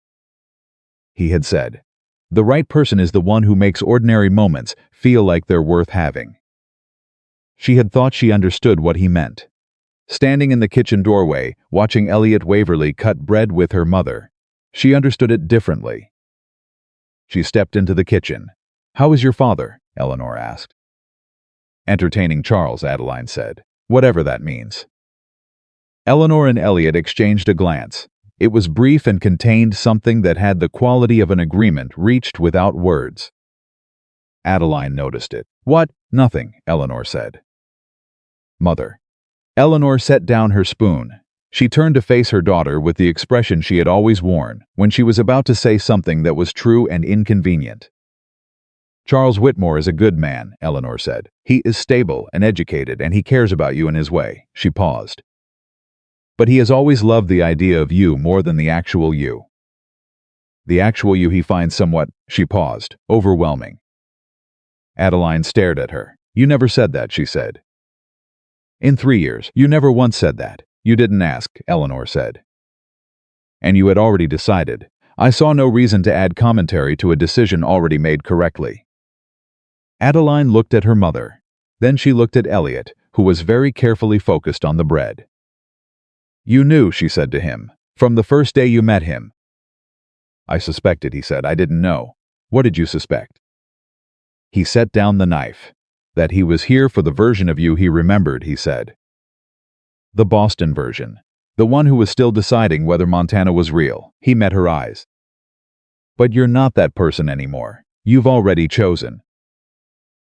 He had said, "The right person is the one who makes ordinary moments feel like they're worth having." She had thought she understood what he meant. Standing in the kitchen doorway, watching Elliot Waverly cut bread with her mother, she understood it differently. She stepped into the kitchen. "How is your father?" Eleanor asked. "Entertaining Charles," Adeline said, "whatever that means." Eleanor and Elliot exchanged a glance. It was brief and contained something that had the quality of an agreement reached without words. Adeline noticed it. "What?" "Nothing," Eleanor said. "Mother." Eleanor set down her spoon. She turned to face her daughter with the expression she had always worn when she was about to say something that was true and inconvenient. "Charles Whitmore is a good man," Eleanor said. "He is stable and educated, and he cares about you in his way." She paused. "But he has always loved the idea of you more than the actual you. The actual you he finds somewhat," she paused, "overwhelming." Adeline stared at her. "You never said that," she said. "In 3 years, you never once said that. You didn't ask," Eleanor said. "And you had already decided. I saw no reason to add commentary to a decision already made correctly." Adeline looked at her mother. Then she looked at Elliot, who was very carefully focused on the bread. "You knew," she said to him, "from the first day you met him." "I suspected," he said. "I didn't know." "What did you suspect?" He set down the knife. "That he was here for the version of you he remembered," he said. "The Boston version. The one who was still deciding whether Montana was real." He met her eyes. "But you're not that person anymore. You've already chosen."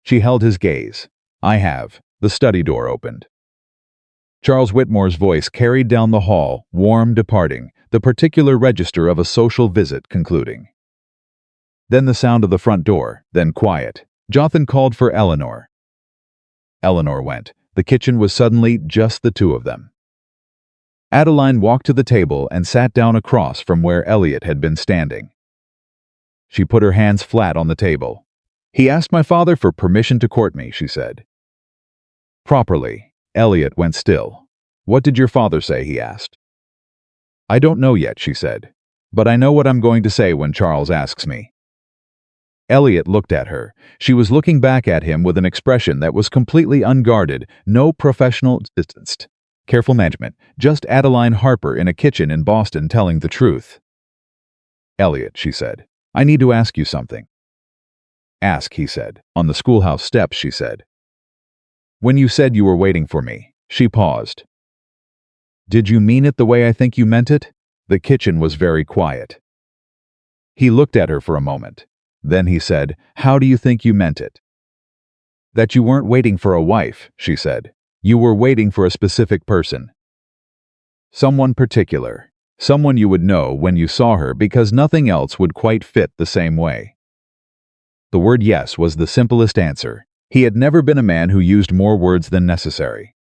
She held his gaze. "I have." The study door opened. Charles Whitmore's voice carried down the hall, warm departing, the particular register of a social visit concluding. Then the sound of the front door, then quiet. Jonathan called for Eleanor. Eleanor went. The kitchen was suddenly just the two of them. Adeline walked to the table and sat down across from where Elliot had been standing. She put her hands flat on the table. "He asked my father for permission to court me," she said. "Properly." Elliot went still. "What did your father say?" he asked. "I don't know yet," she said. "But I know what I'm going to say when Charles asks me." Elliot looked at her. She was looking back at him with an expression that was completely unguarded, no professional distanced. Careful management, just Adeline Harper in a kitchen in Boston telling the truth. "Elliot," she said, "I need to ask you something." "Ask," he said. "On the schoolhouse steps," she said. "When you said you were waiting for me," she paused. "Did you mean it the way I think you meant it?" The kitchen was very quiet. He looked at her for a moment. Then he said, "How do you think you meant it?" "That you weren't waiting for a wife," she said. "You were waiting for a specific person. Someone particular. Someone you would know when you saw her because nothing else would quite fit the same way." The word yes was the simplest answer. He had never been a man who used more words than necessary.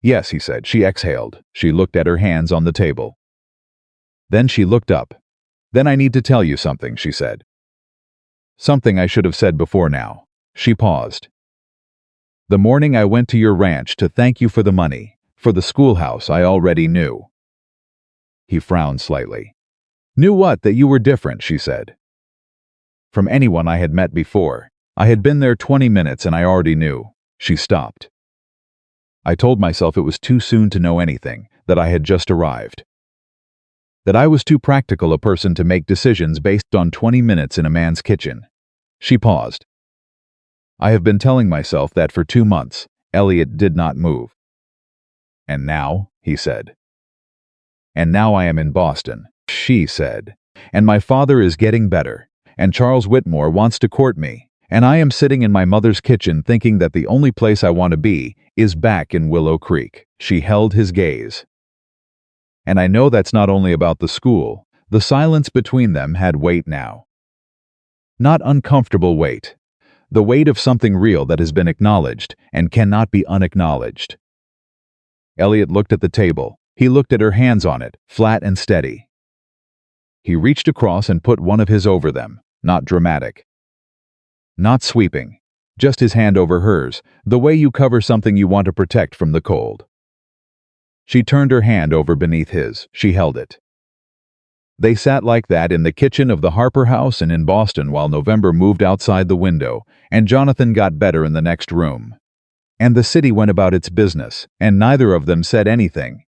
"Yes," he said. She exhaled. She looked at her hands on the table. Then she looked up. "Then I need to tell you something," she said. "Something I should have said before now." She paused. "The morning I went to your ranch to thank you for the money, for the schoolhouse, I already knew." He frowned slightly. "Knew what? That you were different," she said. "From anyone I had met before. I had been there 20 minutes and I already knew." She stopped. "I told myself it was too soon to know anything, that I had just arrived." That I was too practical a person to make decisions based on 20 minutes in a man's kitchen. She paused. I have been telling myself that for 2 months. Elliot did not move. And now, he said. And now I am in Boston, she said. And my father is getting better. And Charles Whitmore wants to court me. And I am sitting in my mother's kitchen thinking that the only place I want to be is back in Willow Creek. She held his gaze. And I know that's not only about the school. The silence between them had weight now. Not uncomfortable weight. The weight of something real that has been acknowledged and cannot be unacknowledged. Elliot looked at the table. He looked at her hands on it, flat and steady. He reached across and put one of his over them, not dramatic. Not sweeping. Just his hand over hers, the way you cover something you want to protect from the cold. She turned her hand over beneath his. She held it. They sat like that in the kitchen of the Harper house and in Boston while November moved outside the window, and Jonathan got better in the next room. And the city went about its business, and neither of them said anything.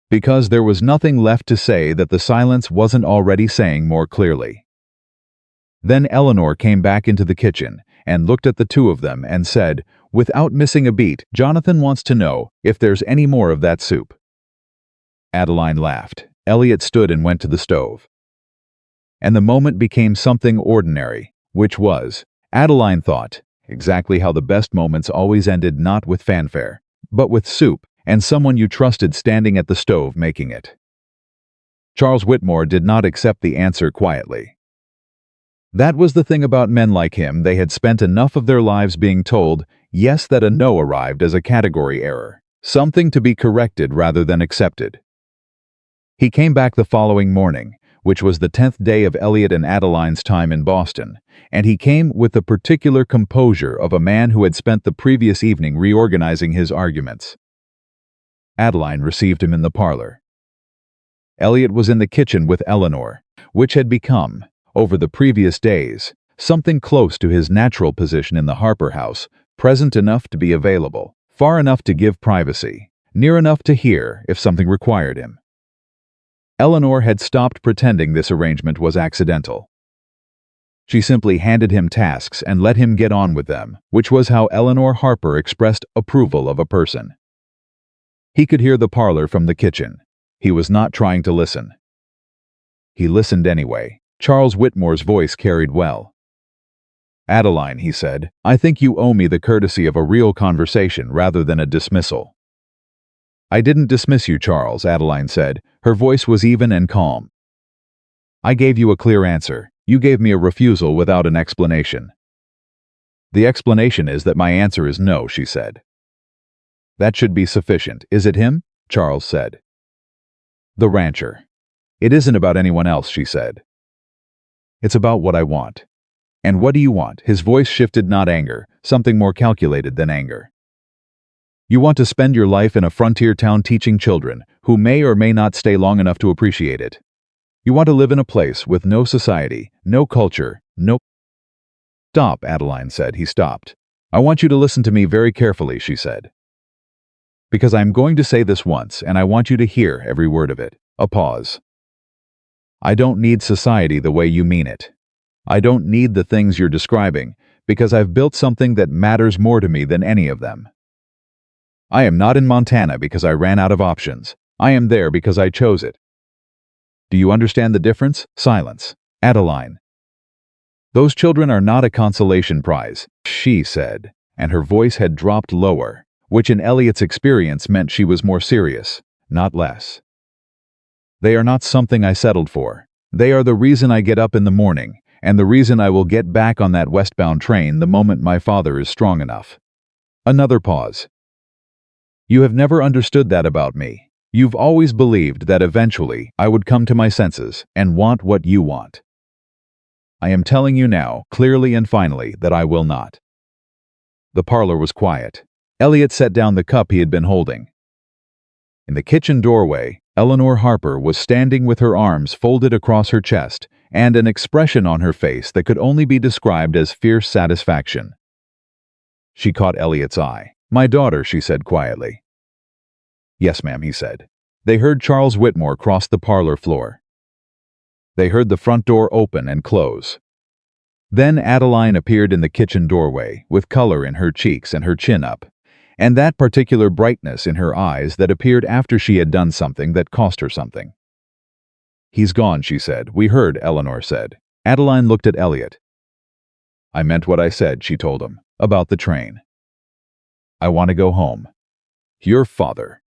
Because there was nothing left to say that the silence wasn't already saying more clearly. Then Eleanor came back into the kitchen and looked at the two of them and said, without missing a beat, Jonathan wants to know if there's any more of that soup. Adeline laughed. Elliot stood and went to the stove. And the moment became something ordinary, which was, Adeline thought, exactly how the best moments always ended not with fanfare, but with soup, and someone you trusted standing at the stove making it. Charles Whitmore did not accept the answer quietly. That was the thing about men like him, they had spent enough of their lives being told, yes, that a no arrived as a category error, something to be corrected rather than accepted. He came back the following morning, which was the 10th day of Elliot and Adeline's time in Boston, and he came with the particular composure of a man who had spent the previous evening reorganizing his arguments. Adeline received him in the parlor. Elliot was in the kitchen with Eleanor, which had become, over the previous days, something close to his natural position in the Harper house, present enough to be available, far enough to give privacy, near enough to hear if something required him. Eleanor had stopped pretending this arrangement was accidental. She simply handed him tasks and let him get on with them, which was how Eleanor Harper expressed approval of a person. He could hear the parlor from the kitchen. He was not trying to listen. He listened anyway. Charles Whitmore's voice carried well. Adeline, he said, I think you owe me the courtesy of a real conversation rather than a dismissal. I didn't dismiss you, Charles, Adeline said. Her voice was even and calm. I gave you a clear answer. You gave me a refusal without an explanation. The explanation is that my answer is no, she said. That should be sufficient. Is it him? Charles said. The rancher. It isn't about anyone else, she said. It's about what I want. And what do you want? His voice shifted, not anger, something more calculated than anger. You want to spend your life in a frontier town teaching children who may or may not stay long enough to appreciate it. You want to live in a place with no society, no culture, no... Stop, Adeline said. He stopped. I want you to listen to me very carefully, she said. Because I'm going to say this once, and I want you to hear every word of it. A pause. I don't need society the way you mean it. I don't need the things you're describing, because I've built something that matters more to me than any of them. I am not in Montana because I ran out of options. I am there because I chose it. Do you understand the difference? Silence. Adeline. Those children are not a consolation prize, she said, and her voice had dropped lower, which in Elliot's experience meant she was more serious, not less. They are not something I settled for. They are the reason I get up in the morning, and the reason I will get back on that westbound train the moment my father is strong enough. Another pause. You have never understood that about me. You've always believed that eventually I would come to my senses and want what you want. I am telling you now, clearly and finally, that I will not. The parlor was quiet. Elliot set down the cup he had been holding. In the kitchen doorway, Eleanor Harper was standing with her arms folded across her chest and an expression on her face that could only be described as fierce satisfaction. She caught Elliot's eye. My daughter, she said quietly. Yes, ma'am, he said. They heard Charles Whitmore cross the parlor floor. They heard the front door open and close. Then Adeline appeared in the kitchen doorway, with color in her cheeks and her chin up, and that particular brightness in her eyes that appeared after she had done something that cost her something. "He's gone," she said. "We heard," Eleanor said. Adeline looked at Elliot. "I meant what I said," she told him, "about the train. I want to go home. Your father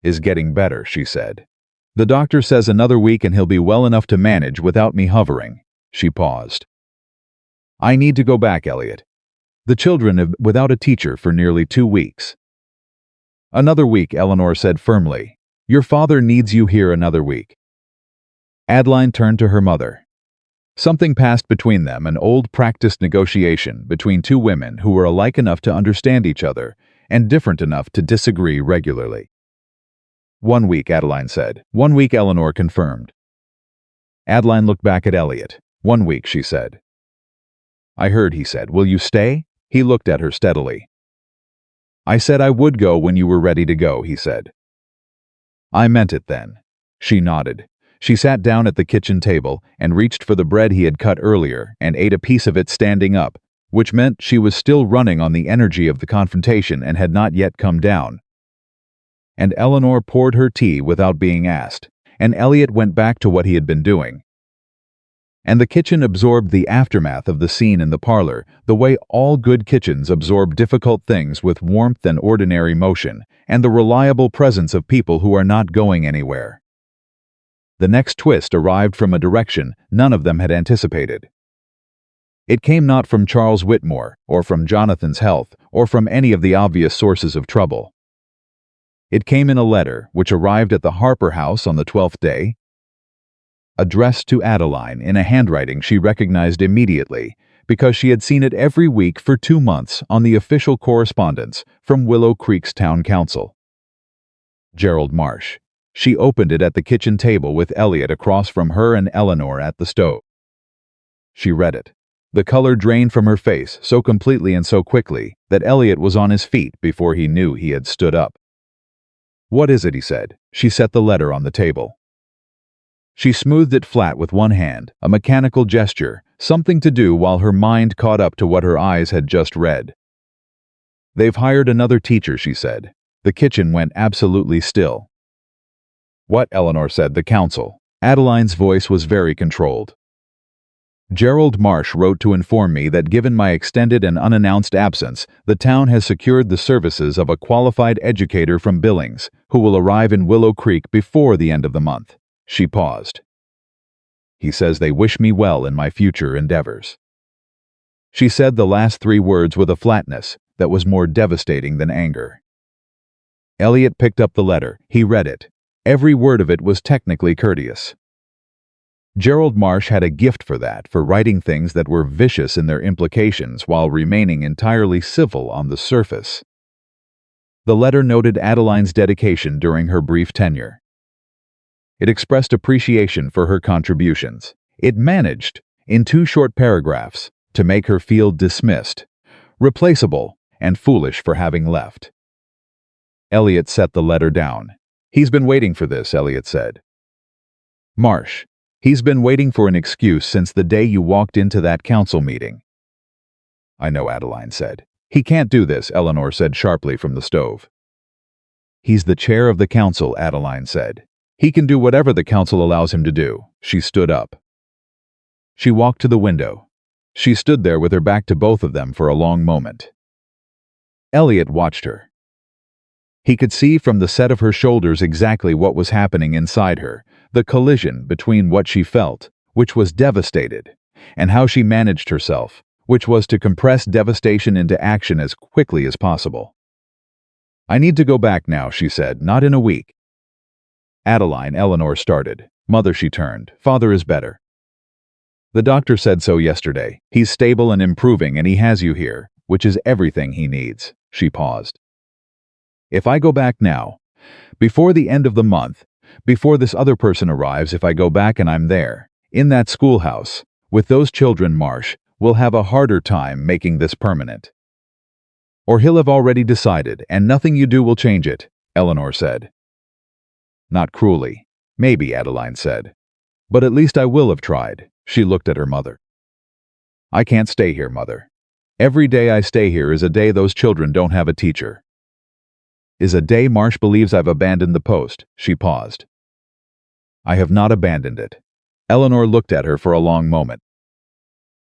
is getting better," she said. "The doctor says another week and he'll be well enough to manage without me hovering." She paused. "I need to go back, Elliot. The children have been without a teacher for nearly 2 weeks." "Another week," Eleanor said firmly. "Your father needs you here another week." Adeline turned to her mother. Something passed between them, an old practiced negotiation between two women who were alike enough to understand each other and different enough to disagree regularly. "1 week," Adeline said. "1 week," Eleanor confirmed. Adeline looked back at Elliot. "1 week," she said. "I heard," he said. "Will you stay?" He looked at her steadily. "I said I would go when you were ready to go," he said. "I meant it then." She nodded. She sat down at the kitchen table and reached for the bread he had cut earlier and ate a piece of it standing up, which meant she was still running on the energy of the confrontation and had not yet come down. And Eleanor poured her tea without being asked, and Elliot went back to what he had been doing. And the kitchen absorbed the aftermath of the scene in the parlor, the way all good kitchens absorb difficult things with warmth and ordinary motion, and the reliable presence of people who are not going anywhere. The next twist arrived from a direction none of them had anticipated. It came not from Charles Whitmore, or from Jonathan's health, or from any of the obvious sources of trouble. It came in a letter which arrived at the Harper house on the 12th day, addressed to Adeline in a handwriting she recognized immediately because she had seen it every week for 2 months on the official correspondence from Willow Creek's town council. Gerald Marsh. She opened it at the kitchen table with Elliot across from her and Eleanor at the stove. She read it. The color drained from her face so completely and so quickly that Elliot was on his feet before he knew he had stood up. "What is it?" he said. She set the letter on the table. She smoothed it flat with one hand, a mechanical gesture, something to do while her mind caught up to what her eyes had just read. "They've hired another teacher," she said. The kitchen went absolutely still. "What?" Eleanor said. "The council." Adeline's voice was very controlled. "Gerald Marsh wrote to inform me that given my extended and unannounced absence, the town has secured the services of a qualified educator from Billings, who will arrive in Willow Creek before the end of the month." She paused. "He says they wish me well in my future endeavors." She said the last 3 words with a flatness that was more devastating than anger. Elliot picked up the letter. He read it. Every word of it was technically courteous. Gerald Marsh had a gift for that, for writing things that were vicious in their implications while remaining entirely civil on the surface. The letter noted Adeline's dedication during her brief tenure. It expressed appreciation for her contributions. It managed, in 2 short paragraphs, to make her feel dismissed, replaceable, and foolish for having left. Elliot set the letter down. "He's been waiting for this," Elliot said. "Marsh, he's been waiting for an excuse since the day you walked into that council meeting." "I know," Adeline said. "He can't do this," Eleanor said sharply from the stove. "He's the chair of the council," Adeline said. "He can do whatever the council allows him to do." She stood up. She walked to the window. She stood there with her back to both of them for a long moment. Elliot watched her. He could see from the set of her shoulders exactly what was happening inside her, the collision between what she felt, which was devastated, and how she managed herself, which was to compress devastation into action as quickly as possible. "I need to go back now," she said, "not in a week." "Adeline," Eleanor started. "Mother," she turned. "Father is better. The doctor said so yesterday. He's stable and improving, and he has you here, which is everything he needs." She paused. "If I go back now, before the end of the month, before this other person arrives, if I go back and I'm there, in that schoolhouse, with those children, Marsh, we'll have a harder time making this permanent." "Or he'll have already decided, and nothing you do will change it," Eleanor said. Not cruelly. Maybe, Adeline said. But at least I will have tried. She looked at her mother. I can't stay here, Mother. Every day I stay here is a day those children don't have a teacher. Is a day Marsh believes I've abandoned the post. She paused. I have not abandoned it. Eleanor looked at her for a long moment.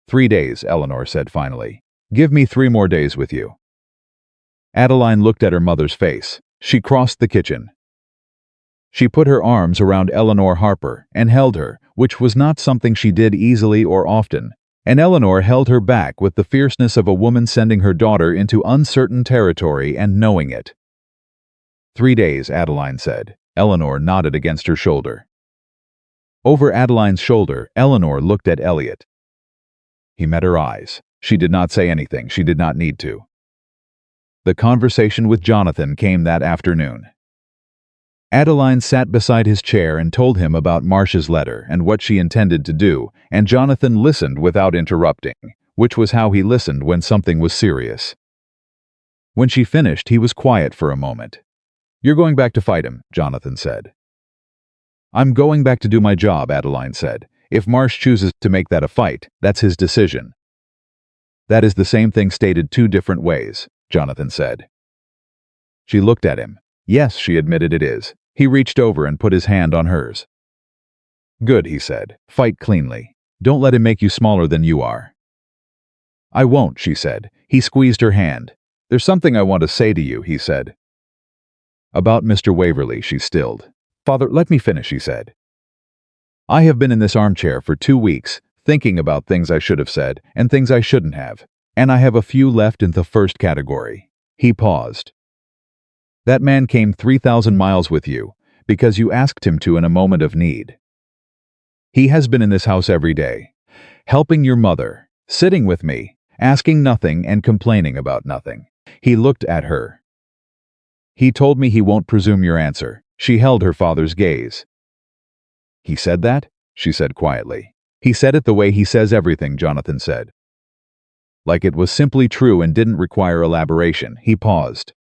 3 days, Eleanor said finally. Give me 3 more days with you. Adeline looked at her mother's face. She crossed the kitchen. She put her arms around Eleanor Harper and held her, which was not something she did easily or often, and Eleanor held her back with the fierceness of a woman sending her daughter into uncertain territory and knowing it. 3 days, Adeline said. Eleanor nodded against her shoulder. Over Adeline's shoulder, Eleanor looked at Elliot. He met her eyes. She did not say anything. She did not need to. The conversation with Jonathan came that afternoon. Adeline sat beside his chair and told him about Marsh's letter and what she intended to do, and Jonathan listened without interrupting, which was how he listened when something was serious. When she finished, he was quiet for a moment. You're going back to fight him, Jonathan said. I'm going back to do my job, Adeline said. If Marsh chooses to make that a fight, that's his decision. That is the same thing stated 2 different ways, Jonathan said. She looked at him. Yes, she admitted it is. He reached over and put his hand on hers. Good, he said. Fight cleanly. Don't let him make you smaller than you are. I won't, she said. He squeezed her hand. There's something I want to say to you, he said. About Mr. Waverley, she stilled. Father, let me finish, he said. I have been in this armchair for 2 weeks, thinking about things I should have said and things I shouldn't have, and I have a few left in the first category. He paused. That man came 3,000 miles with you because you asked him to in a moment of need. He has been in this house every day, helping your mother, sitting with me, asking nothing and complaining about nothing. He looked at her. He told me he won't presume your answer. She held her father's gaze. He said that? She said quietly. He said it the way he says everything, Jonathan said. Like it was simply true and didn't require elaboration. He paused.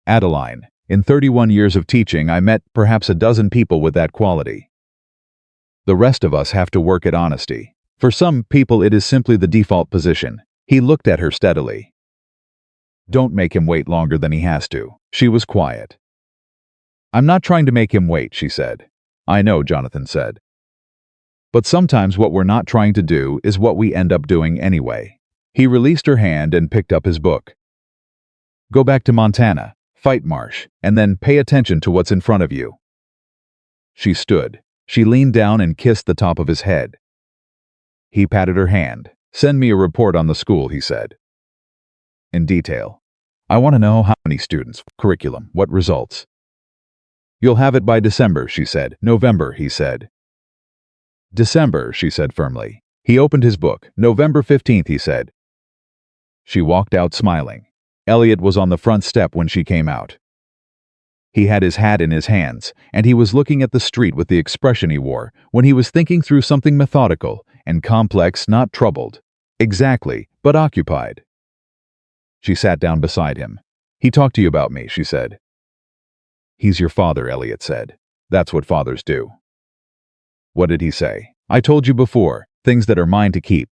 Adeline, in 31 years of teaching, I met perhaps a dozen people with that quality. The rest of us have to work at honesty. For some people it is simply the default position. He looked at her steadily. Don't make him wait longer than he has to. She was quiet. I'm not trying to make him wait, she said. I know, Jonathan said. But sometimes what we're not trying to do is what we end up doing anyway. He released her hand and picked up his book. Go back to Montana, fight Marsh, and then pay attention to what's in front of you. She stood. She leaned down and kissed the top of his head. He patted her hand. Send me a report on the school, he said. In detail. I want to know how many students, curriculum, what results. You'll have it by December, she said. November, he said. December, she said firmly. He opened his book. November 15th, he said. She walked out smiling. Elliot was on the front step when she came out. He had his hat in his hands, and he was looking at the street with the expression he wore when he was thinking through something methodical and complex, not troubled. Exactly, but occupied. She sat down beside him. He talked to you about me, she said. He's your father, Elliot said. That's what fathers do. What did he say? I told you before, things that are mine to keep.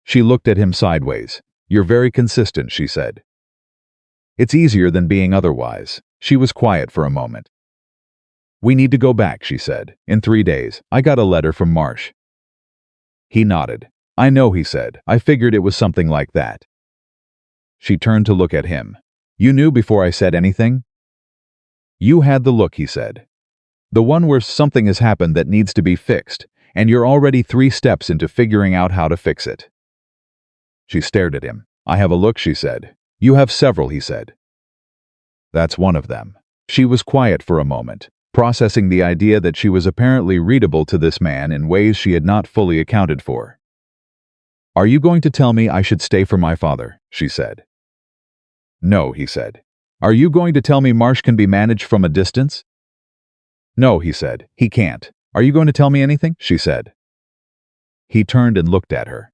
She looked at him sideways. You're very consistent, she said. It's easier than being otherwise. She was quiet for a moment. We need to go back, she said. In 3 days. I got a letter from Marsh. He nodded. I know, he said. I figured it was something like that. She turned to look at him. You knew before I said anything? You had the look, he said. The one where something has happened that needs to be fixed, and you're already 3 steps into figuring out how to fix it. She stared at him. I have a look, she said. You have several, he said. That's one of them. She was quiet for a moment, processing the idea that she was apparently readable to this man in ways she had not fully accounted for. Are you going to tell me I should stay for my father? She said. No, he said. Are you going to tell me Marsh can be managed from a distance? No, he said. He can't. Are you going to tell me anything? She said. He turned and looked at her.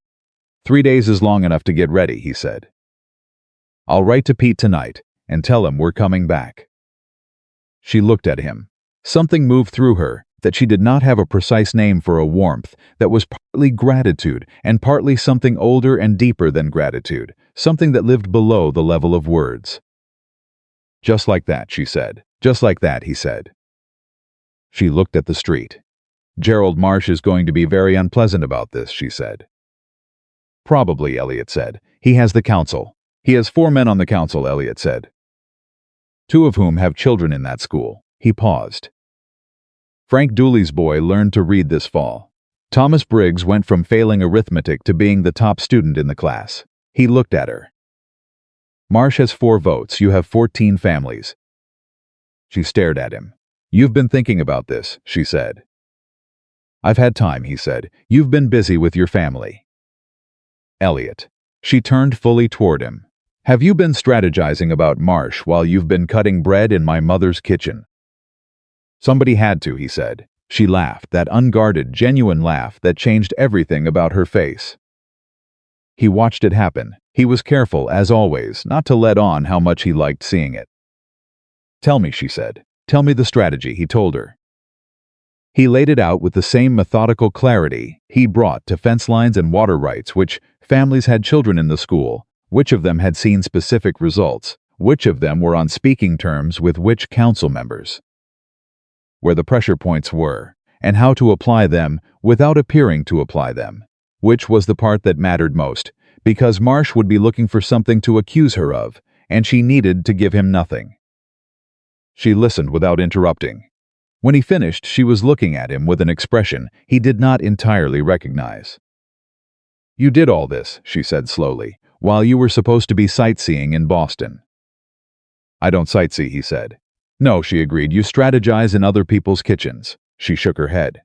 3 days is long enough to get ready, he said. I'll write to Pete tonight and tell him we're coming back. She looked at him. Something moved through her, that she did not have a precise name for a warmth, that was partly gratitude and partly something older and deeper than gratitude, something that lived below the level of words. "Just like that," she said. "Just like that," he said. She looked at the street. "Gerald Marsh is going to be very unpleasant about this," she said. "Probably," Elliot said. "He has the council. He has 4 men on the council," Elliot said. "2 of whom have children in that school." He paused. Frank Dooley's boy learned to read this fall. Thomas Briggs went from failing arithmetic to being the top student in the class. He looked at her. "Marsh has 4 votes. You have 14 families." She stared at him. "You've been thinking about this," she said. "I've had time," he said. "You've been busy with your family." "Elliot." She turned fully toward him. "Have you been strategizing about Marsh while you've been cutting bread in my mother's kitchen?" "Somebody had to," he said. She laughed, that unguarded, genuine laugh that changed everything about her face. He watched it happen. He was careful, as always, not to let on how much he liked seeing it. "Tell me," she said. "Tell me the strategy," he told her. He laid it out with the same methodical clarity he brought to fence lines and water rights, which families had children in the school, which of them had seen specific results, which of them were on speaking terms with which council members, where the pressure points were, and how to apply them without appearing to apply them, which was the part that mattered most, because Marsh would be looking for something to accuse her of, and she needed to give him nothing. She listened without interrupting. When he finished, she was looking at him with an expression he did not entirely recognize. "You did all this," she said slowly, "while you were supposed to be sightseeing in Boston." "I don't sightsee," he said. "No," she agreed, "you strategize in other people's kitchens." She shook her head.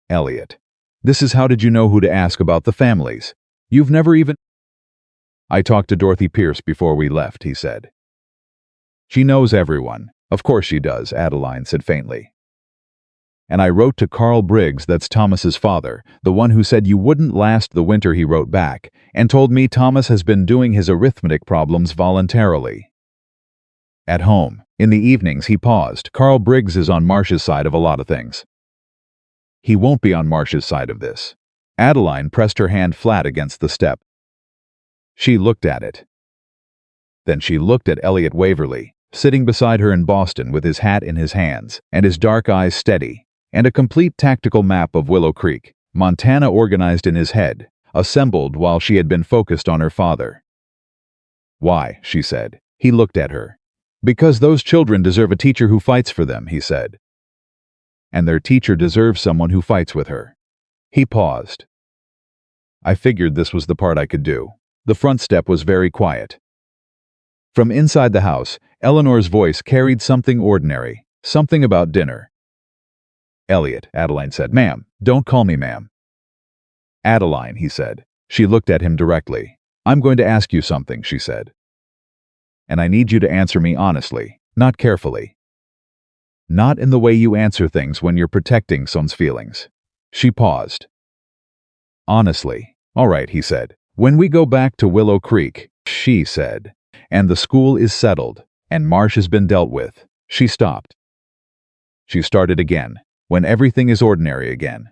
"Elliot, this is how did you know who to ask about the families? You've never even—" "I talked to Dorothy Pierce before we left," he said. "She knows everyone." "Of course she does," Adeline said faintly. "And I wrote to Carl Briggs, that's Thomas's father, the one who said you wouldn't last the winter. He wrote back and told me Thomas has been doing his arithmetic problems voluntarily. At home, in the evenings." He paused. "Carl Briggs is on Marsh's side of a lot of things." "He won't be on Marsh's side of this." Adeline pressed her hand flat against the step. She looked at it. Then she looked at Elliot Waverly, sitting beside her in Boston with his hat in his hands and his dark eyes steady, and a complete tactical map of Willow Creek, Montana organized in his head, assembled while she had been focused on her father. "Why?" she said. He looked at her. "Because those children deserve a teacher who fights for them," he said. "And their teacher deserves someone who fights with her." He paused. "I figured this was the part I could do." The front step was very quiet. From inside the house, Eleanor's voice carried something ordinary, something about dinner. "Elliot," Adeline said. "Ma'am, don't call me ma'am." "Adeline," he said. She looked at him directly. "I'm going to ask you something," she said. "And I need you to answer me honestly, not carefully. Not in the way you answer things when you're protecting someone's feelings." She paused. "Honestly." "All right," he said. "When we go back to Willow Creek," she said, "and the school is settled, and Marsh has been dealt with." She stopped. She started again. "When everything is ordinary again.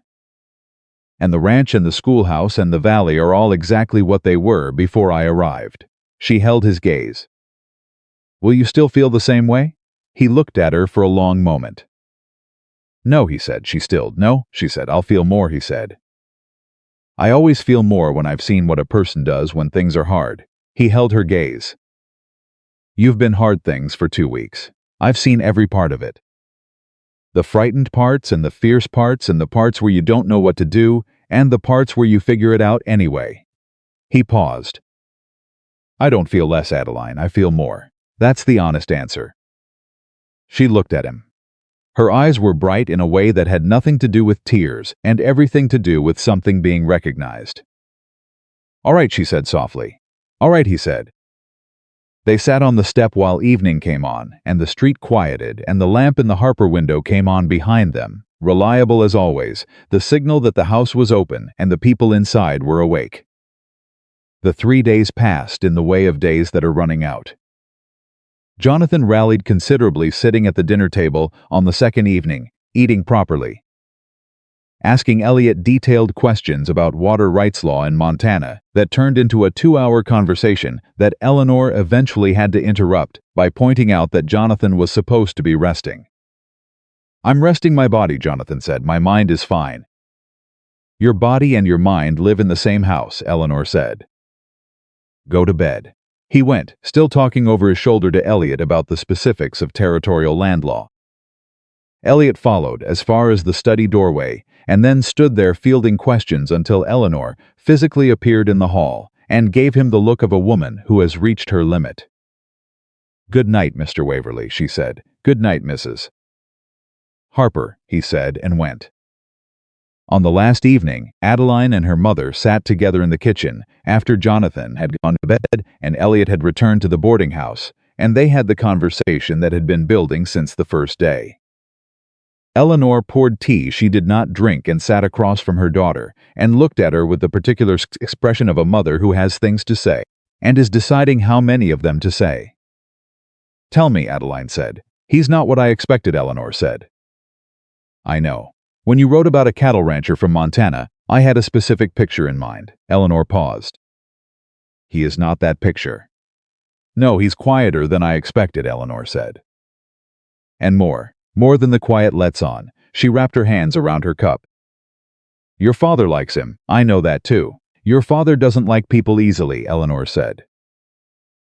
And the ranch and the schoolhouse and the valley are all exactly what they were before I arrived." She held his gaze. "Will you still feel the same way?" He looked at her for a long moment. "No," he said. She stilled. "No," she said. "I'll feel more," he said. "I always feel more when I've seen what a person does when things are hard." He held her gaze. "You've been hard things for 2 weeks. I've seen every part of it. The frightened parts and the fierce parts and the parts where you don't know what to do and the parts where you figure it out anyway." He paused. "I don't feel less, Adeline. I feel more. That's the honest answer." She looked at him. Her eyes were bright in a way that had nothing to do with tears and everything to do with something being recognized. "All right," she said softly. "All right," he said. They sat on the step while evening came on, and the street quieted, and the lamp in the Harper window came on behind them, reliable as always, the signal that the house was open and the people inside were awake. The 3 days passed in the way of days that are running out. Jonathan rallied considerably sitting at the dinner table on the second evening, eating properly. Asking Elliot detailed questions about water rights law in Montana that turned into a 2-hour conversation that Eleanor eventually had to interrupt by pointing out that Jonathan was supposed to be resting. "I'm resting my body," Jonathan said. "My mind is fine." "Your body and your mind live in the same house," Eleanor said. "Go to bed." He went, still talking over his shoulder to Elliot about the specifics of territorial land law. Elliot followed as far as the study doorway and then stood there fielding questions until Eleanor physically appeared in the hall and gave him the look of a woman who has reached her limit. "Good night, Mr. Waverly," she said. "Good night, Mrs. Harper," he said and went. On the last evening, Adeline and her mother sat together in the kitchen after Jonathan had gone to bed and Elliot had returned to the boarding house, and they had the conversation that had been building since the first day. Eleanor poured tea she did not drink and sat across from her daughter and looked at her with the particular expression of a mother who has things to say and is deciding how many of them to say. "Tell me," Adeline said. "He's not what I expected," Eleanor said. "I know. When you wrote about a cattle rancher from Montana, I had a specific picture in mind." Eleanor paused. "He is not that picture." "No, he's quieter than I expected," Eleanor said. "And more than the quiet lets on." She wrapped her hands around her cup. "Your father likes him. I know that too." "Your father doesn't like people easily," Eleanor said.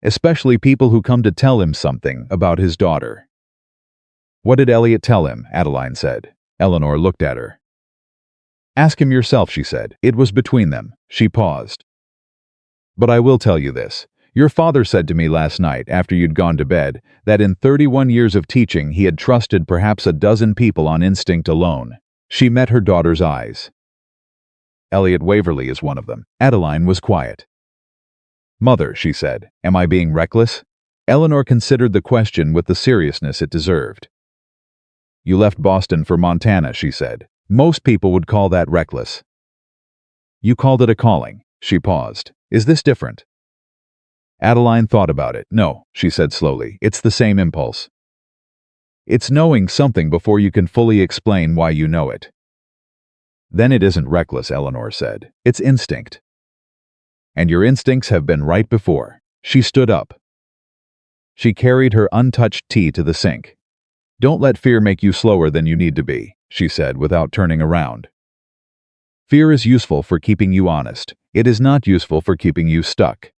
"Especially people who come to tell him something about his daughter." "What did Elliot tell him?" Adeline said. Eleanor looked at her. "Ask him yourself," she said. "It was between them." She paused. "But I will tell you this. Your father said to me last night, after you'd gone to bed, that in 31 years of teaching he had trusted perhaps a dozen people on instinct alone." She met her daughter's eyes. "Elliot Waverly is one of them." Adeline was quiet. "Mother," she said, "am I being reckless?" Eleanor considered the question with the seriousness it deserved. "You left Boston for Montana," she said. "Most people would call that reckless." "You called it a calling." She paused. "Is this different?" Adeline thought about it. "No," she said slowly. "It's the same impulse. It's knowing something before you can fully explain why you know it." "Then it isn't reckless," Eleanor said. "It's instinct. And your instincts have been right before." She stood up. She carried her untouched tea to the sink. "Don't let fear make you slower than you need to be," she said without turning around. "Fear is useful for keeping you honest. It is not useful for keeping you stuck."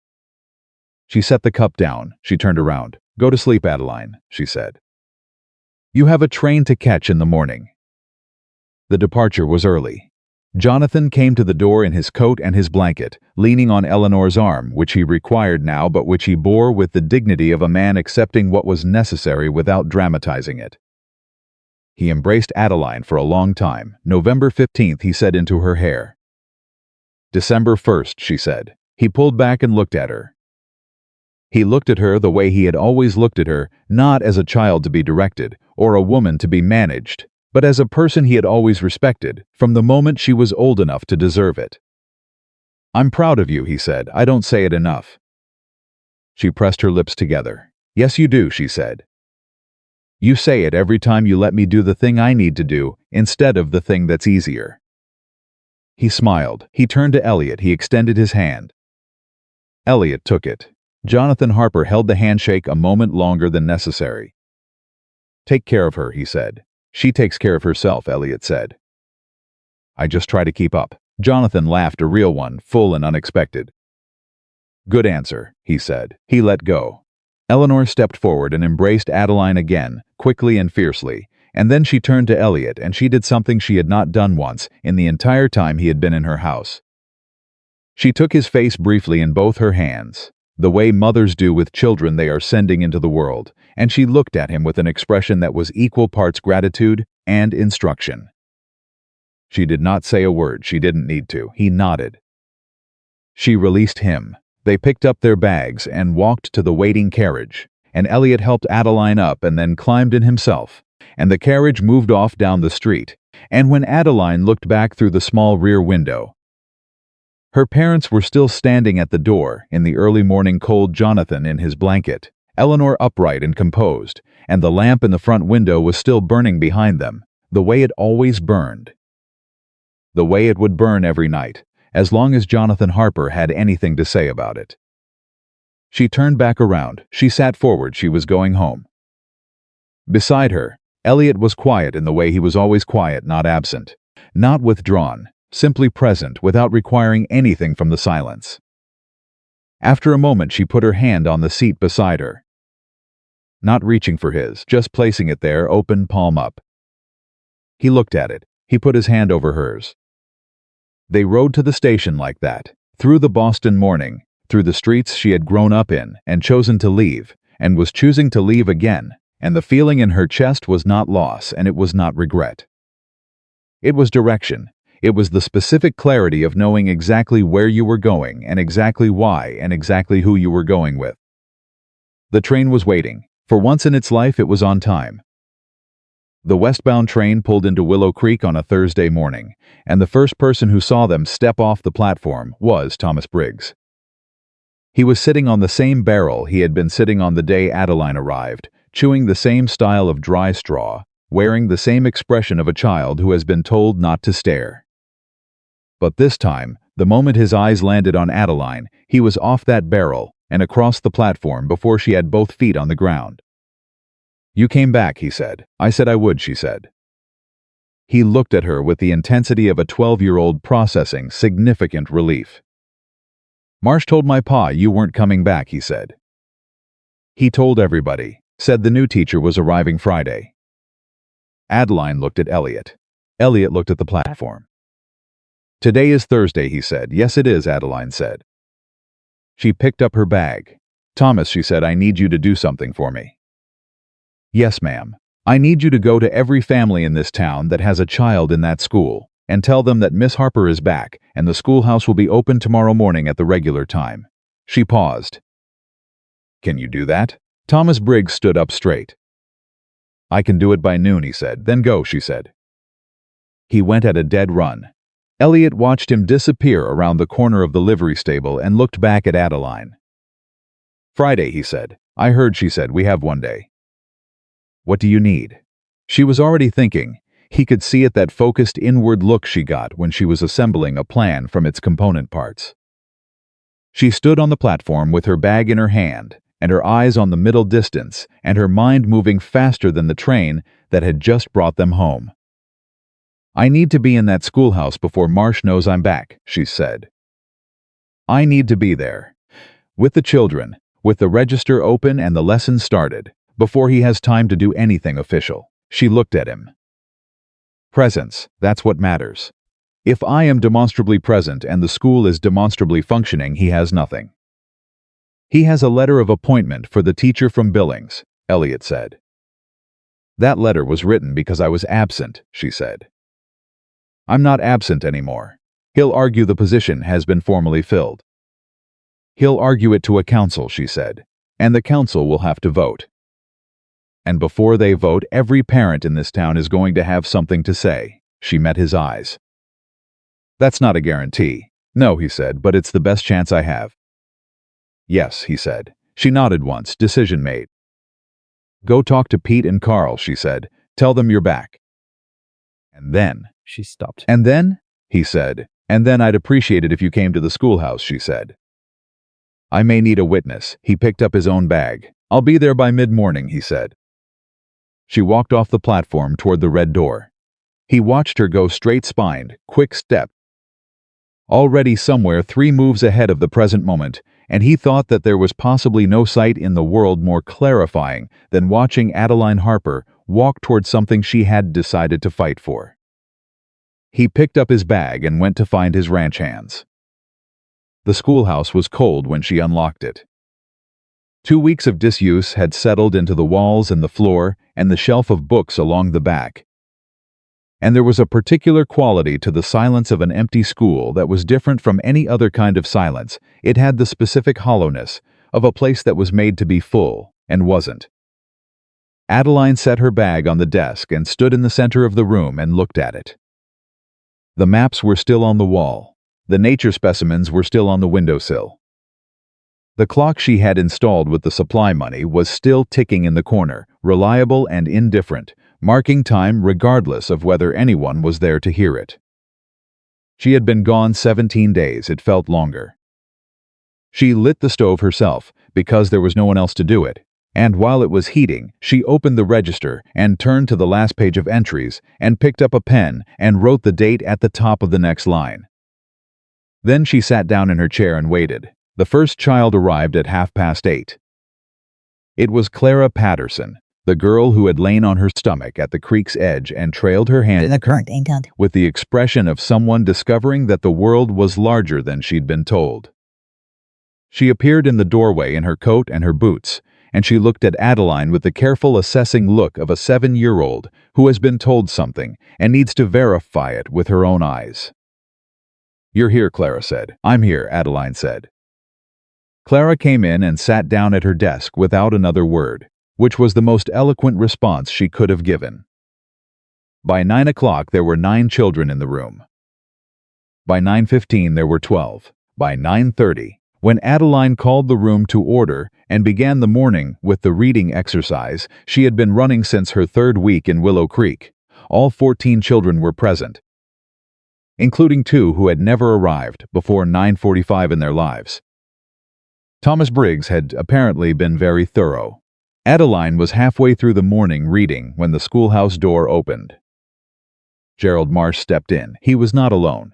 She set the cup down. She turned around. "Go to sleep, Adeline," she said. "You have a train to catch in the morning." The departure was early. Jonathan came to the door in his coat and his blanket, leaning on Eleanor's arm, which he required now but which he bore with the dignity of a man accepting what was necessary without dramatizing it. He embraced Adeline for a long time. "November 15th, he said into her hair. "December 1st, she said. He pulled back and looked at her. He looked at her the way he had always looked at her, not as a child to be directed, or a woman to be managed, but as a person he had always respected, from the moment she was old enough to deserve it. "I'm proud of you," he said. "I don't say it enough." She pressed her lips together. "Yes, you do," she said. "You say it every time you let me do the thing I need to do, instead of the thing that's easier." He smiled. He turned to Elliot. He extended his hand. Elliot took it. Jonathan Harper held the handshake a moment longer than necessary. "Take care of her," he said. "She takes care of herself," Elliot said. "I just try to keep up." Jonathan laughed, a real one, full and unexpected. "Good answer," he said. He let go. Eleanor stepped forward and embraced Adeline again, quickly and fiercely, and then she turned to Elliot and she did something she had not done once in the entire time he had been in her house. She took his face briefly in both her hands, the way mothers do with children they are sending into the world, and she looked at him with an expression that was equal parts gratitude and instruction. She did not say a word. She didn't need to. He nodded. She released him. They picked up their bags and walked to the waiting carriage, and Elliot helped Adeline up and then climbed in himself, and the carriage moved off down the street, and when Adeline looked back through the small rear window, her parents were still standing at the door in the early morning cold, Jonathan in his blanket, Eleanor upright and composed, and the lamp in the front window was still burning behind them, the way it always burned. The way it would burn every night, as long as Jonathan Harper had anything to say about it. She turned back around. She sat forward. She was going home. Beside her, Elliot was quiet in the way he was always quiet, not absent, not withdrawn, simply present without requiring anything from the silence. After a moment, she put her hand on the seat beside her. Not reaching for his, just placing it there, open palm up. He looked at it. He put his hand over hers. They rode to the station like that, through the Boston morning, through the streets she had grown up in and chosen to leave, and was choosing to leave again, and the feeling in her chest was not loss and it was not regret. It was direction. It was the specific clarity of knowing exactly where you were going and exactly why and exactly who you were going with. The train was waiting. For once in its life, it was on time. The westbound train pulled into Willow Creek on a Thursday morning, and the first person who saw them step off the platform was Thomas Briggs. He was sitting on the same barrel he had been sitting on the day Adeline arrived, chewing the same style of dry straw, wearing the same expression of a child who has been told not to stare. But this time, the moment his eyes landed on Adeline, he was off that barrel and across the platform before she had both feet on the ground. "You came back," he said. "I said I would," she said. He looked at her with the intensity of a 12-year-old processing significant relief. "Marsh told my pa you weren't coming back," he said. "He told everybody. Said the new teacher was arriving Friday." Adeline looked at Elliot. Elliot looked at the platform. "Today is Thursday," he said. "Yes, it is," Adeline said. She picked up her bag. "Thomas," she said, "I need you to do something for me." "Yes, ma'am. I need you to go to every family in this town that has a child in that school and tell them that Miss Harper is back and the schoolhouse will be open tomorrow morning at the regular time." She paused. "Can you do that?" Thomas Briggs stood up straight. "I can do it by noon," he said. "Then go," she said. He went at a dead run. Elliot watched him disappear around the corner of the livery stable and looked back at Adeline. "Friday," he said. "I heard," she said. "We have one day." "What do you need?" She was already thinking. He could see it, that focused inward look she got when she was assembling a plan from its component parts. She stood on the platform with her bag in her hand and her eyes on the middle distance and her mind moving faster than the train that had just brought them home. "I need to be in that schoolhouse before Marsh knows I'm back," she said. "I need to be there. With the children, with the register open and the lesson started, before he has time to do anything official." She looked at him. "Presence, that's what matters. If I am demonstrably present and the school is demonstrably functioning, he has nothing." "He has a letter of appointment for the teacher from Billings," Elliot said. "That letter was written because I was absent," she said. "I'm not absent anymore. He'll argue the position has been formally filled." "He'll argue it to a council," she said, "and the council will have to vote. And before they vote, every parent in this town is going to have something to say." She met his eyes. "That's not a guarantee." "No," he said, "but it's the best chance I have." "Yes," he said. She nodded once. Decision made. "Go talk to Pete and Carl," she said. "Tell them you're back." "And then?" She stopped. "And then?" he said. "And then I'd appreciate it if you came to the schoolhouse," she said. "I may need a witness." He picked up his own bag. "I'll be there by mid-morning," he said. She walked off the platform toward the red door. He watched her go straight-spined, quick step. Already somewhere 3 moves ahead of the present moment, and he thought that there was possibly no sight in the world more clarifying than watching Adeline Harper walk toward something she had decided to fight for. He picked up his bag and went to find his ranch hands. The schoolhouse was cold when she unlocked it. 2 weeks of disuse had settled into the walls and the floor and the shelf of books along the back. And there was a particular quality to the silence of an empty school that was different from any other kind of silence. It had the specific hollowness of a place that was made to be full and wasn't. Adeline set her bag on the desk and stood in the center of the room and looked at it. The maps were still on the wall. The nature specimens were still on the windowsill. The clock she had installed with the supply money was still ticking in the corner, reliable and indifferent, marking time regardless of whether anyone was there to hear it. She had been gone 17 days, it felt longer. She lit the stove herself, because there was no one else to do it, and while it was heating, she opened the register and turned to the last page of entries and picked up a pen and wrote the date at the top of the next line. Then she sat down in her chair and waited. The first child arrived at 8:30. It was Clara Patterson, the girl who had lain on her stomach at the creek's edge and trailed her hand The current income. with the expression of someone discovering that the world was larger than she'd been told. She appeared in the doorway in her coat and her boots, and she looked at Adeline with the careful assessing look of a 7-year-old who has been told something and needs to verify it with her own eyes. "You're here," Clara said. "I'm here," Adeline said. Clara came in and sat down at her desk without another word, which was the most eloquent response she could have given. By 9 o'clock there were 9 children in the room. By 9:15 there were 12. By 9:30, when Adeline called the room to order and began the morning with the reading exercise she had been running since her 3rd week in Willow Creek, all 14 children were present, including 2 who had never arrived before 9:45 in their lives. Thomas Briggs had apparently been very thorough. Adeline was halfway through the morning reading when the schoolhouse door opened. Gerald Marsh stepped in. He was not alone.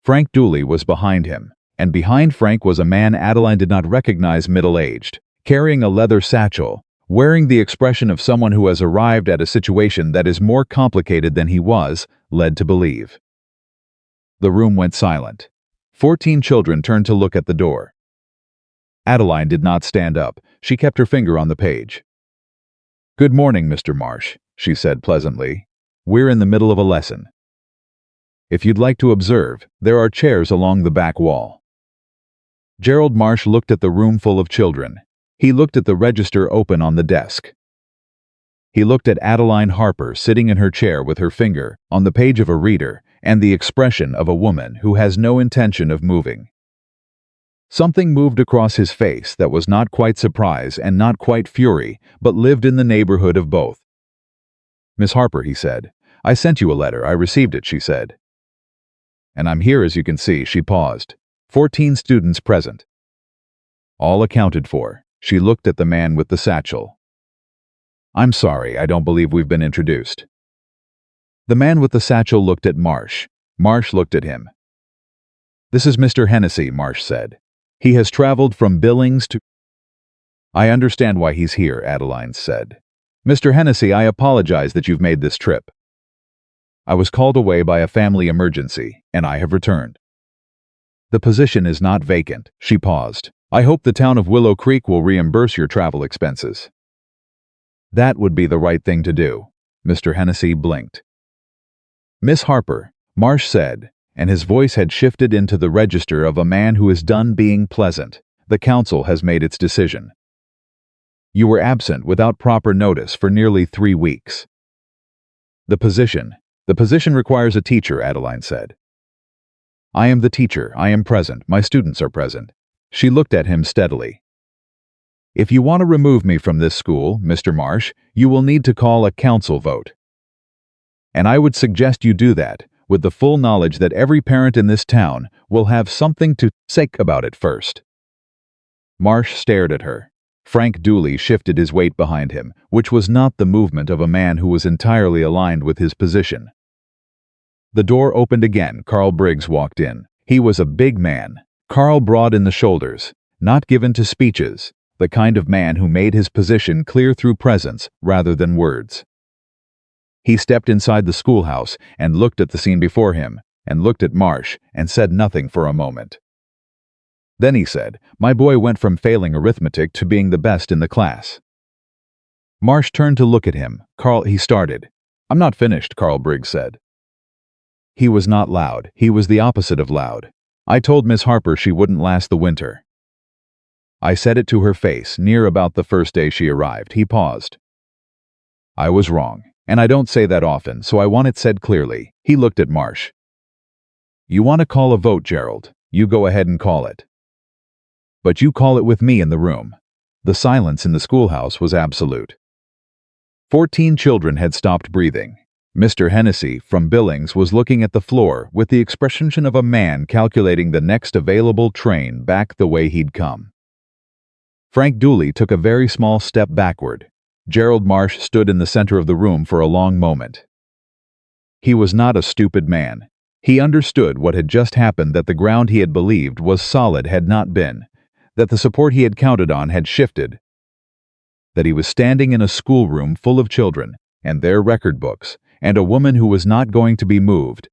Frank Dooley was behind him, and behind Frank was a man Adeline did not recognize, middle-aged, carrying a leather satchel, wearing the expression of someone who has arrived at a situation that is more complicated than he was led to believe. The room went silent. 14 children turned to look at the door. Adeline did not stand up. She kept her finger on the page. "Good morning, Mr. Marsh," she said pleasantly. "We're in the middle of a lesson. If you'd like to observe, there are chairs along the back wall." Gerald Marsh looked at the room full of children. He looked at the register open on the desk. He looked at Adeline Harper sitting in her chair with her finger on the page of a reader and the expression of a woman who has no intention of moving. Something moved across his face that was not quite surprise and not quite fury, but lived in the neighborhood of both. "Miss Harper," he said, "I sent you a letter. I received it," she said. "And I'm here, as you can see." She paused. 14 students present. All accounted for. She looked at the man with the satchel. "I'm sorry, I don't believe we've been introduced." The man with the satchel looked at Marsh. Marsh looked at him. "This is Mr. Hennessy," Marsh said. "He has traveled from Billings to—" "I understand why he's here," Adeline said. "Mr. Hennessy, I apologize that you've made this trip. I was called away by a family emergency, and I have returned. The position is not vacant." She paused. "I hope the town of Willow Creek will reimburse your travel expenses." "That would be the right thing to do." Mr. Hennessy blinked. "Miss Harper," Marsh said, and his voice had shifted into the register of a man who is done being pleasant. "The council has made its decision. You were absent without proper notice for nearly 3 weeks. The position requires a teacher," Adeline said. "I am the teacher. I am present. My students are present." She looked at him steadily. "If you want to remove me from this school, Mr. Marsh, you will need to call a council vote. And I would suggest you do that with the full knowledge that every parent in this town will have something to say about it first." Marsh stared at her. Frank Dooley shifted his weight behind him, which was not the movement of a man who was entirely aligned with his position. The door opened again. Carl Briggs walked in. He was a big man. Carl, broad in the shoulders, not given to speeches, the kind of man who made his position clear through presence rather than words. He stepped inside the schoolhouse and looked at the scene before him, and looked at Marsh, and said nothing for a moment. Then he said, "My boy went from failing arithmetic to being the best in the class." Marsh turned to look at him. He started. "I'm not finished," Carl Briggs said. He was not loud. He was the opposite of loud. "I told Miss Harper she wouldn't last the winter. I said it to her face near about the first day she arrived." He paused. "I was wrong, and I don't say that often, so I want it said clearly." He looked at Marsh. "You want to call a vote, Gerald? You go ahead and call it. but you call it with me in the room." The silence in the schoolhouse was absolute. 14 children had stopped breathing. Mr. Hennessy from Billings was looking at the floor with the expression of a man calculating the next available train back the way he'd come. Frank Dooley took a very small step backward. Gerald Marsh stood in the center of the room for a long moment. He was not a stupid man. He understood what had just happened, that the ground he had believed was solid had not been, that the support he had counted on had shifted, that he was standing in a schoolroom full of children and their record books, and a woman who was not going to be moved,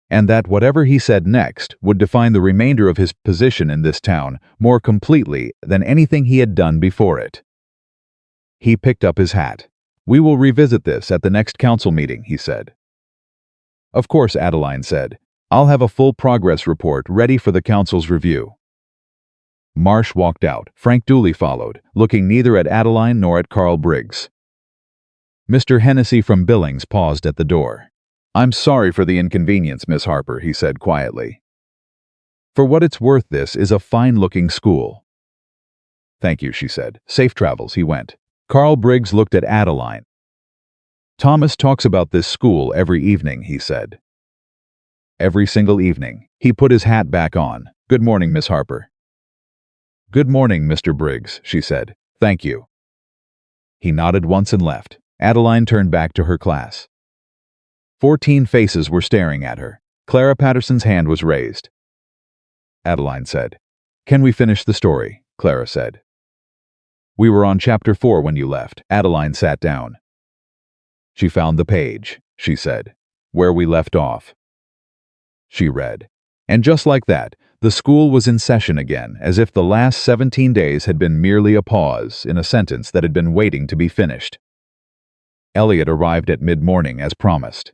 and that whatever he said next would define the remainder of his position in this town more completely than anything he had done before it. He picked up his hat. "We will revisit this at the next council meeting," he said. "Of course," Adeline said. "I'll have a full progress report ready for the council's review." Marsh walked out. Frank Dooley followed, looking neither at Adeline nor at Carl Briggs. Mr. Hennessy from Billings paused at the door. "I'm sorry for the inconvenience, Miss Harper," he said quietly. "For what it's worth, this is a fine-looking school." "Thank you," she said. "Safe travels," he went. Carl Briggs looked at Adeline. "Thomas talks about this school every evening," he said. "Every single evening." He put his hat back on. "Good morning, Miss Harper." "Good morning, Mr. Briggs," she said. "Thank you." He nodded once and left. Adeline turned back to her class. 14 faces were staring at her. Clara Patterson's hand was raised. Adeline said. "Can we finish the story?" Clara said. "We were on chapter 4 when you left." Adeline sat down. She found the page, she said, "where we left off." She read. And just like that, the school was in session again, as if the last 17 days had been merely a pause in a sentence that had been waiting to be finished. Elliot arrived at mid-morning as promised.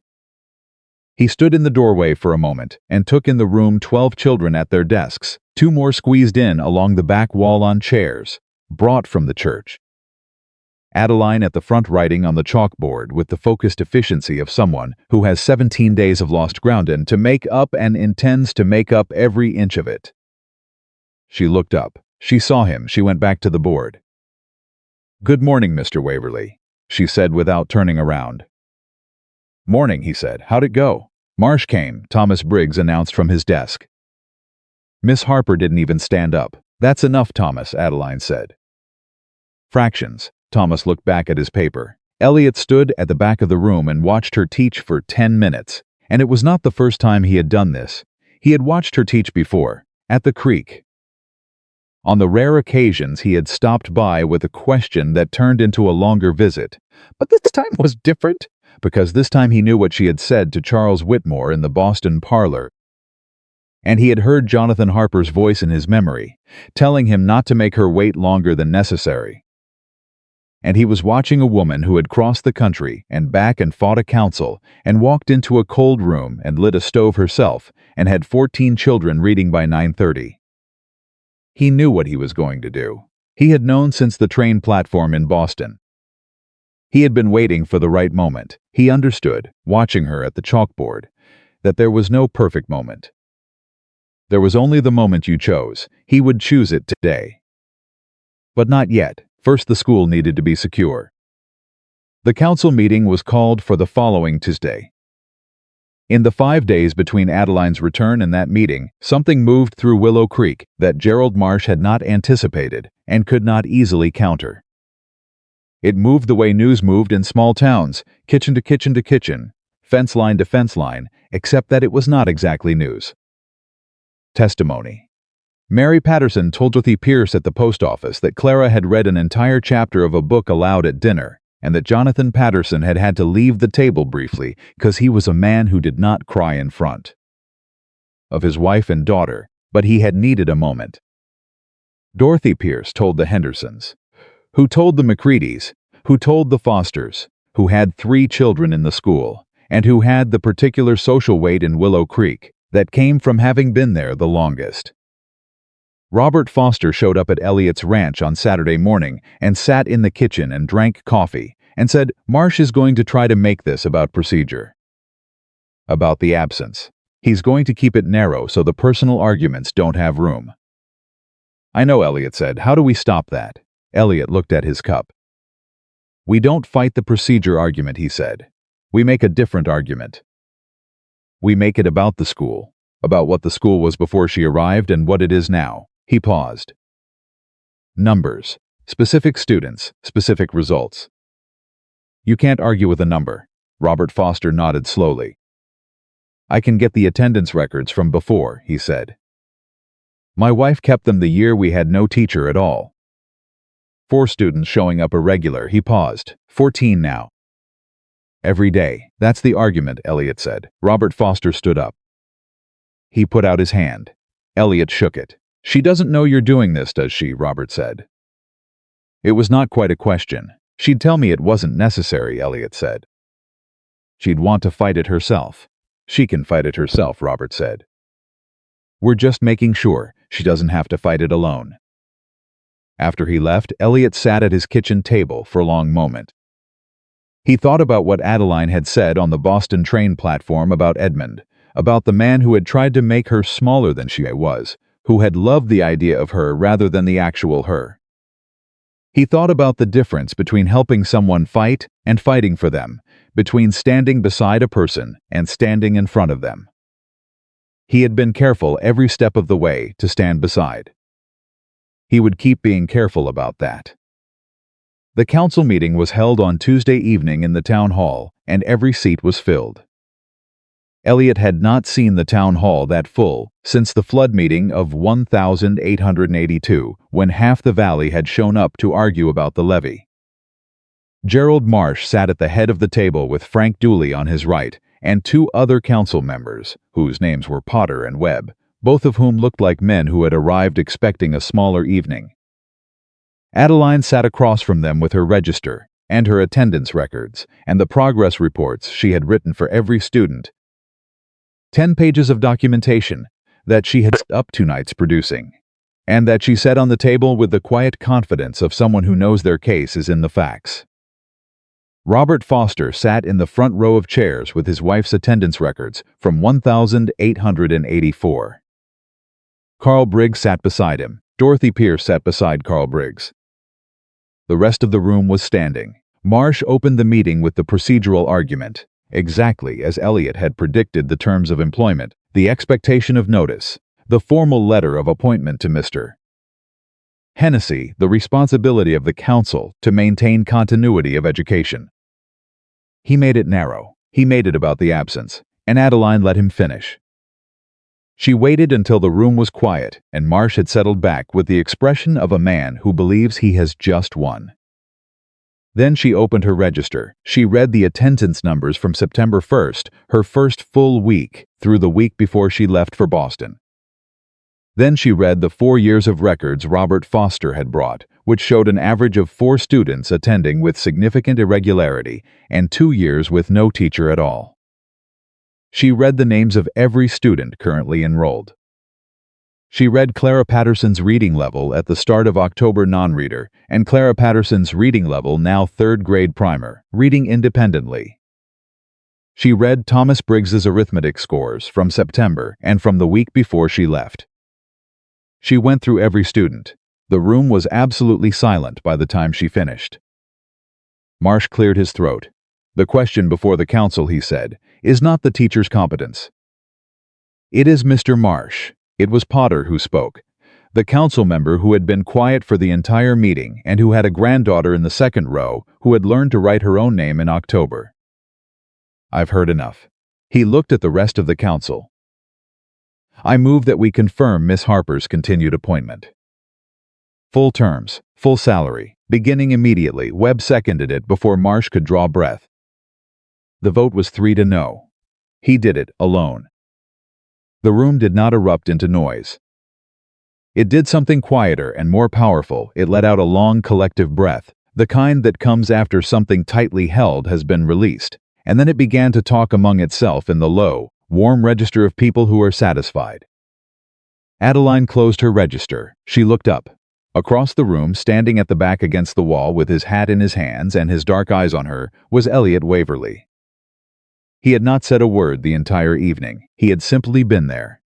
He stood in the doorway for a moment and took in the room 12 children at their desks, 2 more squeezed in along the back wall on chairs, brought from the church. Adeline at the front writing on the chalkboard with the focused efficiency of someone who has 17 days of lost ground to make up and intends to make up every inch of it. She looked up. She saw him. She went back to the board. "Good morning, Mr. Waverly," she said without turning around. "Morning," he said. "How'd it go?" "Marsh came," Thomas Briggs announced from his desk. Miss Harper didn't even stand up. "That's enough, Thomas," Adeline said. Fractions. Thomas looked back at his paper. Elliot stood at the back of the room and watched her teach for 10 minutes, and it was not the first time he had done this. He had watched her teach before, at the creek. On the rare occasions he had stopped by with a question that turned into a longer visit. But this time was different, because this time he knew what she had said to Charles Whitmore in the Boston parlor, and he had heard Jonathan Harper's voice in his memory, telling him not to make her wait longer than necessary. And he was watching a woman who had crossed the country and back and fought a council and walked into a cold room and lit a stove herself and had 14 children reading by 9:30. He knew what he was going to do. He had known since the train platform in Boston. He had been waiting for the right moment. He understood, watching her at the chalkboard, that there was no perfect moment. There was only the moment you chose. He would choose it today. But not yet. First, the school needed to be secure. The council meeting was called for the following Tuesday. In the 5 days between Adeline's return and that meeting, something moved through Willow Creek that Gerald Marsh had not anticipated and could not easily counter. It moved the way news moved in small towns, kitchen to kitchen to kitchen, fence line to fence line, except that it was not exactly news. Testimony. Mary Patterson told Dorothy Pierce at the post office that Clara had read an entire chapter of a book aloud at dinner, and that Jonathan Patterson had had to leave the table briefly because he was a man who did not cry in front of his wife and daughter, but he had needed a moment. Dorothy Pierce told the Hendersons, who told the Macreadys, who told the Fosters, who had 3 children in the school, and who had the particular social weight in Willow Creek that came from having been there the longest. Robert Foster showed up at Elliot's ranch on Saturday morning and sat in the kitchen and drank coffee and said, "Marsh is going to try to make this about procedure. About the absence. He's going to keep it narrow so the personal arguments don't have room." I know, Elliot said. How do we stop that? Elliot looked at his cup. We don't fight the procedure argument, he said. We make a different argument. We make it about the school, about what the school was before she arrived and what it is now. He paused. Numbers, specific students, specific results. You can't argue with a number. Robert Foster nodded slowly. I can get the attendance records from before, he said. My wife kept them the year we had no teacher at all. 4 students showing up irregular, he paused. 14 now. Every day. That's the argument, Elliot said. Robert Foster stood up. He put out his hand. Elliot shook it. She doesn't know you're doing this, does she? Robert said. It was not quite a question. She'd tell me it wasn't necessary, Elliot said. She'd want to fight it herself. She can fight it herself, Robert said. We're just making sure she doesn't have to fight it alone. After he left, Elliot sat at his kitchen table for a long moment. He thought about what Adeline had said on the Boston train platform about Edmund, about the man who had tried to make her smaller than she was, who had loved the idea of her rather than the actual her. He thought about the difference between helping someone fight and fighting for them, between standing beside a person and standing in front of them. He had been careful every step of the way to stand beside. He would keep being careful about that. The council meeting was held on Tuesday evening in the town hall, and every seat was filled. Elliot had not seen the town hall that full since the flood meeting of 1882, when half the valley had shown up to argue about the levee. Gerald Marsh sat at the head of the table with Frank Dooley on his right, and 2 other council members, whose names were Potter and Webb, both of whom looked like men who had arrived expecting a smaller evening. Adeline sat across from them with her register, and her attendance records, and the progress reports she had written for every student. 10 pages of documentation that she had spent up 2 nights producing, and that she set on the table with the quiet confidence of someone who knows their case is in the facts. Robert Foster sat in the front row of chairs with his wife's attendance records from 1884. Carl Briggs sat beside him. Dorothy Pierce sat beside Carl Briggs. The rest of the room was standing. Marsh opened the meeting with the procedural argument, exactly as Elliot had predicted: the terms of employment, the expectation of notice, the formal letter of appointment to Mr. Hennessy, the responsibility of the council to maintain continuity of education. He made it narrow. He made it about the absence, and Adeline let him finish. She waited until the room was quiet and Marsh had settled back with the expression of a man who believes he has just won. Then she opened her register. She read the attendance numbers from September 1st, her first full week, through the week before she left for Boston. Then she read the 4 years of records Robert Foster had brought, which showed an average of 4 students attending with significant irregularity and 2 years with no teacher at all. She read the names of every student currently enrolled. She read Clara Patterson's reading level at the start of October non-reader and Clara Patterson's reading level now 3rd grade primer, reading independently. She read Thomas Briggs's arithmetic scores from September and from the week before she left. She went through every student. The room was absolutely silent by the time she finished. Marsh cleared his throat. The question before the council, he said, is not the teacher's competence. It is Mr. Marsh. It was Potter who spoke, the council member who had been quiet for the entire meeting and who had a granddaughter in the 2nd row who had learned to write her own name in October. I've heard enough. He looked at the rest of the council. I move that we confirm Miss Harper's continued appointment. Full terms, full salary, beginning immediately. Webb seconded it before Marsh could draw breath. The vote was 3-0. He did it alone. The room did not erupt into noise. It did something quieter and more powerful. It let out a long collective breath, the kind that comes after something tightly held has been released, and then it began to talk among itself in the low, warm register of people who are satisfied. Adeline closed her register. She looked up. Across the room, standing at the back against the wall with his hat in his hands and his dark eyes on her, was Elliot Waverley. He had not said a word the entire evening. He had simply been there.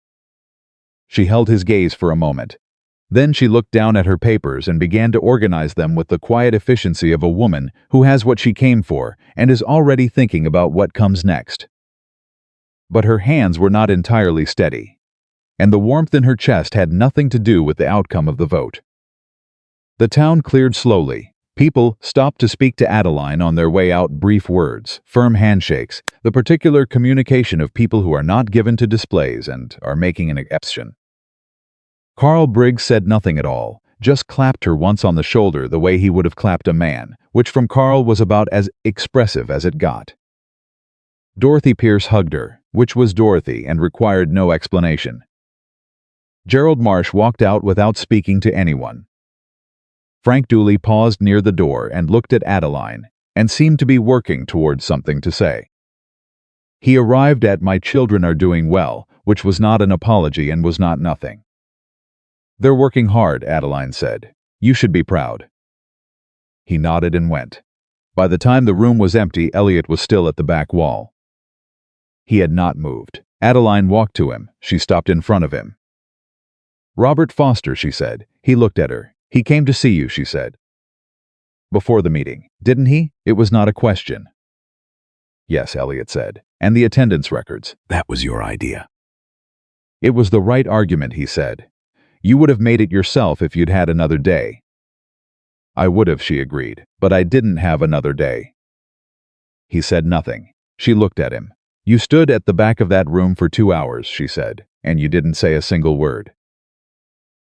She held his gaze for a moment. Then she looked down at her papers and began to organize them with the quiet efficiency of a woman who has what she came for and is already thinking about what comes next. But her hands were not entirely steady, and the warmth in her chest had nothing to do with the outcome of the vote. The town cleared slowly. People stopped to speak to Adeline on their way out. Brief words, firm handshakes, the particular communication of people who are not given to displays and are making an exception. Carl Briggs said nothing at all, just clapped her once on the shoulder the way he would have clapped a man, which from Carl was about as expressive as it got. Dorothy Pierce hugged her, which was Dorothy and required no explanation. Gerald Marsh walked out without speaking to anyone. Frank Dooley paused near the door and looked at Adeline, and seemed to be working towards something to say. He arrived at "My children are doing well," which was not an apology and was not nothing. "They're working hard," Adeline said. "You should be proud." He nodded and went. By the time the room was empty, Elliot was still at the back wall. He had not moved. Adeline walked to him. She stopped in front of him. "Robert Foster," she said. He looked at her. "He came to see you," she said. "Before the meeting, didn't he?" It was not a question. "Yes," Elliot said. "And the attendance records. That was your idea." "It was the right argument," he said. "You would have made it yourself if you'd had another day." "I would have," she agreed, "but I didn't have another day." He said nothing. She looked at him. "You stood at the back of that room for 2 hours," she said, "and you didn't say a single word."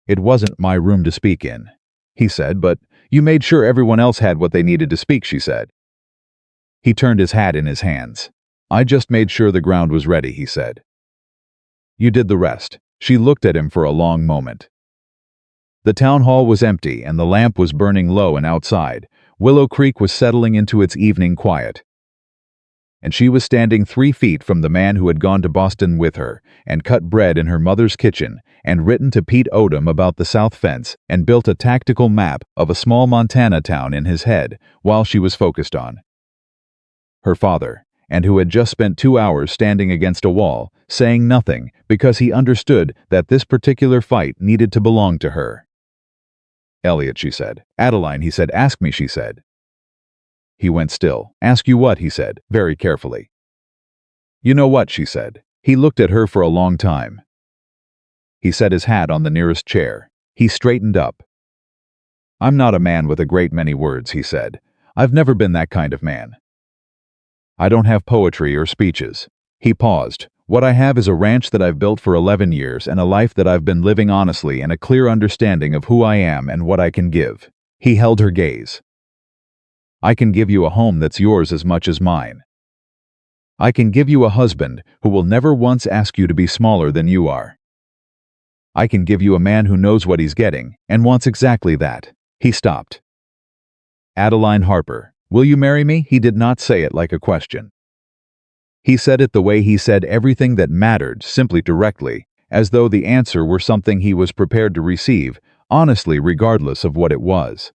"It wasn't my room to speak in," he said, "but you made sure everyone else had what they needed to speak," she said. He turned his hat in his hands. "I just made sure the ground was ready," he said. "You did the rest." She looked at him for a long moment. The town hall was empty and the lamp was burning low, and outside, Willow Creek was settling into its evening quiet. And she was standing 3 feet from the man who had gone to Boston with her and cut bread in her mother's kitchen and written to Pete Odom about the South Fence and built a tactical map of a small Montana town in his head while she was focused on her father, and who had just spent 2 hours standing against a wall, saying nothing because he understood that this particular fight needed to belong to her. "Elliot," she said. "Adeline," he said. "Ask me," she said. He went still. "Ask you what?" he said, very carefully. "You know what?" she said. He looked at her for a long time. He set his hat on the nearest chair. He straightened up. "I'm not a man with a great many words," he said. "I've never been that kind of man. I don't have poetry or speeches." He paused. "What I have is a ranch that I've built for 11 years and a life that I've been living honestly and a clear understanding of who I am and what I can give." He held her gaze. "I can give you a home that's yours as much as mine. I can give you a husband who will never once ask you to be smaller than you are. I can give you a man who knows what he's getting and wants exactly that." He stopped. "Adeline Harper, will you marry me?" He did not say it like a question. He said it the way he said everything that mattered, simply, directly, as though the answer were something he was prepared to receive, honestly, regardless of what it was.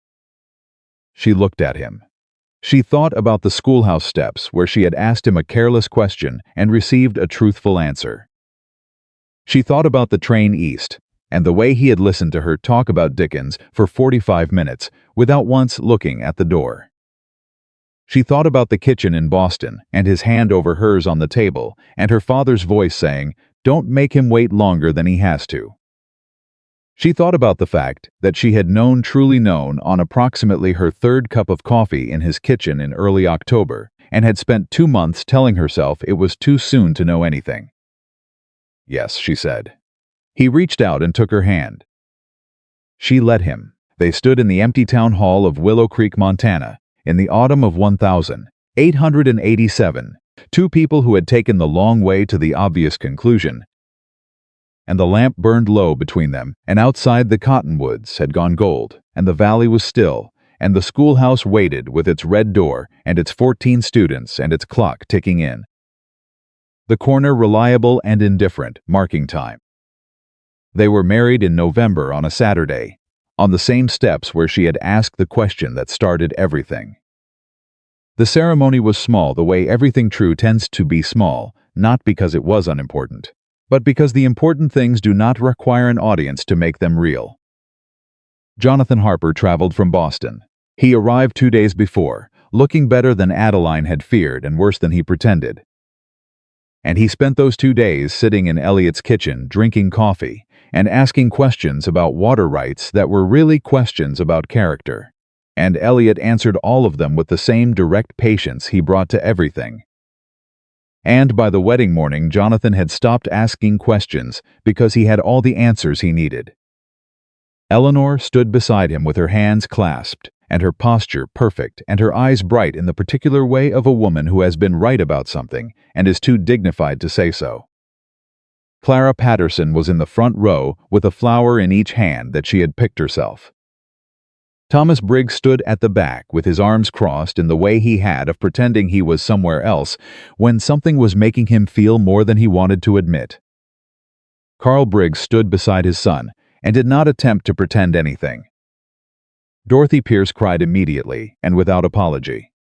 She looked at him. She thought about the schoolhouse steps where she had asked him a careless question and received a truthful answer. She thought about the train east, and the way he had listened to her talk about Dickens for 45 minutes without once looking at the door. She thought about the kitchen in Boston and his hand over hers on the table and her father's voice saying, "Don't make him wait longer than he has to." She thought about the fact that she had truly known on approximately her 3rd cup of coffee in his kitchen in early October and had spent 2 months telling herself it was too soon to know anything. "Yes," she said. He reached out and took her hand. She let him. They stood in the empty town hall of Willow Creek, Montana, in the autumn of 1887, 2 people who had taken the long way to the obvious conclusion, and the lamp burned low between them, and outside the cottonwoods had gone gold, and the valley was still, and the schoolhouse waited with its red door and its 14 students and its clock ticking in. The corner reliable and indifferent, marking time. They were married in November on a Saturday, on the same steps where she had asked the question that started everything. The ceremony was small the way everything true tends to be small, not because it was unimportant, but because the important things do not require an audience to make them real. Jonathan Harper traveled from Boston. He arrived 2 days before, looking better than Adeline had feared and worse than he pretended. And he spent those 2 days sitting in Elliot's kitchen, drinking coffee, and asking questions about water rights that were really questions about character. And Elliot answered all of them with the same direct patience he brought to everything. And by the wedding morning, Jonathan had stopped asking questions because he had all the answers he needed. Eleanor stood beside him with her hands clasped, and her posture perfect, and her eyes bright in the particular way of a woman who has been right about something and is too dignified to say so. Clara Patterson was in the front row with a flower in each hand that she had picked herself. Thomas Briggs stood at the back with his arms crossed in the way he had of pretending he was somewhere else when something was making him feel more than he wanted to admit. Carl Briggs stood beside his son and did not attempt to pretend anything. Dorothy Pierce cried immediately and without apology.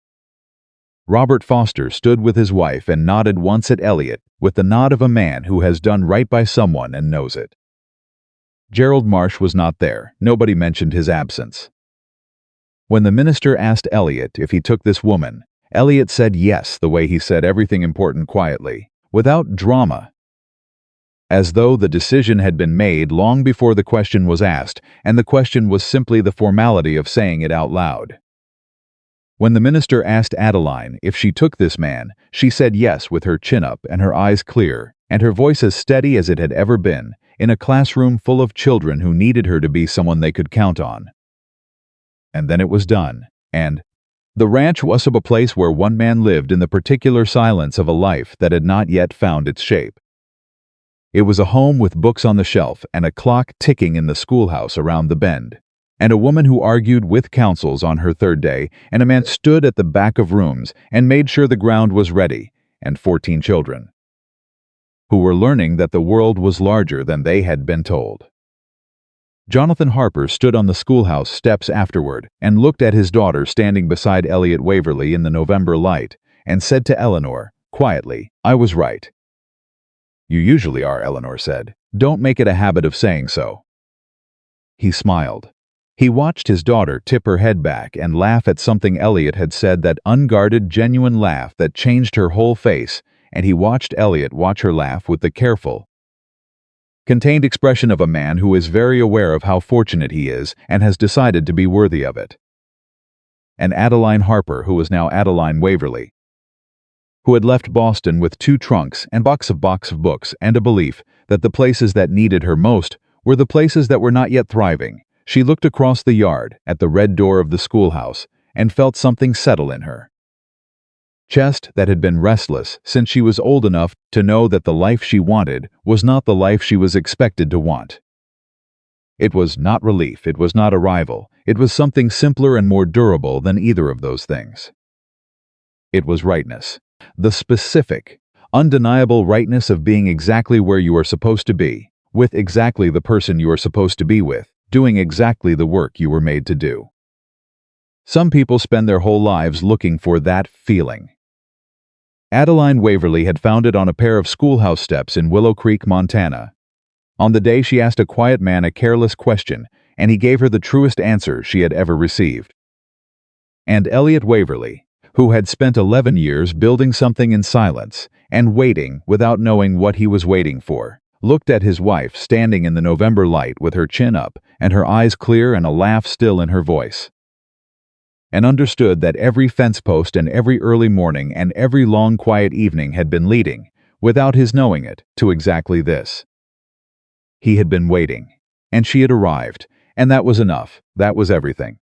Robert Foster stood with his wife and nodded once at Elliot with the nod of a man who has done right by someone and knows it. Gerald Marsh was not there. Nobody mentioned his absence. When the minister asked Elliot if he took this woman, Elliot said yes the way he said everything important quietly, without drama, as though the decision had been made long before the question was asked, and the question was simply the formality of saying it out loud. When the minister asked Adeline if she took this man, she said yes with her chin up and her eyes clear, and her voice as steady as it had ever been, in a classroom full of children who needed her to be someone they could count on. And then it was done, and the ranch was a place where one man lived in the particular silence of a life that had not yet found its shape. It was a home with books on the shelf and a clock ticking in the schoolhouse around the bend, and a woman who argued with councils on her third day, and a man stood at the back of rooms and made sure the ground was ready, and 14 children, who were learning that the world was larger than they had been told. Jonathan Harper stood on the schoolhouse steps afterward and looked at his daughter standing beside Elliot Waverly in the November light, and said to Eleanor, quietly, "I was right." "You usually are," Eleanor said. "Don't make it a habit of saying so." He smiled. He watched his daughter tip her head back and laugh at something Elliot had said, that unguarded, genuine laugh that changed her whole face, and he watched Elliot watch her laugh with the careful, contained expression of a man who is very aware of how fortunate he is and has decided to be worthy of it. And Adeline Harper, who was now Adeline Waverly, who had left Boston with 2 trunks and box of books and a belief that the places that needed her most were the places that were not yet thriving, she looked across the yard at the red door of the schoolhouse and felt something settle in her chest that had been restless since she was old enough to know that the life she wanted was not the life she was expected to want. It was not relief, it was not arrival, it was something simpler and more durable than either of those things. It was rightness. The specific, undeniable rightness of being exactly where you are supposed to be, with exactly the person you are supposed to be with, doing exactly the work you were made to do. Some people spend their whole lives looking for that feeling. Adeline Waverly had found it on a pair of schoolhouse steps in Willow Creek, Montana. On the day she asked a quiet man a careless question, and he gave her the truest answer she had ever received. And Elliot Waverly, who had spent 11 years building something in silence and waiting without knowing what he was waiting for, looked at his wife standing in the November light with her chin up and her eyes clear and a laugh still in her voice, and understood that every fence post and every early morning and every long quiet evening had been leading, without his knowing it, to exactly this. He had been waiting, and she had arrived, and that was enough, that was everything.